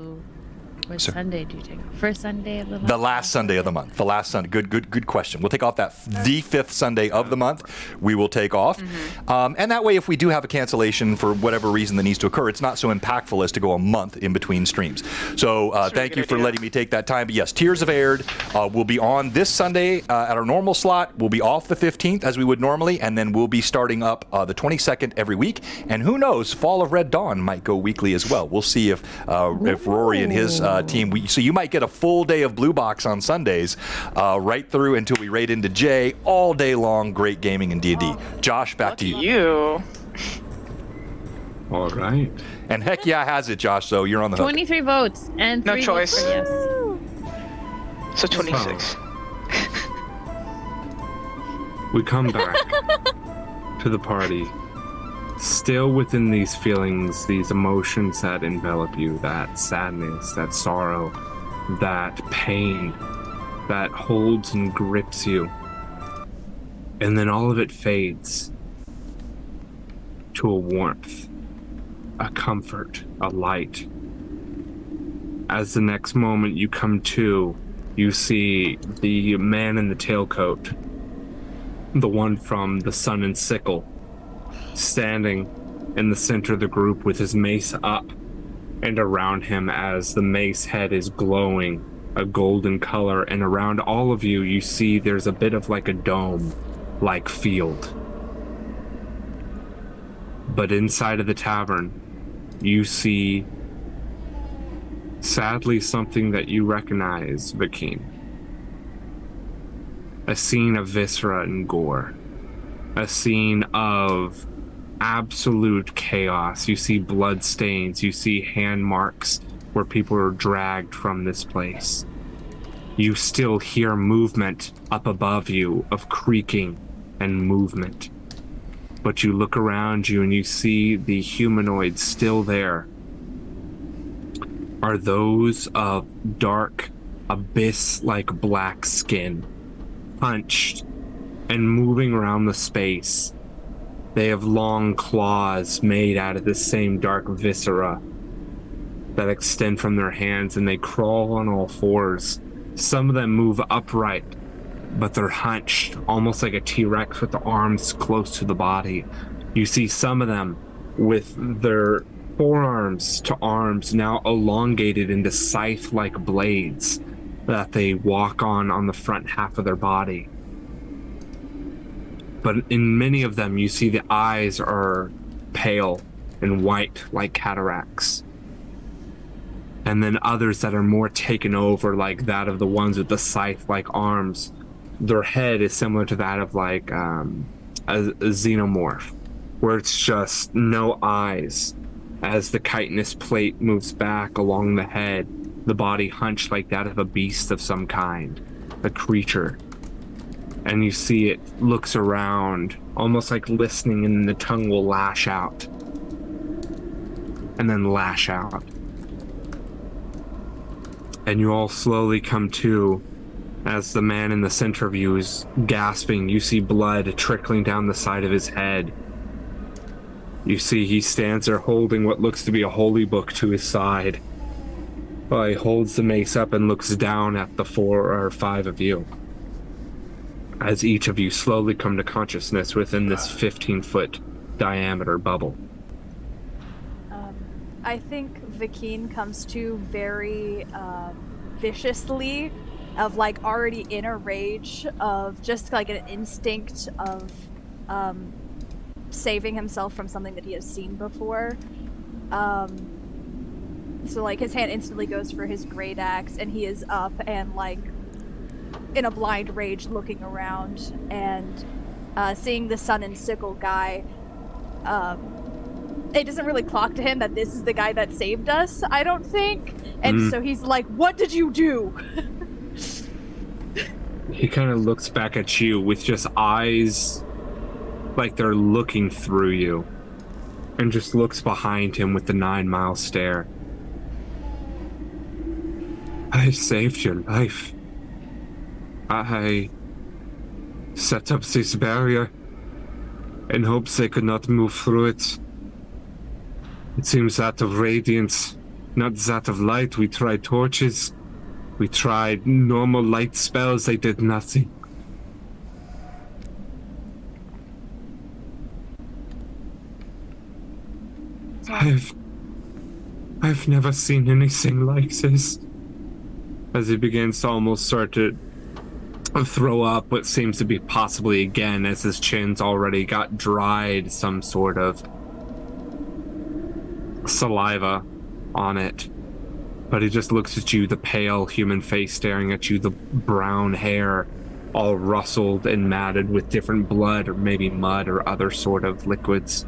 Which Sunday do you take off? First Sunday of the month? The last Sunday of the month. The last Sunday. Good question. We'll take off the 5th Sunday of the month. We will take off. And that way, if we do have a cancellation for whatever reason that needs to occur, it's not so impactful as to go a month in between streams. So thank you for letting me take that time. But yes, Tears of Aird will be on this Sunday at our normal slot. We'll be off the 15th as we would normally, and then we'll be starting up the 22nd every week. And who knows, Fall of Red Dawn might go weekly as well. We'll see if Rory and his team. So you might get a full day of BlueBox on Sundays, right through until we raid into Jay all day long. Great gaming in D&D. Josh, back to you. All right. And heck yeah, has it, Josh? So you're on the hook. 23 votes and 3 No choice. votes for yes. So 26. We come back to the party Still within these feelings, these emotions that envelop you, that sadness, that sorrow, that pain that holds and grips you. And then all of it fades to a warmth, a comfort, a light. As the next moment you come to, you see the man in the tailcoat, the one from the Sun and Sickle, standing in the center of the group with his mace up and around him as the mace head is glowing a golden color, and around all of you, you see there's a bit of like a dome-like field. But inside of the tavern, you see, sadly, something that you recognize, Vakeen. A scene of viscera and gore. A scene of absolute chaos. You see blood stains, you see hand marks where people are dragged from this place. You still hear movement up above you of creaking and movement. But you look around you and you see the humanoids still there. Are those of dark, abyss-like black skin, hunched and moving around the space. They have long claws made out of the same dark viscera that extend from their hands, and they crawl on all fours. Some of them move upright, but they're hunched, almost like a T-Rex with the arms close to the body. You see some of them with their forearms to arms now elongated into scythe-like blades that they walk on the front half of their body. But in many of them, you see the eyes are pale and white like cataracts. And then others that are more taken over, like that of the ones with the scythe-like arms. Their head is similar to that of like a xenomorph, where it's just no eyes. As the chitinous plate moves back along the head, the body hunched like that of a beast of some kind, a creature. And you see it looks around, almost like listening, and the tongue will lash out. And then lash out. And you all slowly come to, as the man in the center of you is gasping. You see blood trickling down the side of his head. You see he stands there holding what looks to be a holy book to his side. He holds the mace up and looks down at the 4 or 5 of you. As each of you slowly come to consciousness within this 15-foot diameter bubble. I think Vakeen comes to very viciously, of like already in a rage, of just like an instinct of saving himself from something that he has seen before. So like his hand instantly goes for his great axe, and he is up and like in a blind rage looking around and seeing the Sun and Sickle guy. It doesn't really clock to him that this is the guy that saved us, I don't think. And so he's like, what did you do? He kind of looks back at you with just eyes like they're looking through you, and just looks behind him with the 9-mile stare. I saved your life. I set up this barrier in hopes they could not move through it. It seems that of radiance, not that of light. We tried torches. We tried normal light spells. They did nothing. I've never seen anything like this. As he begins to almost start to throw up what seems to be possibly again, as his chin's already got dried, some sort of saliva on it. But he just looks at you, the pale human face staring at you, the brown hair all rustled and matted with different blood or maybe mud or other sort of liquids.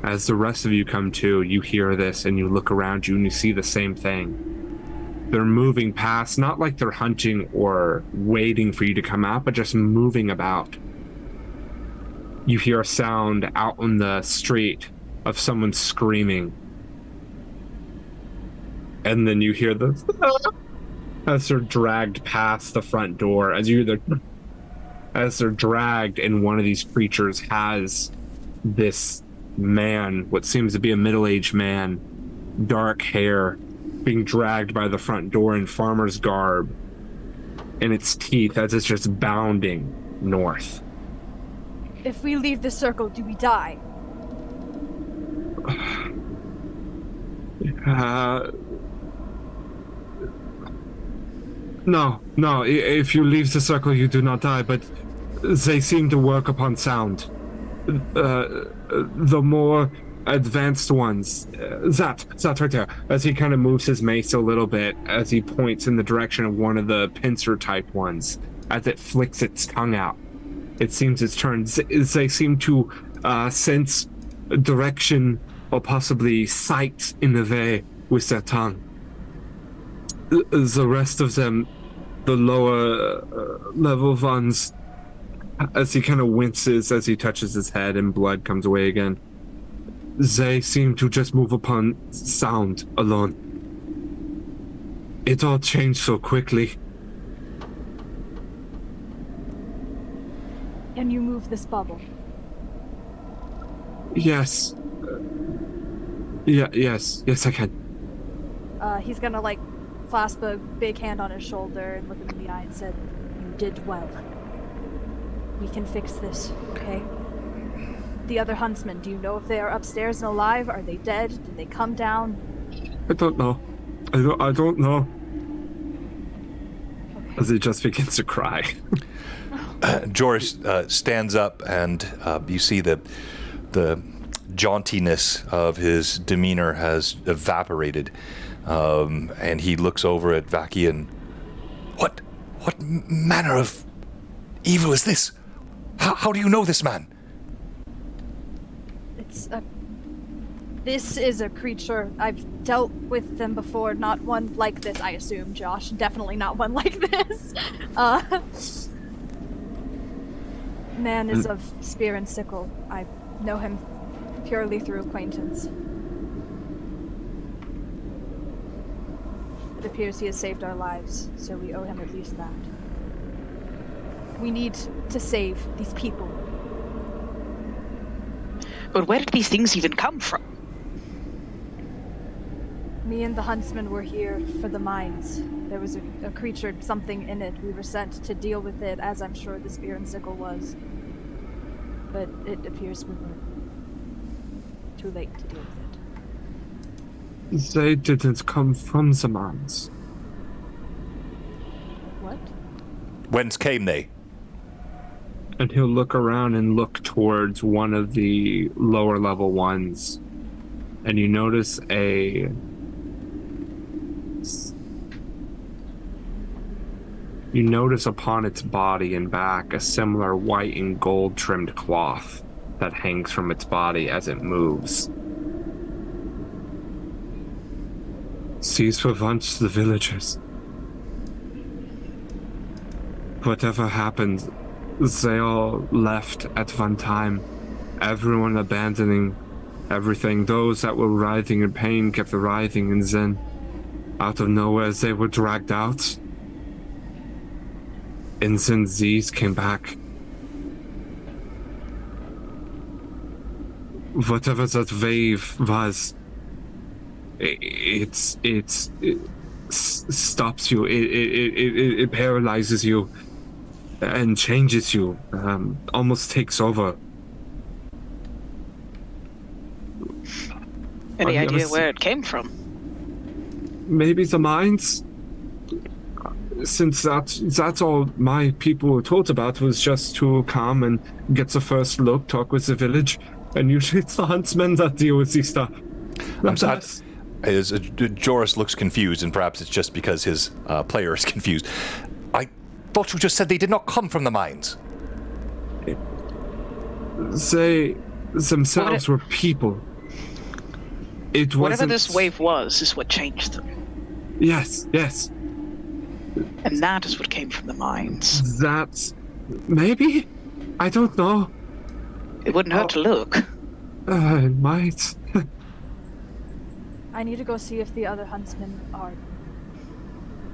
As the rest of you come to, you hear this and you look around you and you see the same thing. They're moving past, not like they're hunting or waiting for you to come out, but just moving about. You hear a sound out on the street of someone screaming. And then you hear as they're dragged past the front door, as they're dragged, and one of these creatures has this man, what seems to be a middle-aged man, dark hair, being dragged by the front door in farmer's garb, in its teeth as it's just bounding north. If we leave the circle, do we die? No. If you leave the circle, you do not die, but they seem to work upon sound. The more advanced ones, that right there, as he kind of moves his mace a little bit, as he points in the direction of one of the pincer type ones, as it flicks its tongue out. It seems it's turned. They seem to sense direction or possibly sight in the way with their tongue. The rest of them, the lower level ones, as he kind of winces as he touches his head and blood comes away again, they seem to just move upon sound alone. It all changed so quickly. Can you move this bubble? Yes. Yes, I can. He's gonna like clasp a big hand on his shoulder and look him in the eye and said, "You did well. We can fix this, okay? The other huntsmen, do you know if they are upstairs and alive? Are they dead? Did they come down?" I don't know. I don't know. Okay. As he just begins to cry. Joris stands up, and you see the jauntiness of his demeanor has evaporated, and he looks over at Vaki and, What manner of evil is this? How do you know this man? This is a creature. I've dealt with them before. Not one like this, I assume, Josh. Definitely not one like this. Man is of spear and sickle. I know him purely through acquaintance. It appears he has saved our lives, so we owe him at least that. We need to save these people. But where did these things even come from? Me and the huntsman were here for the mines. There was a creature, something in it. We were sent to deal with it, as I'm sure the spear and sickle was. But it appears we were too late to deal with it. They didn't come from the mines. What? Whence came they? And he'll look around and look towards one of the lower level ones. And you notice upon its body and back a similar white and gold trimmed cloth that hangs from its body as it moves. These were once the villagers. Whatever happened, they all left at one time. Everyone abandoning everything. Those that were writhing in pain kept writhing, and then, out of nowhere, they were dragged out. And then these came back. Whatever that wave was, it stops you. It paralyzes you and changes you. Almost takes over. Any idea where it came from? Maybe the mines. Since that's all my people were told about, was just to come and get the first look, talk with the village, and usually it's the huntsmen that deal with this stuff. I'm sorry. Joris looks confused, and perhaps it's just because his player is confused. I thought you just said they did not come from the mines. They themselves were people. It wasn't... Whatever this wave was is what changed them. Yes. And that is what came from the mines. That's... maybe? I don't know. It wouldn't hurt to look. It might. I need to go see if the other huntsmen are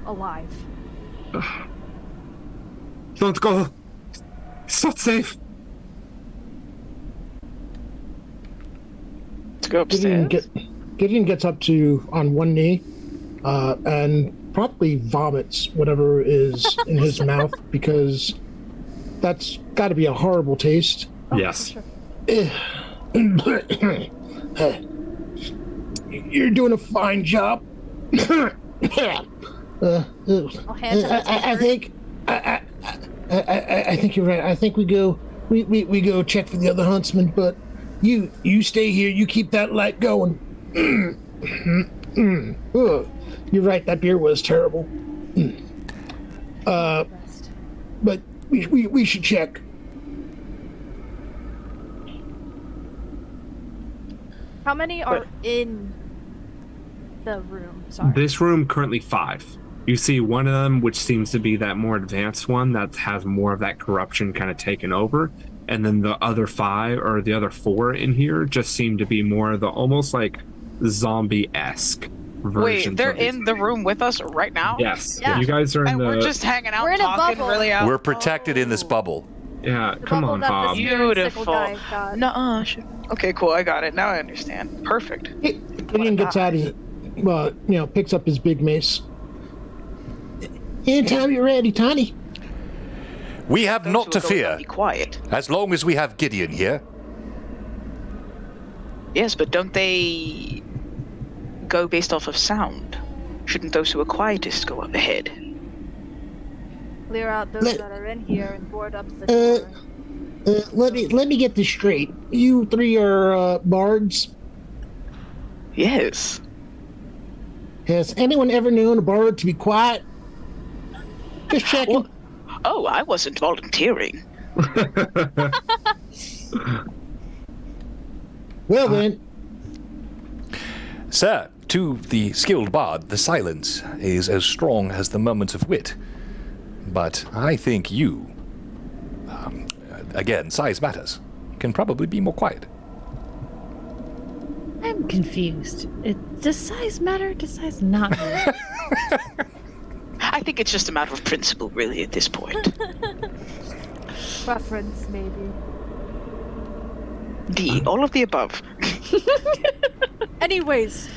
alive. Don't go. It's not safe. To go upstairs. Gideon gets up on one knee and probably vomits whatever is in his mouth, because that's got to be a horrible taste. Yes. You're doing a fine job. I'll hand it I think you're right. I think we go check for the other huntsman, but you stay here. You keep that light going. You're right. That beer was terrible. But we should check. How many are in the room? Sorry. This room currently 5. You see one of them, which seems to be that more advanced one that has more of that corruption kind of taken over, and then the other 5 or the other 4 in here just seem to be more the almost like zombie-esque versions. Wait, they're of these. in the room with us right now? Yes. Yeah. You guys are in And the. we're just hanging out We're in a talking bubble. really out. We're protected in this bubble. Yeah. The Come bubble on, that the Bob. spirit sickle Beautiful. guy got. Nuh-uh. Okay, cool. I got it. Now I understand. Perfect. Gideon gets out his, picks up his big mace. Anytime you're ready, Tiny. We have Those not who to are going fear, Be quiet. as long as we have Gideon here. Yes, but don't they go based off of sound? Shouldn't those who are quietest go up ahead? Clear out those Let- that are in here and board up the door. Let me get this straight. You 3 are bards. Yes. Has anyone ever known a bard to be quiet? Just checking. Well, oh, I wasn't volunteering. Well then, Sir, to the skilled bard, the silence is as strong as the moments of wit. But I think you, again, size matters, can probably be more quiet. I'm confused. Does size matter? Does size not matter? I think it's just a matter of principle, really, at this point. Preference, maybe. All of the above. Anyways,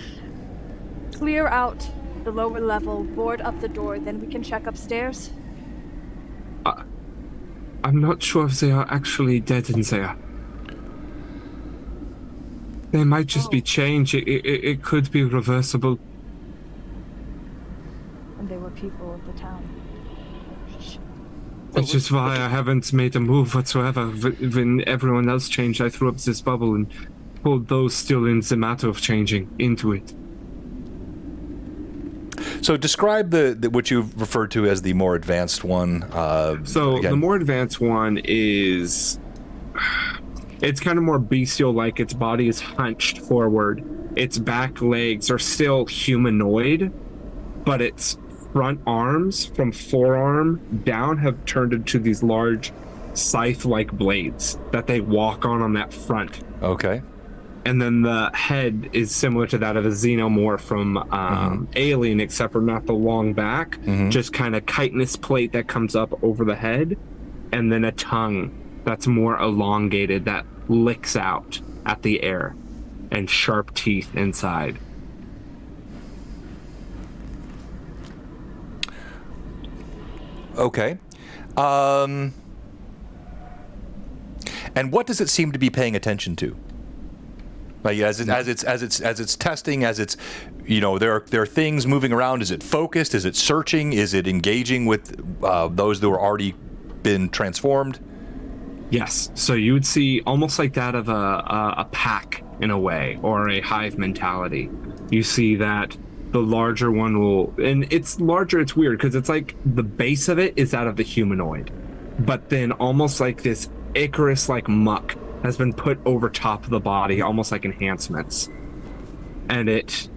clear out the lower level, board up the door, then we can check upstairs. I'm not sure if they are actually dead in there. They might just be changed. It could be reversible. And they were people of the town. Which is why I haven't made a move whatsoever. When everyone else changed, I threw up this bubble and pulled those still in the matter of changing into it. So describe the what you've referred to as the more advanced one. So again. the more advanced one is... It's kind of more bestial-like. Its body is hunched forward. Its back legs are still humanoid, but its front arms from forearm down have turned into these large scythe-like blades that they walk on that front. Okay. And then the head is similar to that of a xenomorph from Alien, except for not the long back, just kind of chitinous plate that comes up over the head, and then a tongue that's more elongated that licks out at the air, and sharp teeth inside. Okay. And what does it seem to be paying attention to? Like as it's testing, as it's, there are things moving around. Is it focused? Is it searching? Is it engaging with those that were already been transformed? Yes. So you would see almost like that of a pack in a way, or a hive mentality. You see that the larger one will, and it's larger. It's weird because it's like the base of it is that of the humanoid, but then almost like this Icarus-like muck has been put over top of the body, almost like enhancements. And it,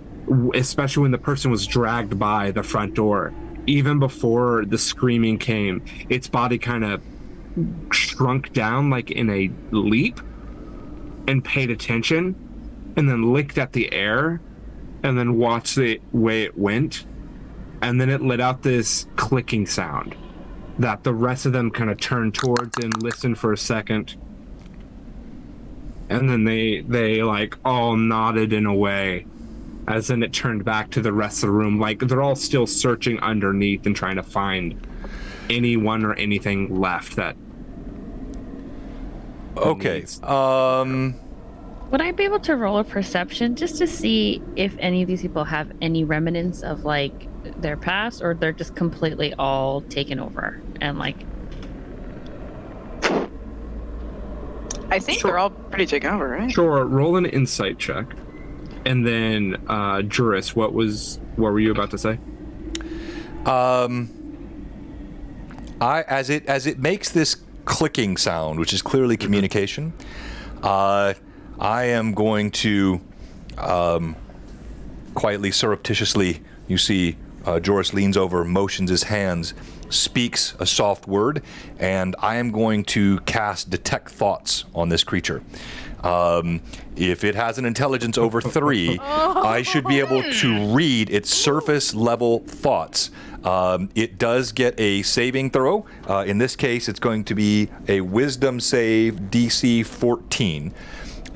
especially when the person was dragged by the front door, even before the screaming came, its body kind of shrunk down like in a leap, and paid attention and then licked at the air and then watched the way it went. And then it let out this clicking sound that the rest of them kind of turned towards and listened for a second. And then they like all nodded in a way, as then it turned back to the rest of the room. Like they're all still searching underneath and trying to find anyone or anything left that. Okay. Would I be able to roll a perception just to see if any of these people have any remnants of like their past, or they're just completely all taken over and like? I think they're all pretty taken over, right? Sure, roll an insight check. And then Juris, what were you about to say? As it makes this clicking sound, which is clearly communication, I am going to quietly, surreptitiously, you see Joris leans over, motions his hands, speaks a soft word, and I am going to cast Detect Thoughts on this creature. If it has an intelligence over 3, I should be able to read its surface level thoughts. It does get a saving throw. In this case, it's going to be a wisdom save DC 14.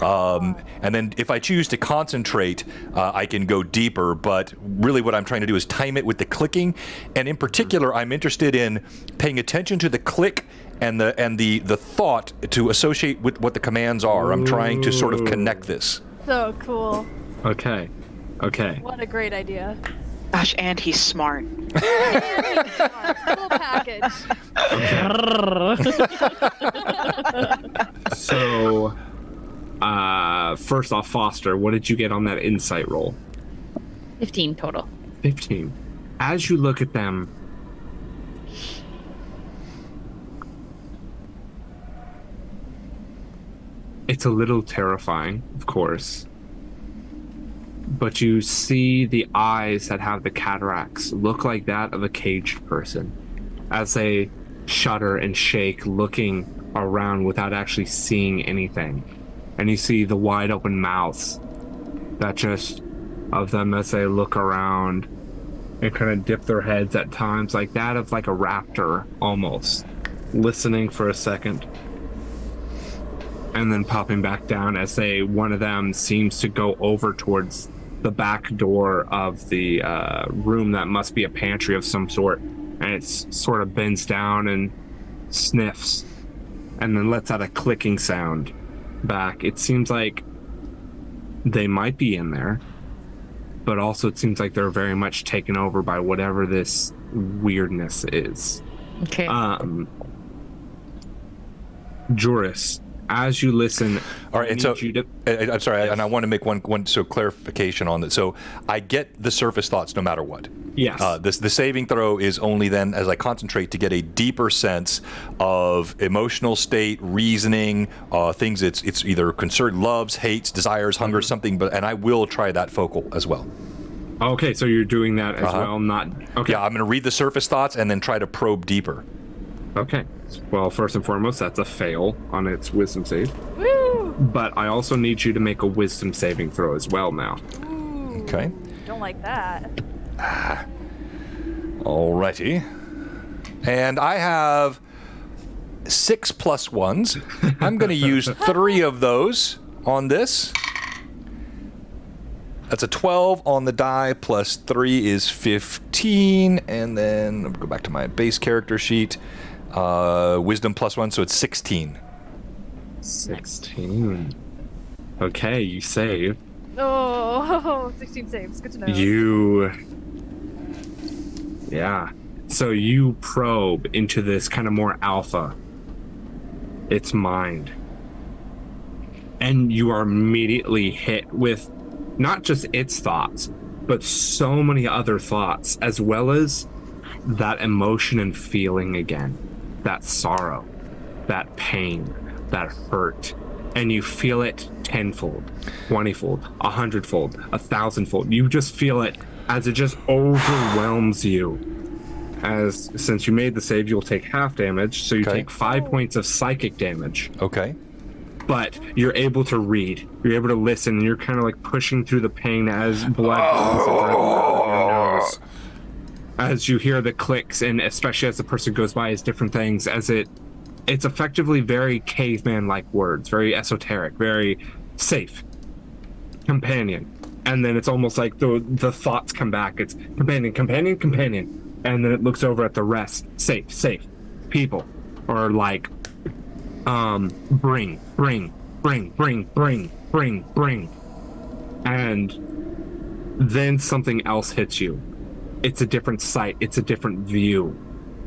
And then if I choose to concentrate, I can go deeper, but really what I'm trying to do is time it with the clicking. And in particular, I'm interested in paying attention to the click and the thought to associate with what the commands are. I'm trying to sort of connect this. So cool. Okay. What a great idea. Gosh, and he's smart. Full package. So, first off, Foster, what did you get on that insight roll? 15 total. 15. As you look at them, it's a little terrifying, of course. But you see the eyes that have the cataracts look like that of a caged person as they shudder and shake, looking around without actually seeing anything. And you see the wide open mouths that just of them as they look around and kind of dip their heads at times, like that of like a raptor almost, listening for a second. And then popping back down as one of them seems to go over towards the back door of the room that must be a pantry of some sort. And it sort of bends down and sniffs and then lets out a clicking sound back. It seems like they might be in there, but also it seems like they're very much taken over by whatever this weirdness is. Okay. Juris, as you listen, all right, and so I'm sorry, and I want to make one clarification on that. So I get the surface thoughts no matter what. Yes. The saving throw is only then as I concentrate to get a deeper sense of emotional state, reasoning, things it's either concern, loves, hates, desires, hunger, something. And I will try that focal as well. Okay, so you're doing that as well. Not okay. Yeah, I'm going to read the surface thoughts and then try to probe deeper. Okay. Well, first and foremost, that's a fail on its wisdom save. Woo! But I also need you to make a wisdom saving throw as well now. Ooh, Okay. Don't like that. Alrighty. And I have 6 plus 1s. I'm going to use 3 of those on this. That's a 12 on the die, plus 3 is 15. And then I'll go back to my base character sheet. Wisdom plus 1, so it's 16. 16. Okay, you save. Oh, 16 saves. Good to know. Yeah. So you probe into this kind of more alpha, its mind. And you are immediately hit with not just its thoughts, but so many other thoughts, as well as that emotion and feeling again. That sorrow, that pain, that hurt. And you feel it tenfold, 20-fold, 100-fold, 1,000-fold. You just feel it as it just overwhelms you. Since you made the save, you'll take half damage, so you take 5 points of psychic damage. Okay. but you're able to read. You're able to listen, and you're kind of like pushing through the pain as blood begins to drip out of your nose. As you hear the clicks, and especially as the person goes by, as different things, as it's effectively very caveman-like words, very esoteric, very safe. Companion. And then it's almost like the thoughts come back. It's companion, companion, companion. And then it looks over at the rest. Safe, safe. People. Or like, bring. And then something else hits you. It's a different sight. It's a different view.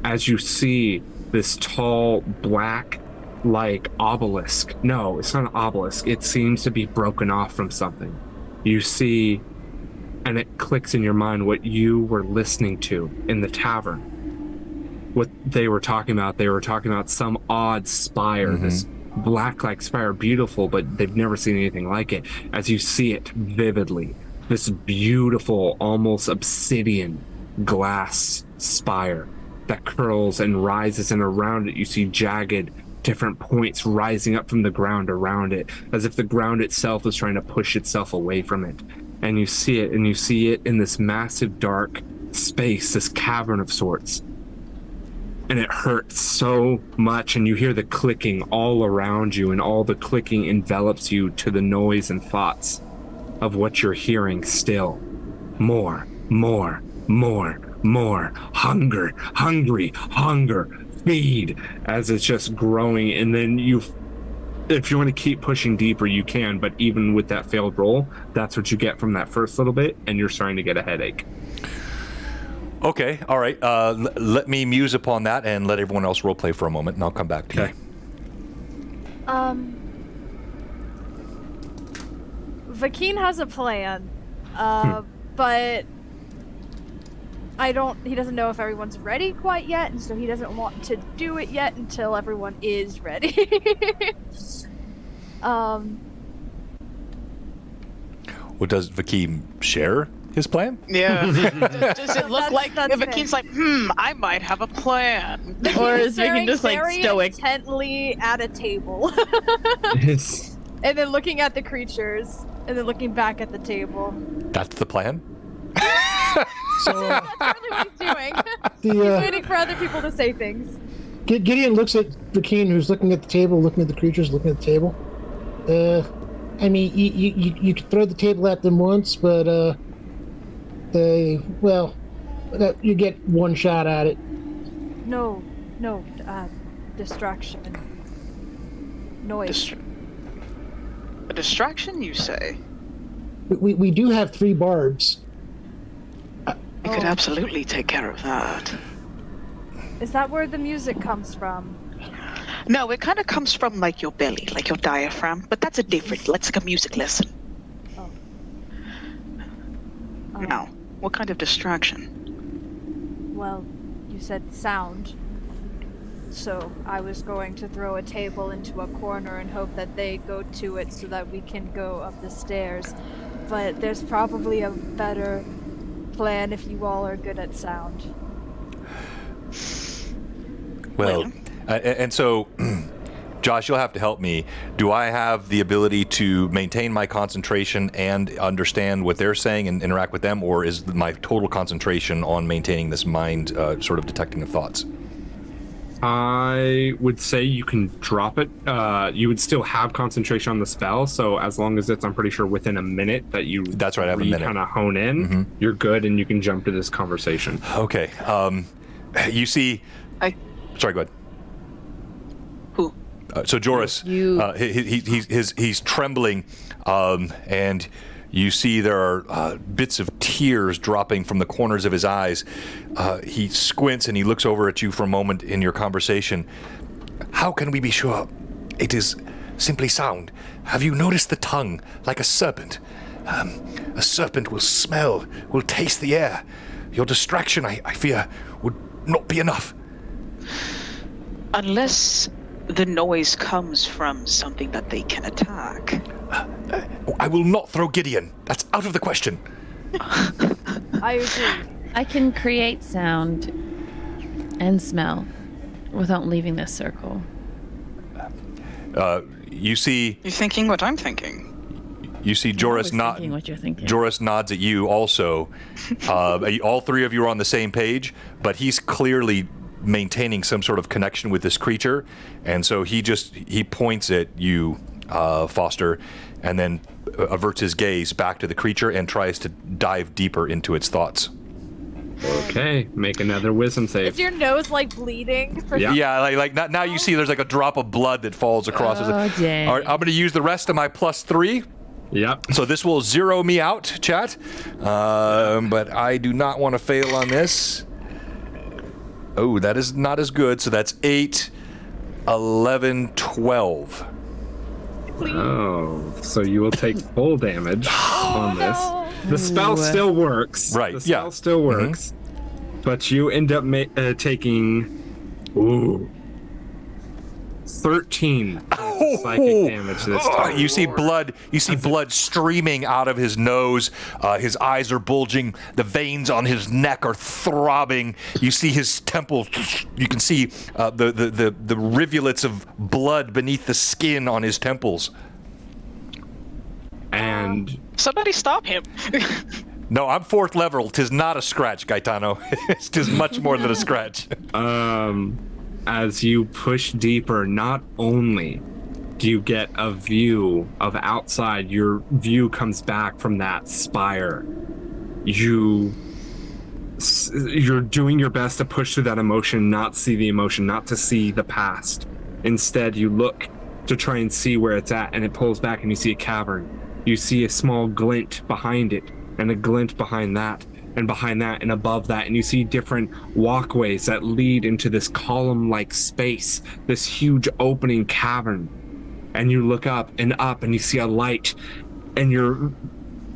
As you see this tall, black, like obelisk. No, it's not an obelisk. It seems to be broken off from something. You see, and it clicks in your mind what you were listening to in the tavern. What they were talking about some odd spire, this black-like spire, beautiful, but they've never seen anything like it. As you see it vividly, this beautiful, almost obsidian glass spire that curls and rises, and around it you see jagged different points rising up from the ground around it, as if the ground itself is trying to push itself away from it. And you see it in this massive dark space, this cavern of sorts. And it hurts so much, and you hear the clicking all around you, and all the clicking envelops you to the noise and thoughts of what you're hearing still. More. Hunger. Feed, as it's just growing. And then if you want to keep pushing deeper, you can, but even with that failed roll, that's what you get from that first little bit, and you're starting to get a headache. Okay, all right. Let me muse upon that and let everyone else roleplay for a moment, and I'll come back to you. Vakeen has a plan, but he doesn't know if everyone's ready quite yet, and so he doesn't want to do it yet until everyone is ready. Well, does Vakeem share his plan? Yeah. Does it look like Vakeen's like, I might have a plan? Or is Vakeem just like very stoic? Intently at a table. And then looking at the creatures, and then looking back at the table. That's the plan? So That's really what he's doing. He's waiting for other people to say things. Gideon looks at Vakeen, who's looking at the table, looking at the creatures, looking at the table. I mean, you could throw the table at them once, but you get one shot at it. No, distraction. Noise. A distraction, you say? We do have 3 barbs. We could absolutely take care of that. Is that where the music comes from? No, it kind of comes from like your belly, like your diaphragm, but that's a different, like a music lesson. Oh. Now, what kind of distraction? Well, you said sound. So I was going to throw a table into a corner and hope that they go to it so that we can go up the stairs. But there's probably a better plan if you all are good at sound. Well, and so, Josh, you'll have to help me. Do I have the ability to maintain my concentration and understand what they're saying and interact with them, or is my total concentration on maintaining this mind sort of detecting of thoughts? I would say you can drop it. You would still have concentration on the spell, so as long as it's, I'm pretty sure, within a minute that you That's right, I have a minute. Kind of hone in, you're good, and you can jump to this conversation. Okay. You see... Sorry, go ahead. Who? So Joris, he's trembling, and you see there are bits of tears dropping from the corners of his eyes. He squints and he looks over at you for a moment in your conversation. How can we be sure it is simply sound? Have you noticed the tongue like a serpent? A serpent will smell, will taste the air. Your distraction, I fear, would not be enough. Unless the noise comes from something that they can attack. I will not throw Gideon. That's out of the question. I agree. I can create sound and smell without leaving this circle. You see You're thinking what I'm thinking. Joris thinking what you're thinking. Joris nods at you also. All three of you are on the same page, but he's clearly maintaining some sort of connection with this creature, and so he points at you, Foster, and then averts his gaze back to the creature and tries to dive deeper into its thoughts. Okay, make another wisdom save. Is your nose like bleeding? Yeah, like now you see there's like a drop of blood that falls across. Oh, dang. All right, I'm going to use the rest of my +3. Yep. So this will zero me out, chat. But I do not want to fail on this. Oh, that is not as good. So that's 8, 11, 12. Oh, so you will take full damage on this. No. The spell still works. Right, The spell still works. But you end up taking 13 psychic damage this time. You see blood. You see blood streaming out of his nose. His eyes are bulging. The veins on his neck are throbbing. You see his temples. You can see the rivulets of blood beneath the skin on his temples. And Somebody stop him. No, I'm 4th level. 'Tis not a scratch, Gaetano. 'Tis much more than a scratch. as you push deeper, not only do you get a view of outside, your view comes back from that spire. You're doing your best to push through that emotion, not see the emotion, not to see the past. Instead, you look to try and see where it's at, and it pulls back and you see a cavern. You see a small glint behind it, and a glint behind that, and behind that, and above that, and you see different walkways that lead into this column-like space, this huge opening cavern. And you look up, and you see a light, and your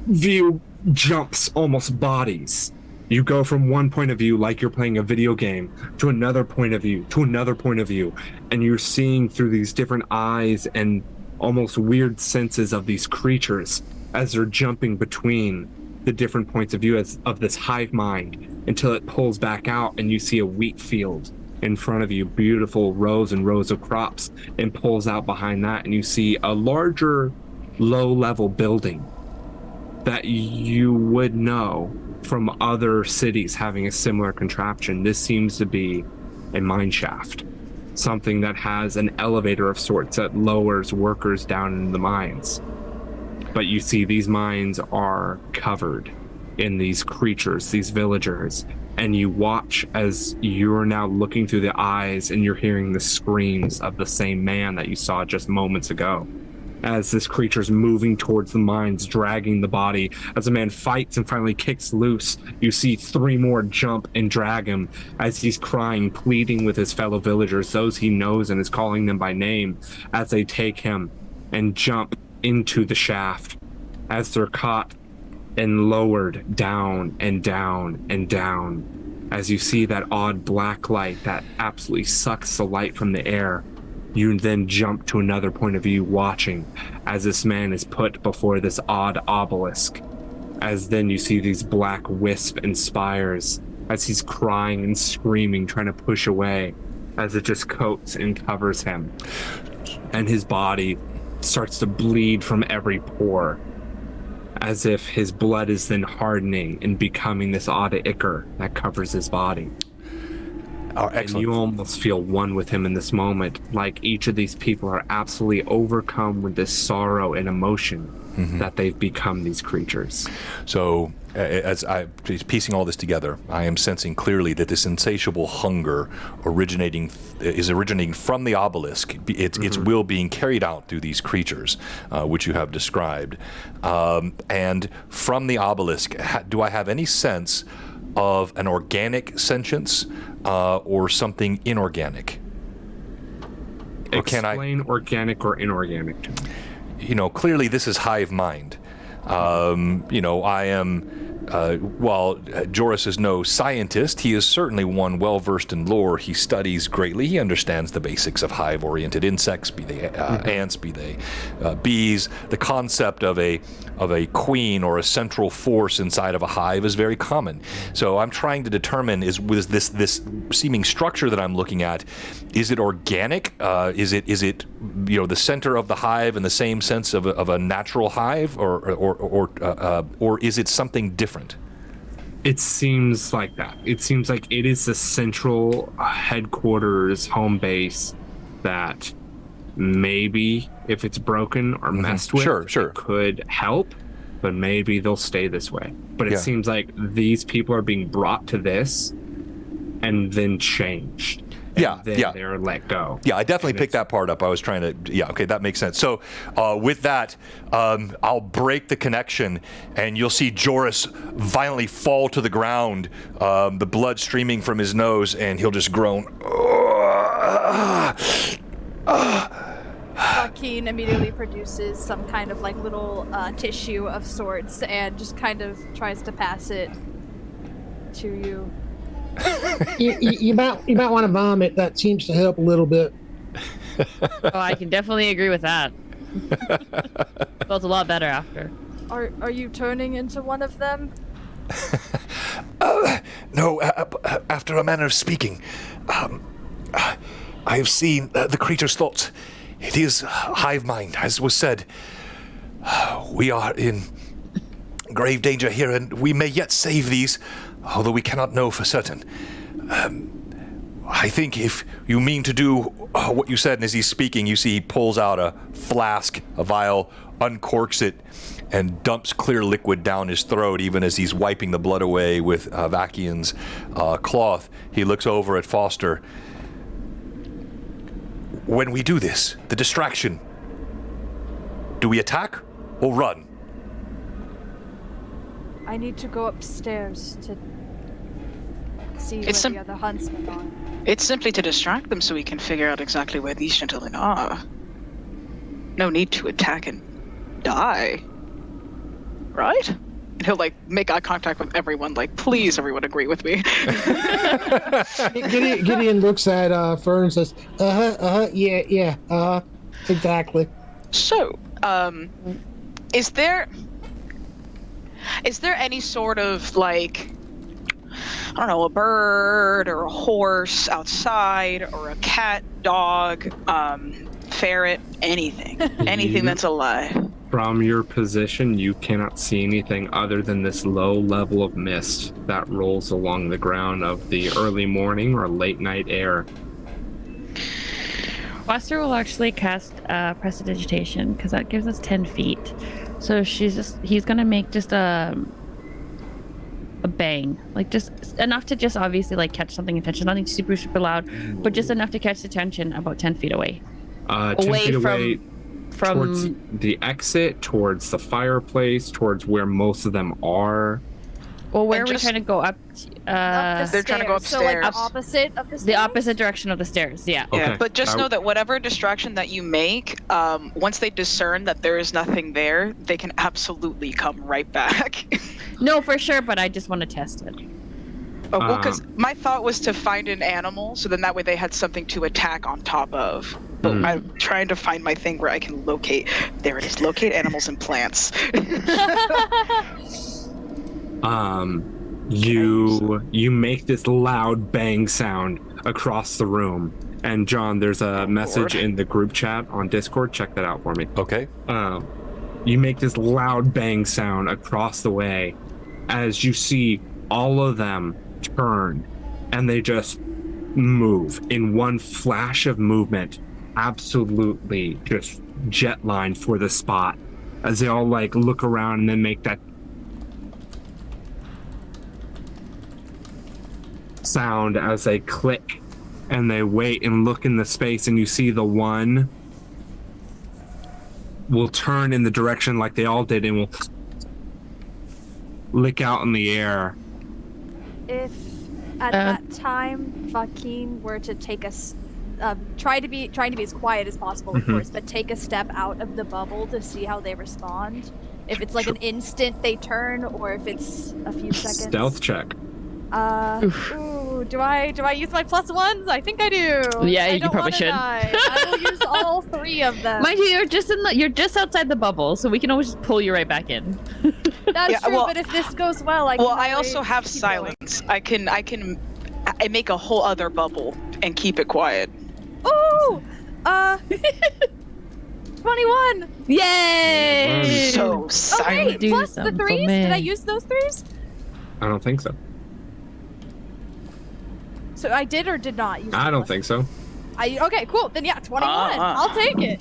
view jumps almost bodies. You go from one point of view, like you're playing a video game, to another point of view, to another point of view, and you're seeing through these different eyes and almost weird senses of these creatures as they're jumping between the different points of view of this hive mind, until it pulls back out and you see a wheat field in front of you, beautiful rows and rows of crops, and pulls out behind that, and you see a larger low-level building that you would know from other cities having a similar contraption. This seems to be a mine shaft, something that has an elevator of sorts that lowers workers down in the mines. But you see these mines are covered in these creatures, these villagers, and you watch as you're now looking through the eyes and you're hearing the screams of the same man that you saw just moments ago. As this creature's moving towards the mines, dragging the body, as the man fights and finally kicks loose, you see 3 more jump and drag him as he's crying, pleading with his fellow villagers, those he knows, and is calling them by name, as they take him and jump into the shaft, as they're caught and lowered down and down and down. As you see that odd black light that absolutely sucks the light from the air, you then jump to another point of view, watching as this man is put before this odd obelisk. As then you see these black wisp and spires, as he's crying and screaming, trying to push away, as it just coats and covers him. And his body starts to bleed from every pore, as if his blood is then hardening and becoming this odd ichor that covers his body. And you almost feel one with him in this moment, like each of these people are absolutely overcome with this sorrow and emotion that they've become these creatures. So, as I'm piecing all this together, I am sensing clearly that this insatiable hunger is originating from the obelisk. Its will being carried out through these creatures, which you have described. And from the obelisk, do I have any sense of an organic sentience or something inorganic? Or Explain organic or inorganic to me. Clearly this is hive mind. I am, while Joris is no scientist, he is certainly one well-versed in lore. He studies greatly. He understands the basics of hive-oriented insects, be they ants, be they bees. The concept of a queen or a central force inside of a hive is very common. So I'm trying to determine, is this seeming structure that I'm looking at, is it organic? Is it the center of the hive in the same sense of a natural hive, or is it something different? It seems like that. It seems like it is the central headquarters, home base that maybe if it's broken or messed with, it could help, but maybe they'll stay this way. But it seems like these people are being brought to this and then changed. And then they're let go. Yeah, I definitely picked that part up. I was trying to, okay, that makes sense. So with that, I'll break the connection, and you'll see Joris violently fall to the ground, the blood streaming from his nose, and he'll just groan. Joaquin immediately produces some kind of like little tissue of sorts and just kind of tries to pass it to you. You might want to vomit. That seems to help a little bit. Oh, I can definitely agree with that. Felt a lot better after. Are you turning into one of them? No, after a manner of speaking. I have seen the creature's thoughts. It is hive mind, as was said. We are in grave danger here, and we may yet save these, although we cannot know for certain. I think if you mean to do what you said, and as he's speaking, you see he pulls out a flask, a vial, uncorks it, and dumps clear liquid down his throat, even as he's wiping the blood away with Vakian's cloth. He looks over at Foster. When we do this, the distraction, do we attack or run? I need to go upstairs to see where the other huntsmen are. It's simply to distract them so we can figure out exactly where these gentlemen are. No need to attack and die. Right? And he'll make eye contact with everyone, please everyone agree with me. Gideon looks at Fern and says, yeah, exactly. So, is there any sort of I don't know, a bird or a horse outside, or a cat, dog, ferret, anything that's alive? From your position, you cannot see anything other than this low level of mist that rolls along the ground of the early morning or late night air. Foster will actually cast Prestidigitation, because that gives us 10 feet. So he's gonna make just a bang, just enough to just obviously catch something attention, nothing super loud, but just enough to catch attention about 10 feet away. 10 feet away towards the exit, towards the fireplace, towards where most of them are. Well, where are we trying to go up? They're trying to go upstairs. So opposite of the stairs? The opposite direction of the stairs, yeah. Okay. Yeah, but just know that whatever distraction that you make, once they discern that there is nothing there, they can absolutely come right back. No, for sure, but I just want to test it. Oh, well, because my thought was to find an animal, so then that way they had something to attack on top of. But I'm trying to find my thing where I can locate. There it is. Locate animals and plants. You make this loud bang sound across the room. And John, there's a message in the group chat on Discord. Check that out for me. Okay. You make this loud bang sound across the way as you see all of them turn, and they just move in one flash of movement, absolutely just jet line for the spot, as they all look around and then make that sound as they click, and they wait and look in the space, and you see the one will turn in the direction like they all did and will lick out in the air. If at that time Joaquin were to take us, trying to be as quiet as possible, of course, but take a step out of the bubble to see how they respond. If it's an instant they turn, or if it's a few seconds. Stealth check. Do I use my +1s? I think I do. Yeah, you probably should. I will use all 3 of them. Mind you, you're just outside the bubble, so we can always just pull you right back in. That's true, but if this goes well, I also have silence. I make a whole other bubble and keep it quiet. Ooh! 21. Yay! So Oh silent. wait, Do plus the something for 3s. Did I me. use those 3s? I don't think so. So I did or did not use. I the don't think so. Okay, cool. Then yeah, 21. I'll take it.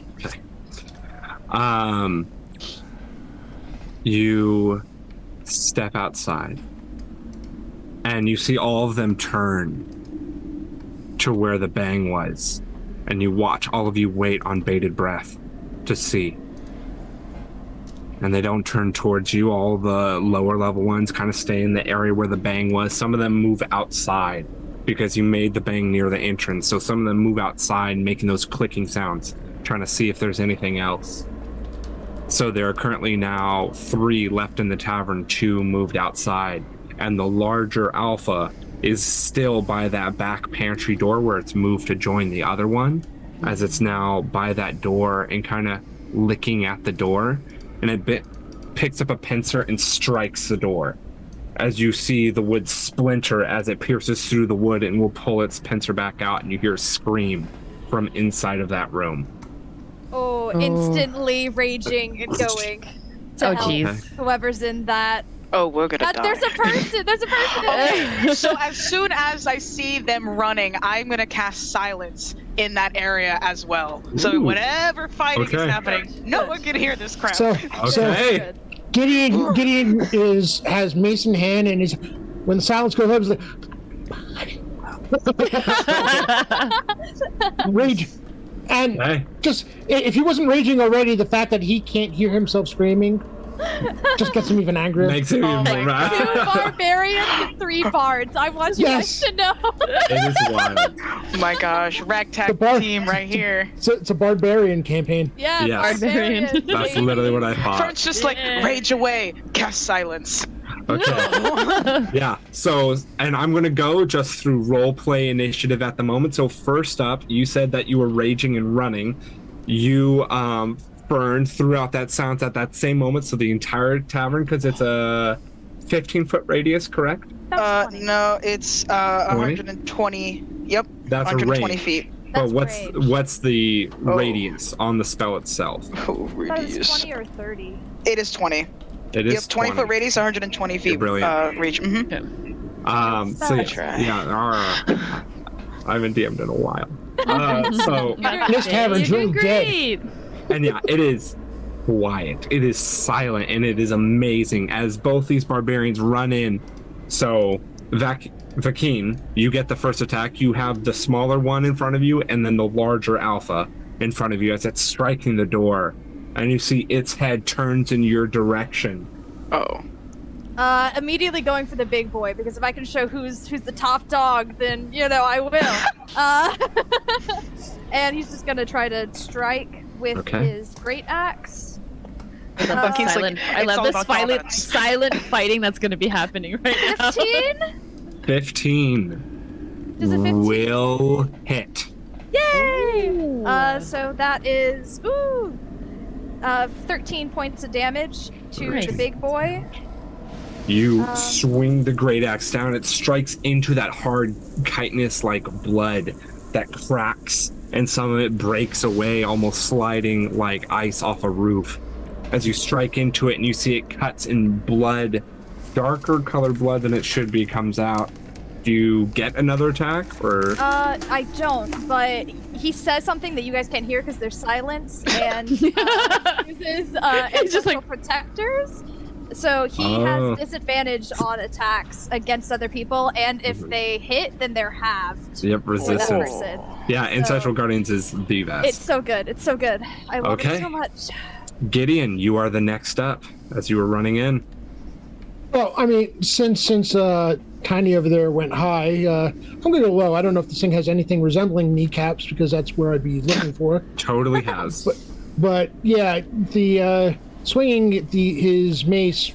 You step outside and you see all of them turn to where the bang was, and you watch all of you wait on bated breath to see. And they don't turn towards you. All the lower level ones kind of stay in the area where the bang was. Some of them move outside because you made the bang near the entrance, so some of them move outside making those clicking sounds, trying to see if there's anything else. So there are currently now 3 left in the tavern, 2 moved outside, and the larger alpha is still by that back pantry door where it's moved to join the other one, as it's now by that door and kind of licking at the door, and it picks up a pincer and strikes the door. As you see the wood splinter as it pierces through the wood and will pull its pincer back out, and you hear a scream from inside of that room. Oh, instantly raging and going to Oh, help jeez. whoever's in that. Oh, we're gonna die. There's a person. There's a person. Okay, so as soon as I see them running, I'm gonna cast silence in that area as well. So Ooh. whatever fighting is Okay. happening, no one can hear this crap. So Okay. Gideon has mace in hand, and is when the silence goes up, he's like rage. And Okay. just if he wasn't raging already, the fact that he can't hear himself screaming just gets him even angrier. Makes it even more 2 mad. barbarians and 3 bards. I want you guys Yes. to know. It is wild. Oh my gosh, ragtag The bar- team right here. It's a barbarian campaign. Yeah, Yes. Barbarian. barbarians. That's literally what I thought. Front's just like, rage away, cast silence. Okay. Yeah. So, and I'm gonna go just through role play initiative at the moment. So first up, you said that you were raging and running. You Fern threw out that sound at that same moment. So the entire tavern, because it's a 15-foot radius, correct? That's funny. No, it's 120. Yep, That's a 120 range. feet. That's But what's the Oh. radius on the spell itself? Oh, That is radius. 20 or 30. It is 20. It is Yep, 20 foot radius, 120 feet brilliant. reach. So That's yeah, I haven't DM'd in a while. So This tavern's You really do dead. great. and yeah, it is quiet. It is silent, and it is amazing as both these barbarians run in. So Vakeen, you get the first attack. You have the smaller one in front of you, and then the larger alpha in front of you as it's striking the door, and you see its head turns in your direction. Oh. Immediately going for the big boy, because if I can show who's the top dog, then I will. And he's just gonna try to strike with Okay. his great axe. I love Bucky's this like, silent, I it's love all this about silent, dominance. silent fighting that's going to be happening right now. 15. 15 Does a 15? will hit. Yay! So that is 13 points of damage to Nice. the big boy. You swing the great axe down. It strikes into that hard chitinous like blood that cracks, and some of it breaks away, almost sliding like ice off a roof. As you strike into it, and you see it cuts in blood, darker colored blood than it should be, comes out. Do you get another attack, or? I don't, but he says something that you guys can't hear because there's silence, and uses It's just ancestral like- protectors. So he Oh. has disadvantage on attacks against other people, and if they hit, then they're halved Yep, for that resistance. person. Yeah, Ancestral Guardians is the best. It's so good. It's so good. I love Okay. it so much. Gideon, you are the next up as you were running in. Well, I mean, since Tiny over there went high, I'm gonna go low. I don't know if this thing has anything resembling kneecaps, because that's where I'd be looking for. Totally has. But yeah, the swinging his mace,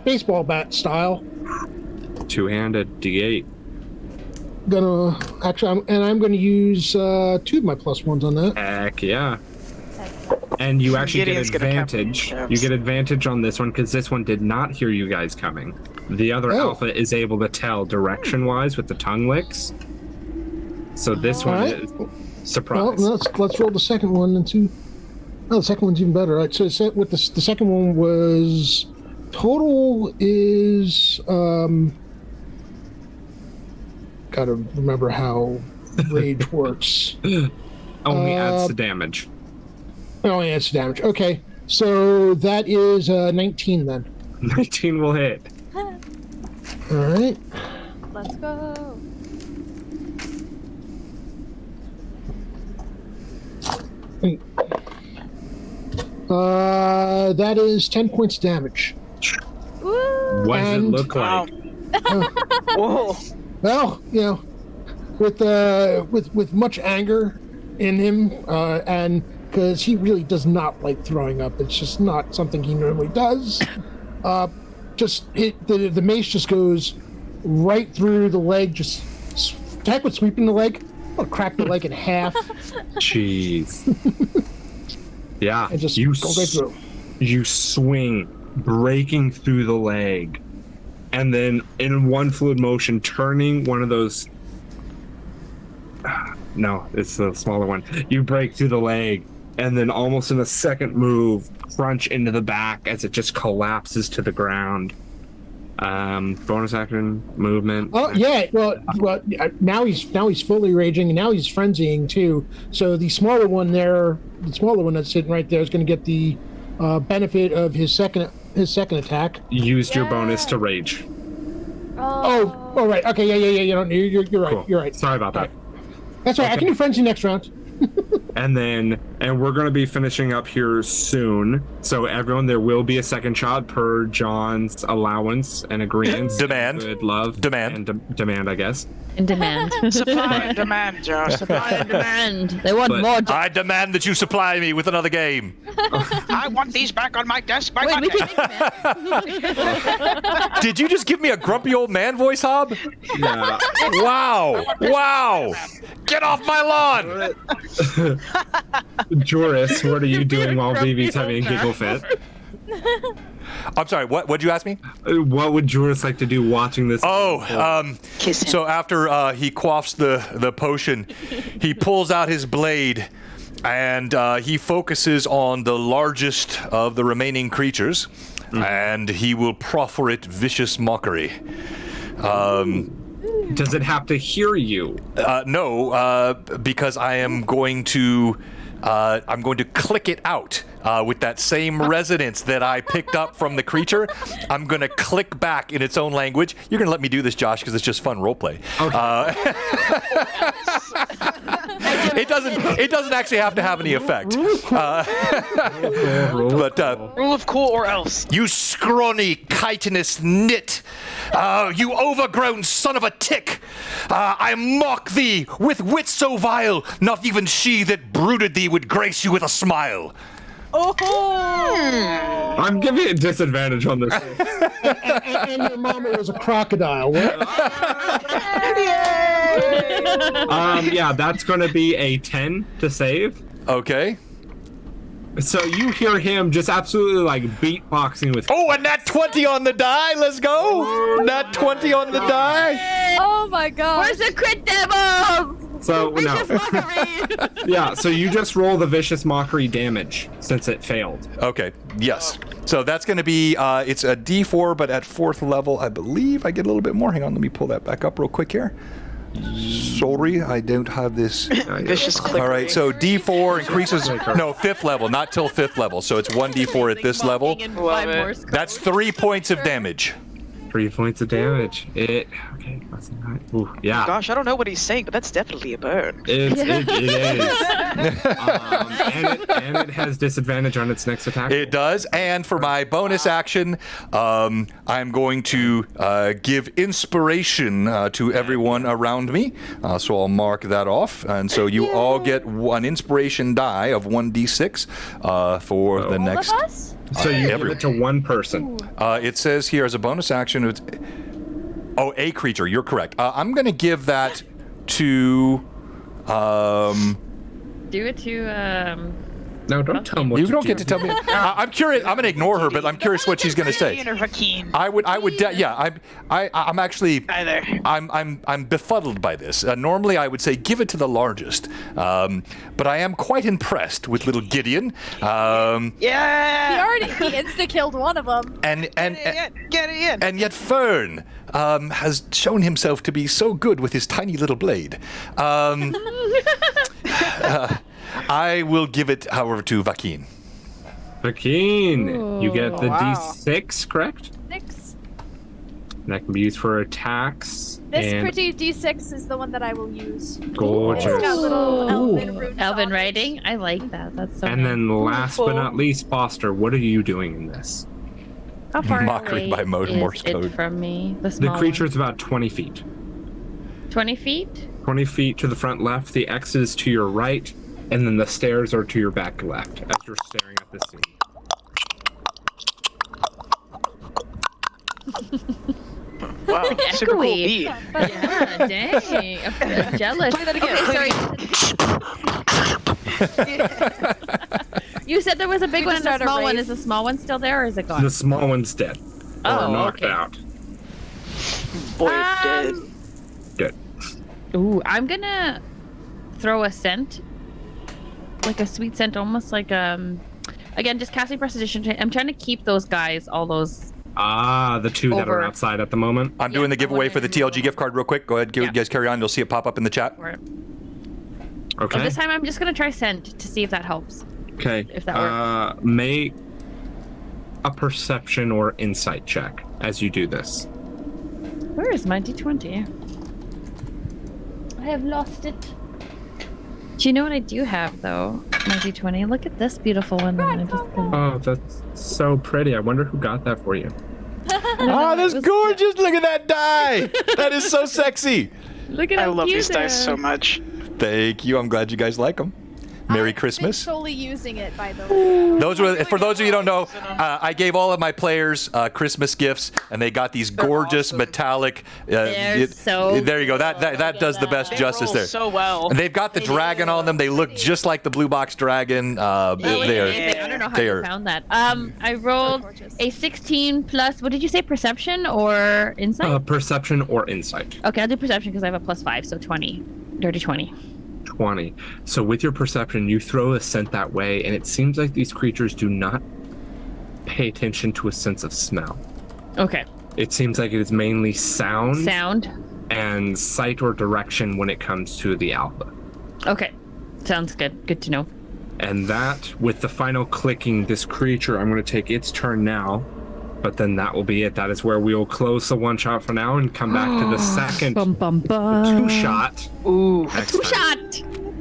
baseball bat style. Two-handed D8. I'm gonna use 2 of my +1s on that. Heck yeah. And you actually Gideon's get gonna advantage. cover You get advantage on this one because this one did not hear you guys coming. The other Oh. alpha is able to tell direction-wise with the tongue licks. So this one Alright. is surprise. Well, let's roll the second one and see. Oh, the second one's even better. All right, so with the second one was total is gotta remember how rage works. Only adds the damage. It only adds the damage. Okay, so that is 19 then. 19 will hit. All right. Let's go. That is 10 points damage. Woo! What does it And- look like? Whoa. Well, with much anger in him, and because he really does not like throwing up, it's just not something he normally does. The mace just goes right through the leg. Just heck with sweeping the leg. I'll crack the leg in half Jeez. Yeah, and just you go right through. you swing, breaking through the leg, and then in one fluid motion, turning one of those. No, it's the smaller one. You break through the leg, and then almost in a second move, crunch into the back as it just collapses to the ground. Bonus action, movement. Oh yeah, well, now he's fully raging, and now he's frenzying too. So the smaller one that's sitting right there is going to get the benefit of his second attack. Used your bonus to rage. Oh, right. Okay, yeah. You're right. Cool. You're right. Sorry about that. That's right. I can do frenzy next round. And we're going to be finishing up here soon. So everyone, there will be a second shot per John's allowance and agreement. Demand. Good love. Demand. And demand, I guess. In demand. Supply and demand, Josh. Supply and demand. They want more. I demand that you supply me with another game. I want these back on my desk by Wait, we Monday. can Did you just give me a grumpy old man voice, Hob? Yeah. Wow. Get off my lawn. Joris, what are you doing while Vivi's having a giggle fit? I'm sorry, what'd you ask me? What would Joris like to do watching this? Kiss him. So after he quaffs the potion, he pulls out his blade and he focuses on the largest of the remaining creatures, and he will proffer it vicious mockery. Does it have to hear you? No, because I am going to click it out with that same resonance that I picked up from the creature. I'm going to click back in its own language. You're going to let me do this, Josh, because it's just fun roleplay. Okay. It doesn't actually have to have any effect. Rule of cool or else. You scrawny, chitinous nit! You overgrown son of a tick! I mock thee with wit so vile, not even she that brooded thee would grace you with a smile. I'm giving it disadvantage on this. And your mama was a crocodile. What? Yeah, that's going to be a 10 to save. Okay. So you hear him just absolutely like beatboxing with. Oh, and that 20 on the die. Let's go. That 20 on the die. Oh my god. Where's the crit devil? So no. Yeah, so you just roll the vicious mockery damage since it failed. Okay. Yes. So that's going to be, it's a D4, but at 4th level, I believe I get a little bit more. Hang on, let me pull that back up real quick here. Sorry, I don't have this. Vicious clicker. All right, so D4 increases, no, 5th level, not till 5th level. So it's 1D4 at this level. Love it. That's 3 points of damage. 3 points of damage. Okay, that's not. Ooh, yeah. Gosh, I don't know what he's saying, but that's definitely a burn. It is. And it has disadvantage on its next attack. It does, and for my bonus action, I'm going to give inspiration to everyone around me. So I'll mark that off, and so you all get one inspiration die of 1d6 for the next. All of us? So you give it to one person. It says here as a bonus action. A creature. You're correct. I'm going to give that to. Do it to No, don't tell them what You to don't do. get to tell me. I'm curious. I'm going to ignore her, but I'm curious what she's going to say. Or Hakeem. I'm actually, Either. I'm befuddled by this. Normally, I would say give it to the largest, but I am quite impressed with little Gideon. He Yeah. insta-killed one of them. And Get it in. and yet Fern has shown himself to be so good with his tiny little blade. I will give it, however, to Vakeen. Vakeen, you get the Wow. D6, correct? 6. That can be used for attacks. This and pretty D6 is the one that I will use. gorgeous. It's got little elven runes Elven on it. writing? I like that. That's so And nice. then last but not least, Foster, what are you doing in this? How far Mockery away by Morse is code. it from me? The The small creature is about 20 feet. one? 20 feet? 20 feet to the front left, the exit is to your right, and then the stairs are to your back left as you're staring at this scene. Wow. Super cool Echoey. beat. Yeah, dang. I'm jealous. Play that again. Okay, sorry. You said there was a big one and a start a small one. race. Is the small one still there or is it gone? The small one's dead. Oh, or knocked okay. out. Boy, dead. Good. Ooh, I'm gonna throw a scent. Like a sweet scent, almost like again, just casting prestidigitation. I'm trying to keep those guys, all those. The two that are Over. outside at the moment. I'm doing the I giveaway for the wanna- TLG gift card real quick. Go ahead, you guys carry on. You'll see it pop up in the chat. For it. Okay. This time, I'm just gonna try scent to see if that helps. Okay. if that works. Make a perception or insight check as you do this. Where is my D20? I have lost it. Do you know what I do have though? My D20. Look at this beautiful one. that I just did. Oh, that's so pretty. I wonder who got that for you. Oh, that's gorgeous. Look at that die. That is so sexy. Look at I how love cute these they dice so are. much. Thank you. I'm glad you guys like them. Merry I've been Christmas. solely using it, by the way. Those were, for those of you who don't know, I gave all of my players Christmas gifts, and they got these gorgeous awesome. metallic. They're so There you go. That does the best They justice roll there. so well. And they've got the dragon on them. They look just like the blue box dragon. They are. Amazing. I don't know how they you are- found that. I rolled Gorgeous. a 16 plus. What did you say? Perception or insight? Perception or insight. Okay, I'll do perception because I have a +5, so 20. Dirty 20. 20. So with your perception, you throw a scent that way, and it seems like these creatures do not pay attention to a sense of smell. Okay. It seems like it is mainly sound Sound. and sight or direction when it comes to the alpha. Okay. Sounds good. Good to know. And that, with the final clicking, this creature, I'm going to take its turn now, but then that will be it. That is where we will close the one shot for now and come back to the second two shot. Ooh. Next Two time. shot.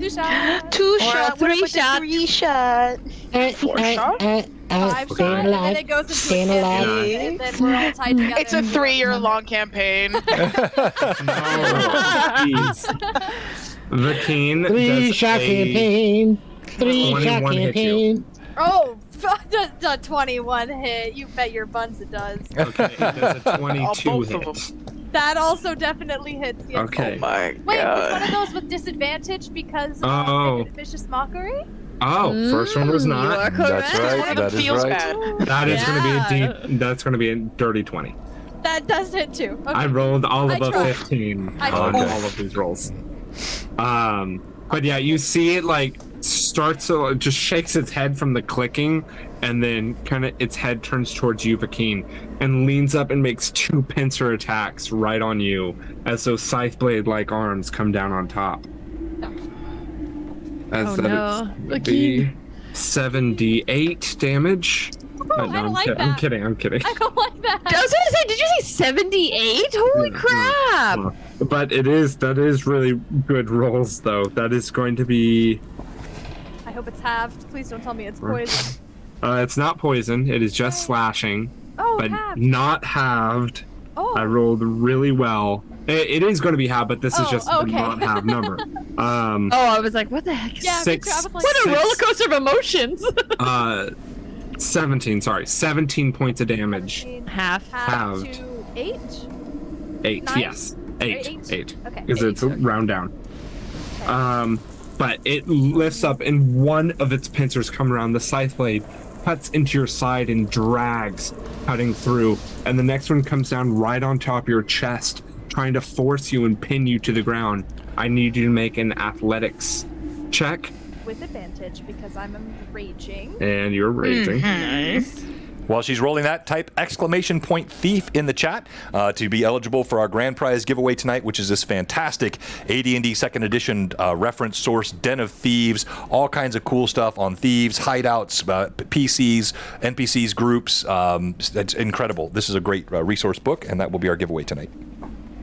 2 shots. 2 Or a shot. What about 3-shot. the 3-shot? 4 shot? 5 shots, and then it goes into a campaign, and then we're all tied together. It's a 3-year-long campaign. No, please. Vakeen Three does shot a campaign. 3-shot 21 hit you. campaign. Oh, the 21 hit. You bet your buns it does. Okay, it does a 22 both of hit. That also definitely hits. Yes. Okay. Oh my Wait, was one god. of those with disadvantage because Oh. vicious mockery? Oh, first one was You are not. correct. That's right. One of them That is feels right. bad. That is going Yeah. to be that's going to be a dirty 20. That does hit too. Okay. I rolled all I above tried. 15 I on tried. all of these rolls. But yeah, you see it like starts to it just shakes its head from the clicking, and then kind of its head turns towards you, Vakeen, and leans up and makes 2 pincer attacks right on you as those scythe blade like arms come down on top. As Oh, that no. it's the 7d8 damage. I don't like I'm that. kidding. I'm kidding. I don't like that. I was gonna say, did you say 78? Holy crap! But that is really good rolls though. That is going to be I hope it's halved. Please don't tell me it's poison. it's not poison, it is just slashing, Oh, but halved. not halved. Oh. I rolled really well. It is going to be halved, but this is Oh, just okay. the not halved number. Oh, I was like, what the heck? Yeah, me Six- too. I was like, What a Six. roller coaster of emotions. 17 points of damage. Half. half halved. to 8? 8, Nine? yes. 8. Eight? 8. Okay. Because it's a round down. but it lifts up and one of its pincers come around. The scythe blade cuts into your side and drags, cutting through. And the next one comes down right on top of your chest, trying to force you and pin you to the ground. I need you to make an athletics check. With advantage because I'm raging. And you're raging. Nice. While she's rolling that, type !thief in the chat to be eligible for our grand prize giveaway tonight, which is this fantastic AD&D 2nd edition reference source, Den of Thieves, all kinds of cool stuff on thieves, hideouts, PCs, NPCs, groups. It's incredible. This is a great resource book, and that will be our giveaway tonight.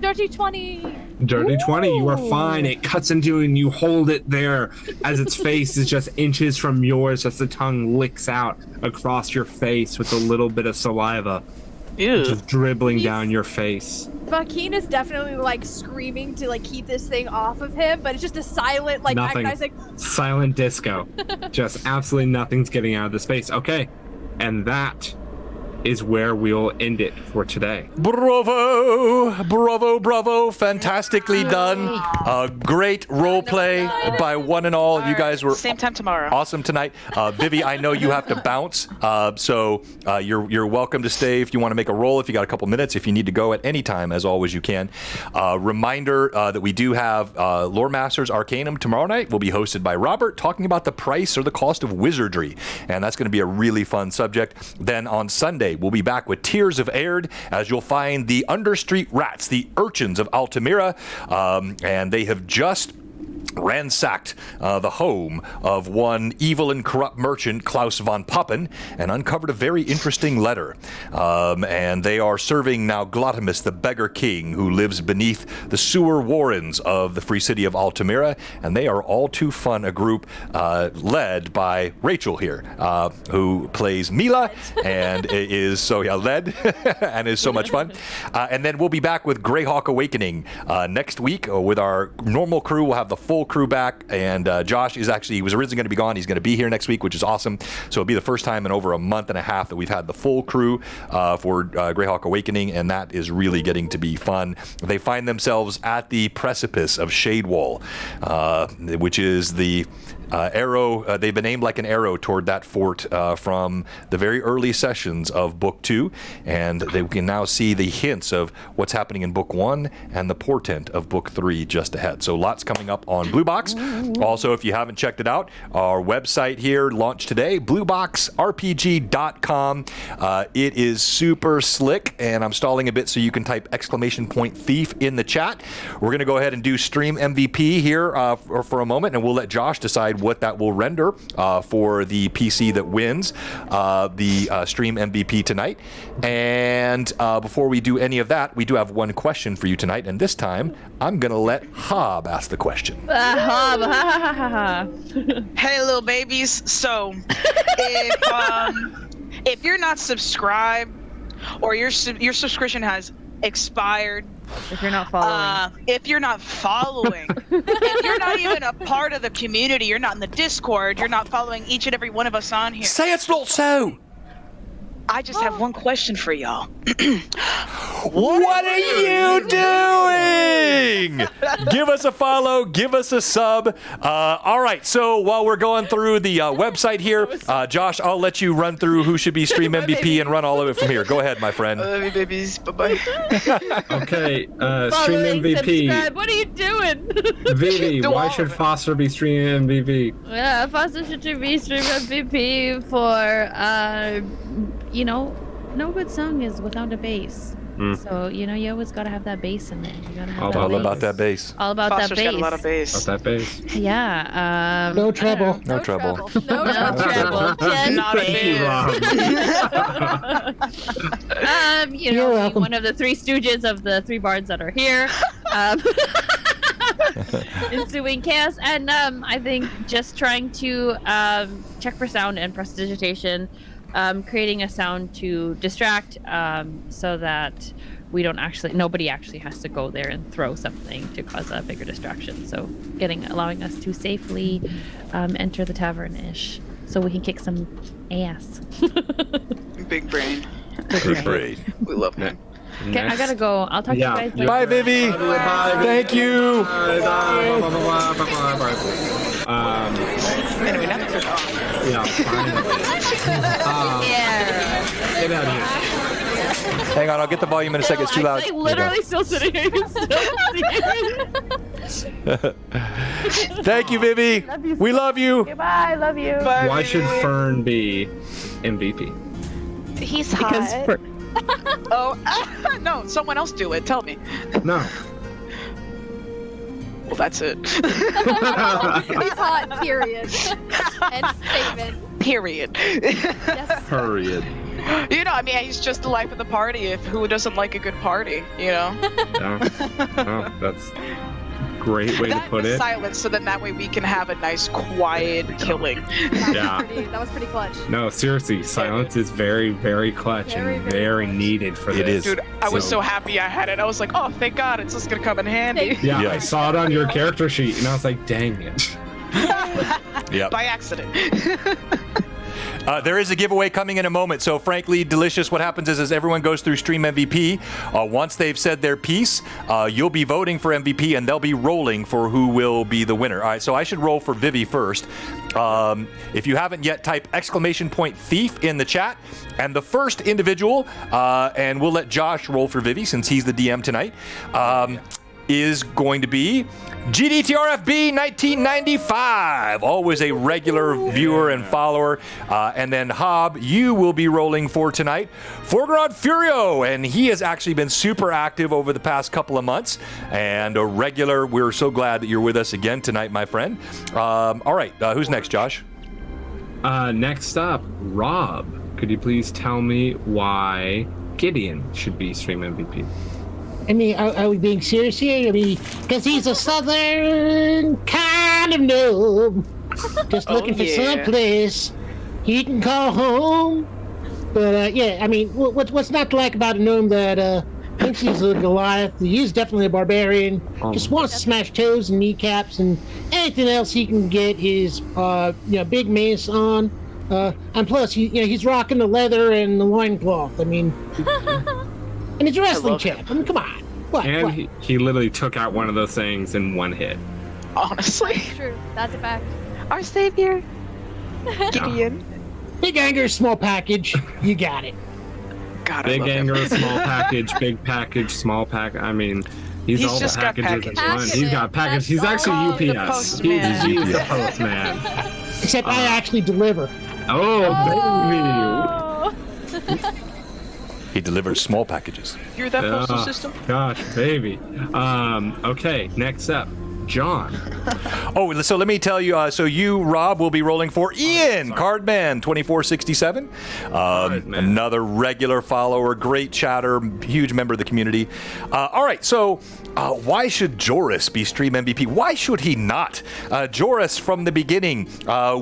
Dirty 20. Dirty 20, you are fine. It cuts into you and you hold it there as its face is just inches from yours as the tongue licks out across your face with a little bit of saliva just dribbling down your face. Joaquin is definitely like screaming to like keep this thing off of him, but it's just a silent like Nothing. agonizing. Silent disco. Just absolutely nothing's getting out of the space. Okay, and that is where we'll end it for today. Bravo! Bravo, bravo. Fantastically done. Great role play by one and all. You guys were Same time tomorrow. awesome tonight. Vivi, I know you have to bounce, so you're welcome to stay if you want to make a roll, if you got a couple minutes. If you need to go at any time, as always, you can. Reminder that we do have Lore Masters Arcanum tomorrow night. Will be hosted by Robert, talking about the price or the cost of wizardry, and that's going to be a really fun subject. Then on Sunday, we'll be back with Tears of Aird, as you'll find the Understreet Rats, the urchins of Altamira, and they have just ransacked the home of one evil and corrupt merchant, Klaus von Poppen, and uncovered a very interesting letter. And they are serving now Glottimus, the beggar king, who lives beneath the sewer warrens of the free city of Altamira. And they are all too fun a group led by Rachel here, who plays Mila and is led and is so much fun. And then we'll be back with Greyhawk Awakening next week with our normal crew. We'll have the full crew back, and Josh he was originally going to be gone. He's going to be here next week, which is awesome. So it'll be the first time in over a month and a half that we've had the full crew for Greyhawk Awakening, and that is really getting to be fun. They find themselves at the precipice of Shadewall, which is the arrow. They've been aimed like an arrow toward that fort from the very early sessions of Book 2, and they can now see the hints of what's happening in Book 1 and the portent of Book 3 just ahead. So lots coming up on BlueBox. Also, if you haven't checked it out, our website here launched today, blueboxrpg.com. It is super slick, and I'm stalling a bit so you can type !thief in the chat. We're going to go ahead and do Stream MVP here for a moment, and we'll let Josh decide what that will render for the PC that wins the Stream MVP tonight. And before we do any of that, we do have one question for you tonight, and this time I'm going to let Hob ask the question. Hob, Hey, little babies. So, if you're not subscribed or your subscription has expired, if you're not following, if you're not even a part of the community, you're not in the Discord, you're not following each and every one of us on here. Say it's not so. I just have one question for y'all. What are you doing? Give us a follow. Give us a sub. All right. So while we're going through the website here, Josh, I'll let you run through who should be Stream MVP and run all of it from here. Go ahead, my friend. Love you, babies. Bye-bye. Okay, Stream following, MVP. subscribe. What are you doing? Vivi, why should Foster be Stream MVP? Yeah, Foster should be Stream MVP for, no good song is without a bass. So, you always got to have that bass in there. You gotta have All about that bass. All about Foster's that bass. got a lot of bass. About that bass. Yeah. No trouble. No trouble. No trouble. Just Not a bass. You're welcome. One of the three stooges of the three bards that are here. Ensuing chaos, and I think just trying to check for sound and prestidigitation, creating a sound to distract, so that nobody actually has to go there and throw something to cause a bigger distraction. So allowing us to safely enter the tavern-ish, so we can kick some ass. Big brain. Big brain. We love him. Okay, I gotta go. I'll talk to you guys later. Bye, Vivi. Bye. Thank you. Bye. Anyway, now that they're gone. Yeah, finally. Get out of here. Hang on, I'll get the volume in a second. It's too loud. I'm literally still sitting here. Thank you, Vivi. We love you. Goodbye, love you. Bye, Why should Vivi. Fern be MVP? He's Because hot. Oh, no, someone else do it. Tell me. No. Well, that's it. He's hot, period. End statement. Period. Yes. Period. You know, I mean, he's just the life of the party. If who doesn't like a good party, you know? No. No, that's a great way to That put was it. silence, so then that way we can have a nice, quiet killing. Yeah. That was pretty clutch. No, seriously, silence is very, very clutch Very, and very very clutch. needed for It this. is. Dude, I was so happy I had it. I was like, oh, thank God, it's just gonna come in handy. Yeah, Yeah. I saw it on your character sheet and I was like, dang it. Yep. By accident. There is a giveaway coming in a moment. So, frankly, Delicious, what happens is everyone goes through Stream MVP. Once they've said their piece, you'll be voting for MVP, and they'll be rolling for who will be the winner. All right, so I should roll for Vivi first. If you haven't yet, type !thief in the chat. And the first individual, and we'll let Josh roll for Vivi since he's the DM tonight, is going to be GDTRFB 1995, always a regular viewer and follower. And then Hob, you will be rolling for tonight, Forgrad Furio, and he has actually been super active over the past couple of months and a regular. We're so glad that you're with us again tonight, my friend. All right, who's next, Josh? Next up, Rob. Could you please tell me why Gideon should be Stream MVP? I mean, are we being serious here? I mean, because he's a southern kind of gnome. Just looking for yeah. some place he can call home. But, yeah, I mean, what's not to like about a gnome that thinks he's a Goliath? He is definitely a barbarian. Just wants to smash toes and kneecaps and anything else he can get his, big mace on. And plus, he's rocking the leather and the loincloth. I mean... And it's a wrestling champ. I mean, come on. What? And he literally took out one of those things in one hit. Honestly. True. That's a fact. Our savior. Gideon. Big anger, small package. You got it. God, I Big love him. anger, small package, small pack. I mean, he's all the just got packages in packages. one. He's got package. He's That's actually all the UPS. postman. He's the postman. Except I actually deliver. Oh, baby. Oh. He delivers small packages. Hear that postal system? Gosh, baby. Okay, next up, John. Oh, so let me tell you. So you, Rob, will be rolling for Ian Cardman 2467. Another regular follower, great chatter, huge member of the community. All right, so why should Joris be Stream MVP? Why should he not? Joris, from the beginning,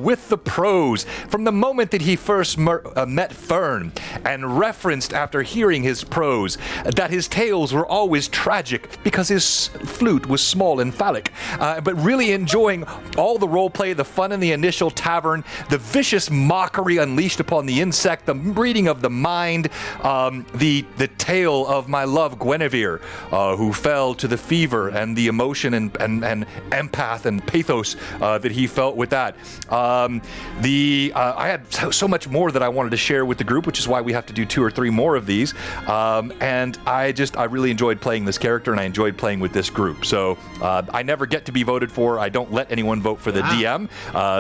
with the pros, from the moment that he first met Fern, and referenced after hearing his prose that his tales were always tragic because his flute was small and phallic. But really enjoying all the role play, the fun in the initial tavern, the vicious mockery unleashed upon the insect, the reading of the mind, the tale of my love Guinevere, who fell to the fever and the emotion and empath and pathos that he felt with that. I had so much more that I wanted to share with the group, which is why we have to do 2 or 3 more of these. And I really enjoyed playing this character, and I enjoyed playing with this group. So I never get to be voted for. I don't let anyone vote for the DM.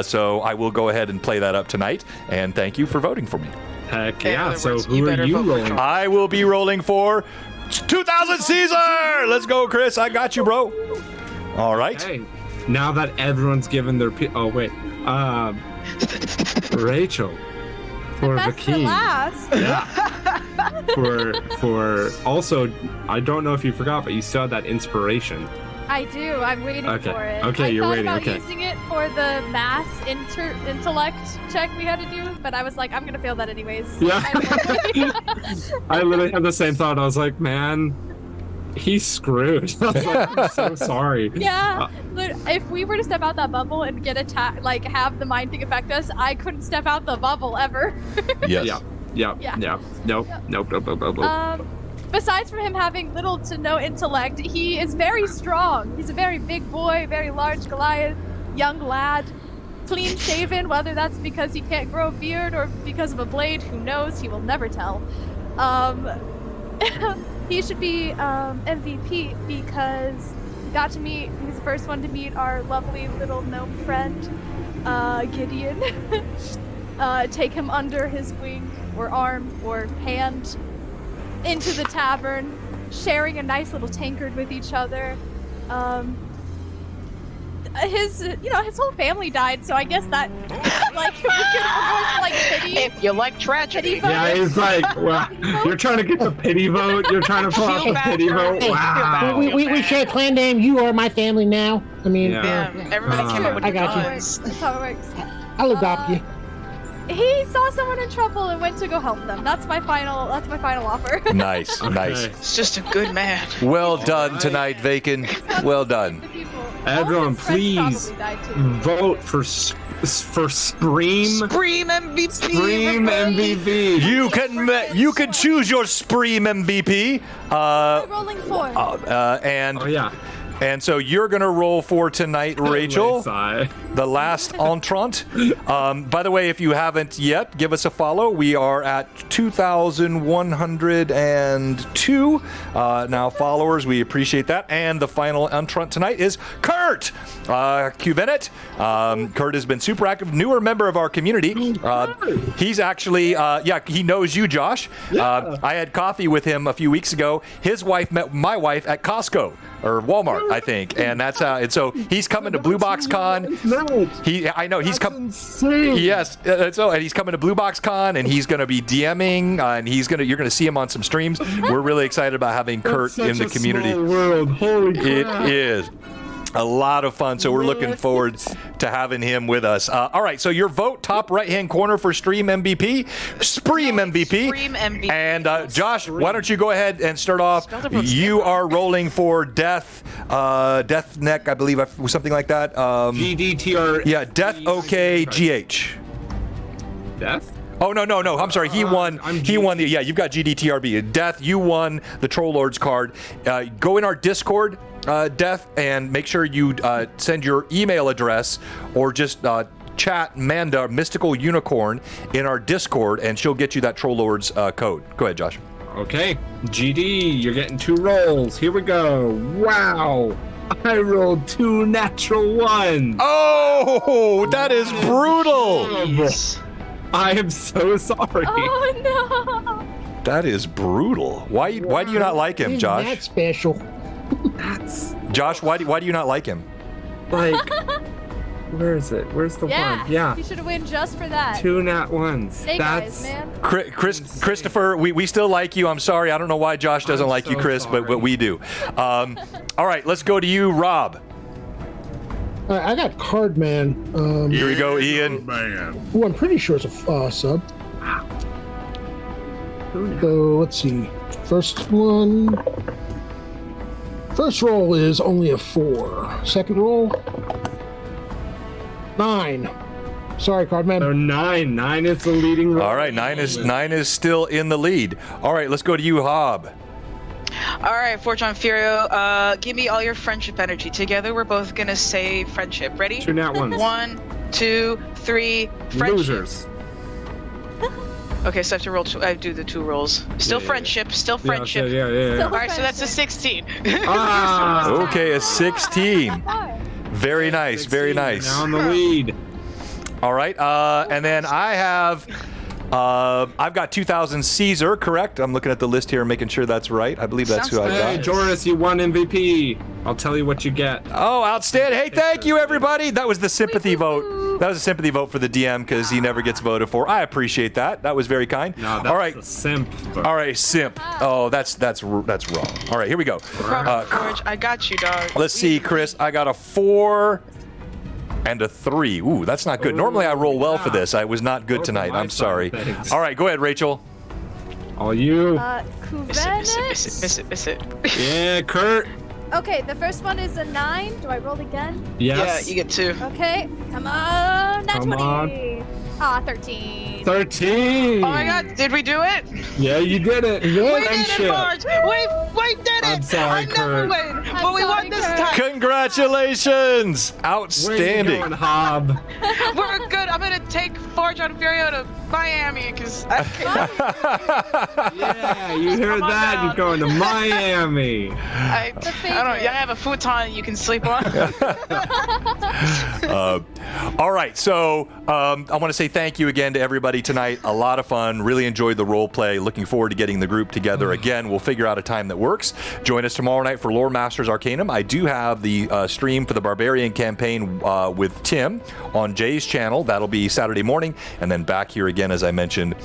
So I will go ahead and play that up tonight. And thank you for voting for me. Heck In yeah. other So words, who you are better you vote for rolling? John. I will be rolling for 2000 Caesar. Let's go, Chris. I got you, bro. All right. Hey, now that everyone's given their oh wait, Rachel for the Best for king. last. Yeah. for also, I don't know if you forgot, but you still had that inspiration. I do. I'm waiting Okay. for it. Okay, I you're thought waiting, about okay. using it for the mass intellect check we had to do, but I was like, I'm gonna fail that anyways. Yeah. I I literally had the same thought. I was like, man, he's screwed. I was like, I'm so sorry. yeah. If we were to step out that bubble and get attacked, like have the mind thing affect us, I couldn't step out the bubble ever. Yes. Yeah. Nope. Besides from him having little to no intellect, he is very strong. He's a very big boy, very large Goliath. young lad, clean shaven, whether that's because he can't grow a beard or because of a blade, who knows, he will never tell. He should be MVP because he got to meet, he's the first one to meet our lovely little gnome friend, Gideon. Take him under his wing or arm or hand into the tavern, sharing a nice little tankard with each other. His whole family died, so I guess that, like, we're going for, like, pity. If you like tragedy. Pity Yeah, it's like, wow, you're trying to get the pity vote. You're trying to pull off the pity vote. Wow. We share a clan name. You are my family now. I mean, Yeah. Everybody came up with I got you. guns. That's how it works. I'll adopt you. He saw someone in trouble and went to go help them. That's my final offer. Nice, nice. It's just a good man. Well done tonight, Vacan. Well done. Everyone, please vote for Spreem. Scream MVP. Spreem MVP. You can choose your Spreem MVP. Rolling 4. And Oh yeah. and so you're gonna roll for tonight, Rachel. Sigh. The last entrant. By the way, if you haven't yet, give us a follow. We are at 2,102 now followers. We appreciate that. And the final entrant tonight is Kurt Cuvenet. Kurt has been super active, newer member of our community. He's actually, he knows you, Josh. I had coffee with him a few weeks ago. His wife met my wife at Costco. Or Walmart, I think, and that's how. And so he's coming to BlueBox Con. He's coming. Yes, and he's coming to BlueBox Con, and he's going to be DMing, and you're going to see him on some streams. We're really excited about having Kurt in the community. Small world. Holy crap. It is a lot of fun, so we're looking forward to having him with us. All right, so your vote, top right-hand corner for Spreem MVP. Scream MVP. And Josh, why don't you go ahead and start off? You are rolling for Death Neck, I believe, something like that. GDTR. Yeah, Death OK GH. Death? Oh no! I'm sorry. He won. He won the. Yeah, you've got GDTRB. Death, you won the Troll Lords card. Go in our Discord, Death, and make sure you send your email address or just chat Manda Mystical Unicorn in our Discord, and she'll get you that Troll Lords code. Go ahead, Josh. Okay, GD, you're getting 2 rolls. Here we go. Wow. I rolled 2 natural ones. Oh, that is brutal. I am so sorry. Oh no! That is brutal. Why do you not like him, Josh? That's special. Josh, why do you not like him? Like, where is it? Where's the one? Yeah. You should have won just for that. 2 nat ones. Hey That's guys, man. Christopher, we still like you. I'm sorry. I don't know why Josh doesn't I'm like you, so Chris, but sorry. we do. All right, let's go to you, Rob. All right, I got Cardman. Here we go, Ian. Who I'm pretty sure is a sub. So let's see. First roll is only a 4. Second roll, 9. Sorry, Cardman. So 9. 9 is the leading roll. All right, 9 is still in the lead. All right, let's go to you, Hob. All right, Fortune Furio, give me all your friendship energy. Together, we're both gonna say friendship. Ready? 2 nat ones. 1, 2, 3. Friendship. Losers. Okay, so I have to roll. I do the 2 rolls. Still friendship. Still friendship. Yeah. All right, so that's a 16. Ah! Okay, a 16. Very nice, very 16, nice. Now on the lead. All right, and then I have, I've got 2,000 Caesar, correct? I'm looking at the list here, making sure that's right. I believe that's who I Hey, got. Joris, you won MVP. I'll tell you what you get. Oh, outstanding. Hey, thank you, everybody. That was the sympathy vote. That was a sympathy vote for the DM because he never gets voted for. I appreciate that. That was very kind. No, that's all right. a simp. All right, simp. Oh, that's wrong. All right, here we go. George, I got you, dog. Let's see, Chris. I got a 4 and a 3. Ooh, that's not good. Normally I roll well for this. I was not good tonight. I'm sorry. All right, go ahead, Rachel. All you. Miss it. Yeah, Kurt. Okay, the first one is a 9. Do I roll again? Yes. Yeah, you get 2. Okay, come on. Nat Come 20. on. Ah, 13. 13. Oh my God, did we do it? Yeah, you did it. We did it, Friendship. Marge. Wait, I did it! I'm sorry, I never Kurt. win, but we won this time. Congratulations! Where you Outstanding. going, Hob? We're good. I'm gonna take Forge on Furio to Miami because Yeah, you heard Come on that? down. You're going to Miami. I don't know. Yeah, I have a futon you can sleep on. All right, so I want to say thank you again to everybody tonight. A lot of fun. Really enjoyed the role play. Looking forward to getting the group together again. We'll figure out a time that works. Join us tomorrow night for Lore Masters Arcanum. I do have the stream for the Barbarian campaign with Tim on Jay's channel. That'll be Saturday morning, and then back here again, as I mentioned,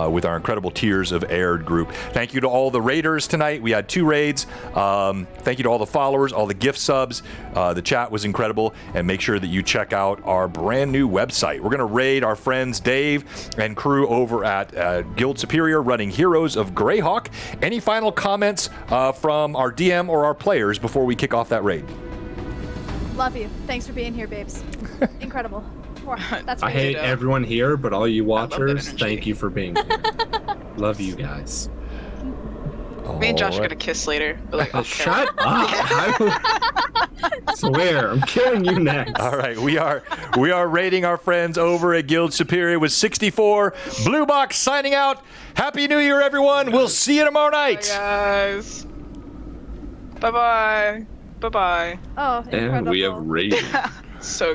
with our incredible Tiers of Aired group. Thank you to all the raiders tonight. We had 2 raids. Thank you to all the followers, all the gift subs. The chat was incredible, and make sure that you check out our brand new website. We're going to raid our friends Dave and crew over at Guild Superior running Heroes of Greyhawk. Any final comments from our DM or our players before we kick off that raid? Love you. Thanks for being here, babes. Incredible. That's I hate everyone here, but all you love that watchers, energy. thank you for being here. Love you guys. Me and Josh are All right. gonna kiss later. But like, okay. Shut up! I swear, I'm killing you next. All right, we are rating our friends over at Guild Superior with 64. Blue Box signing out. Happy New Year, everyone. We'll see you tomorrow Bye, night. guys. Bye bye. Bye bye. Oh, incredible. And we have raided. So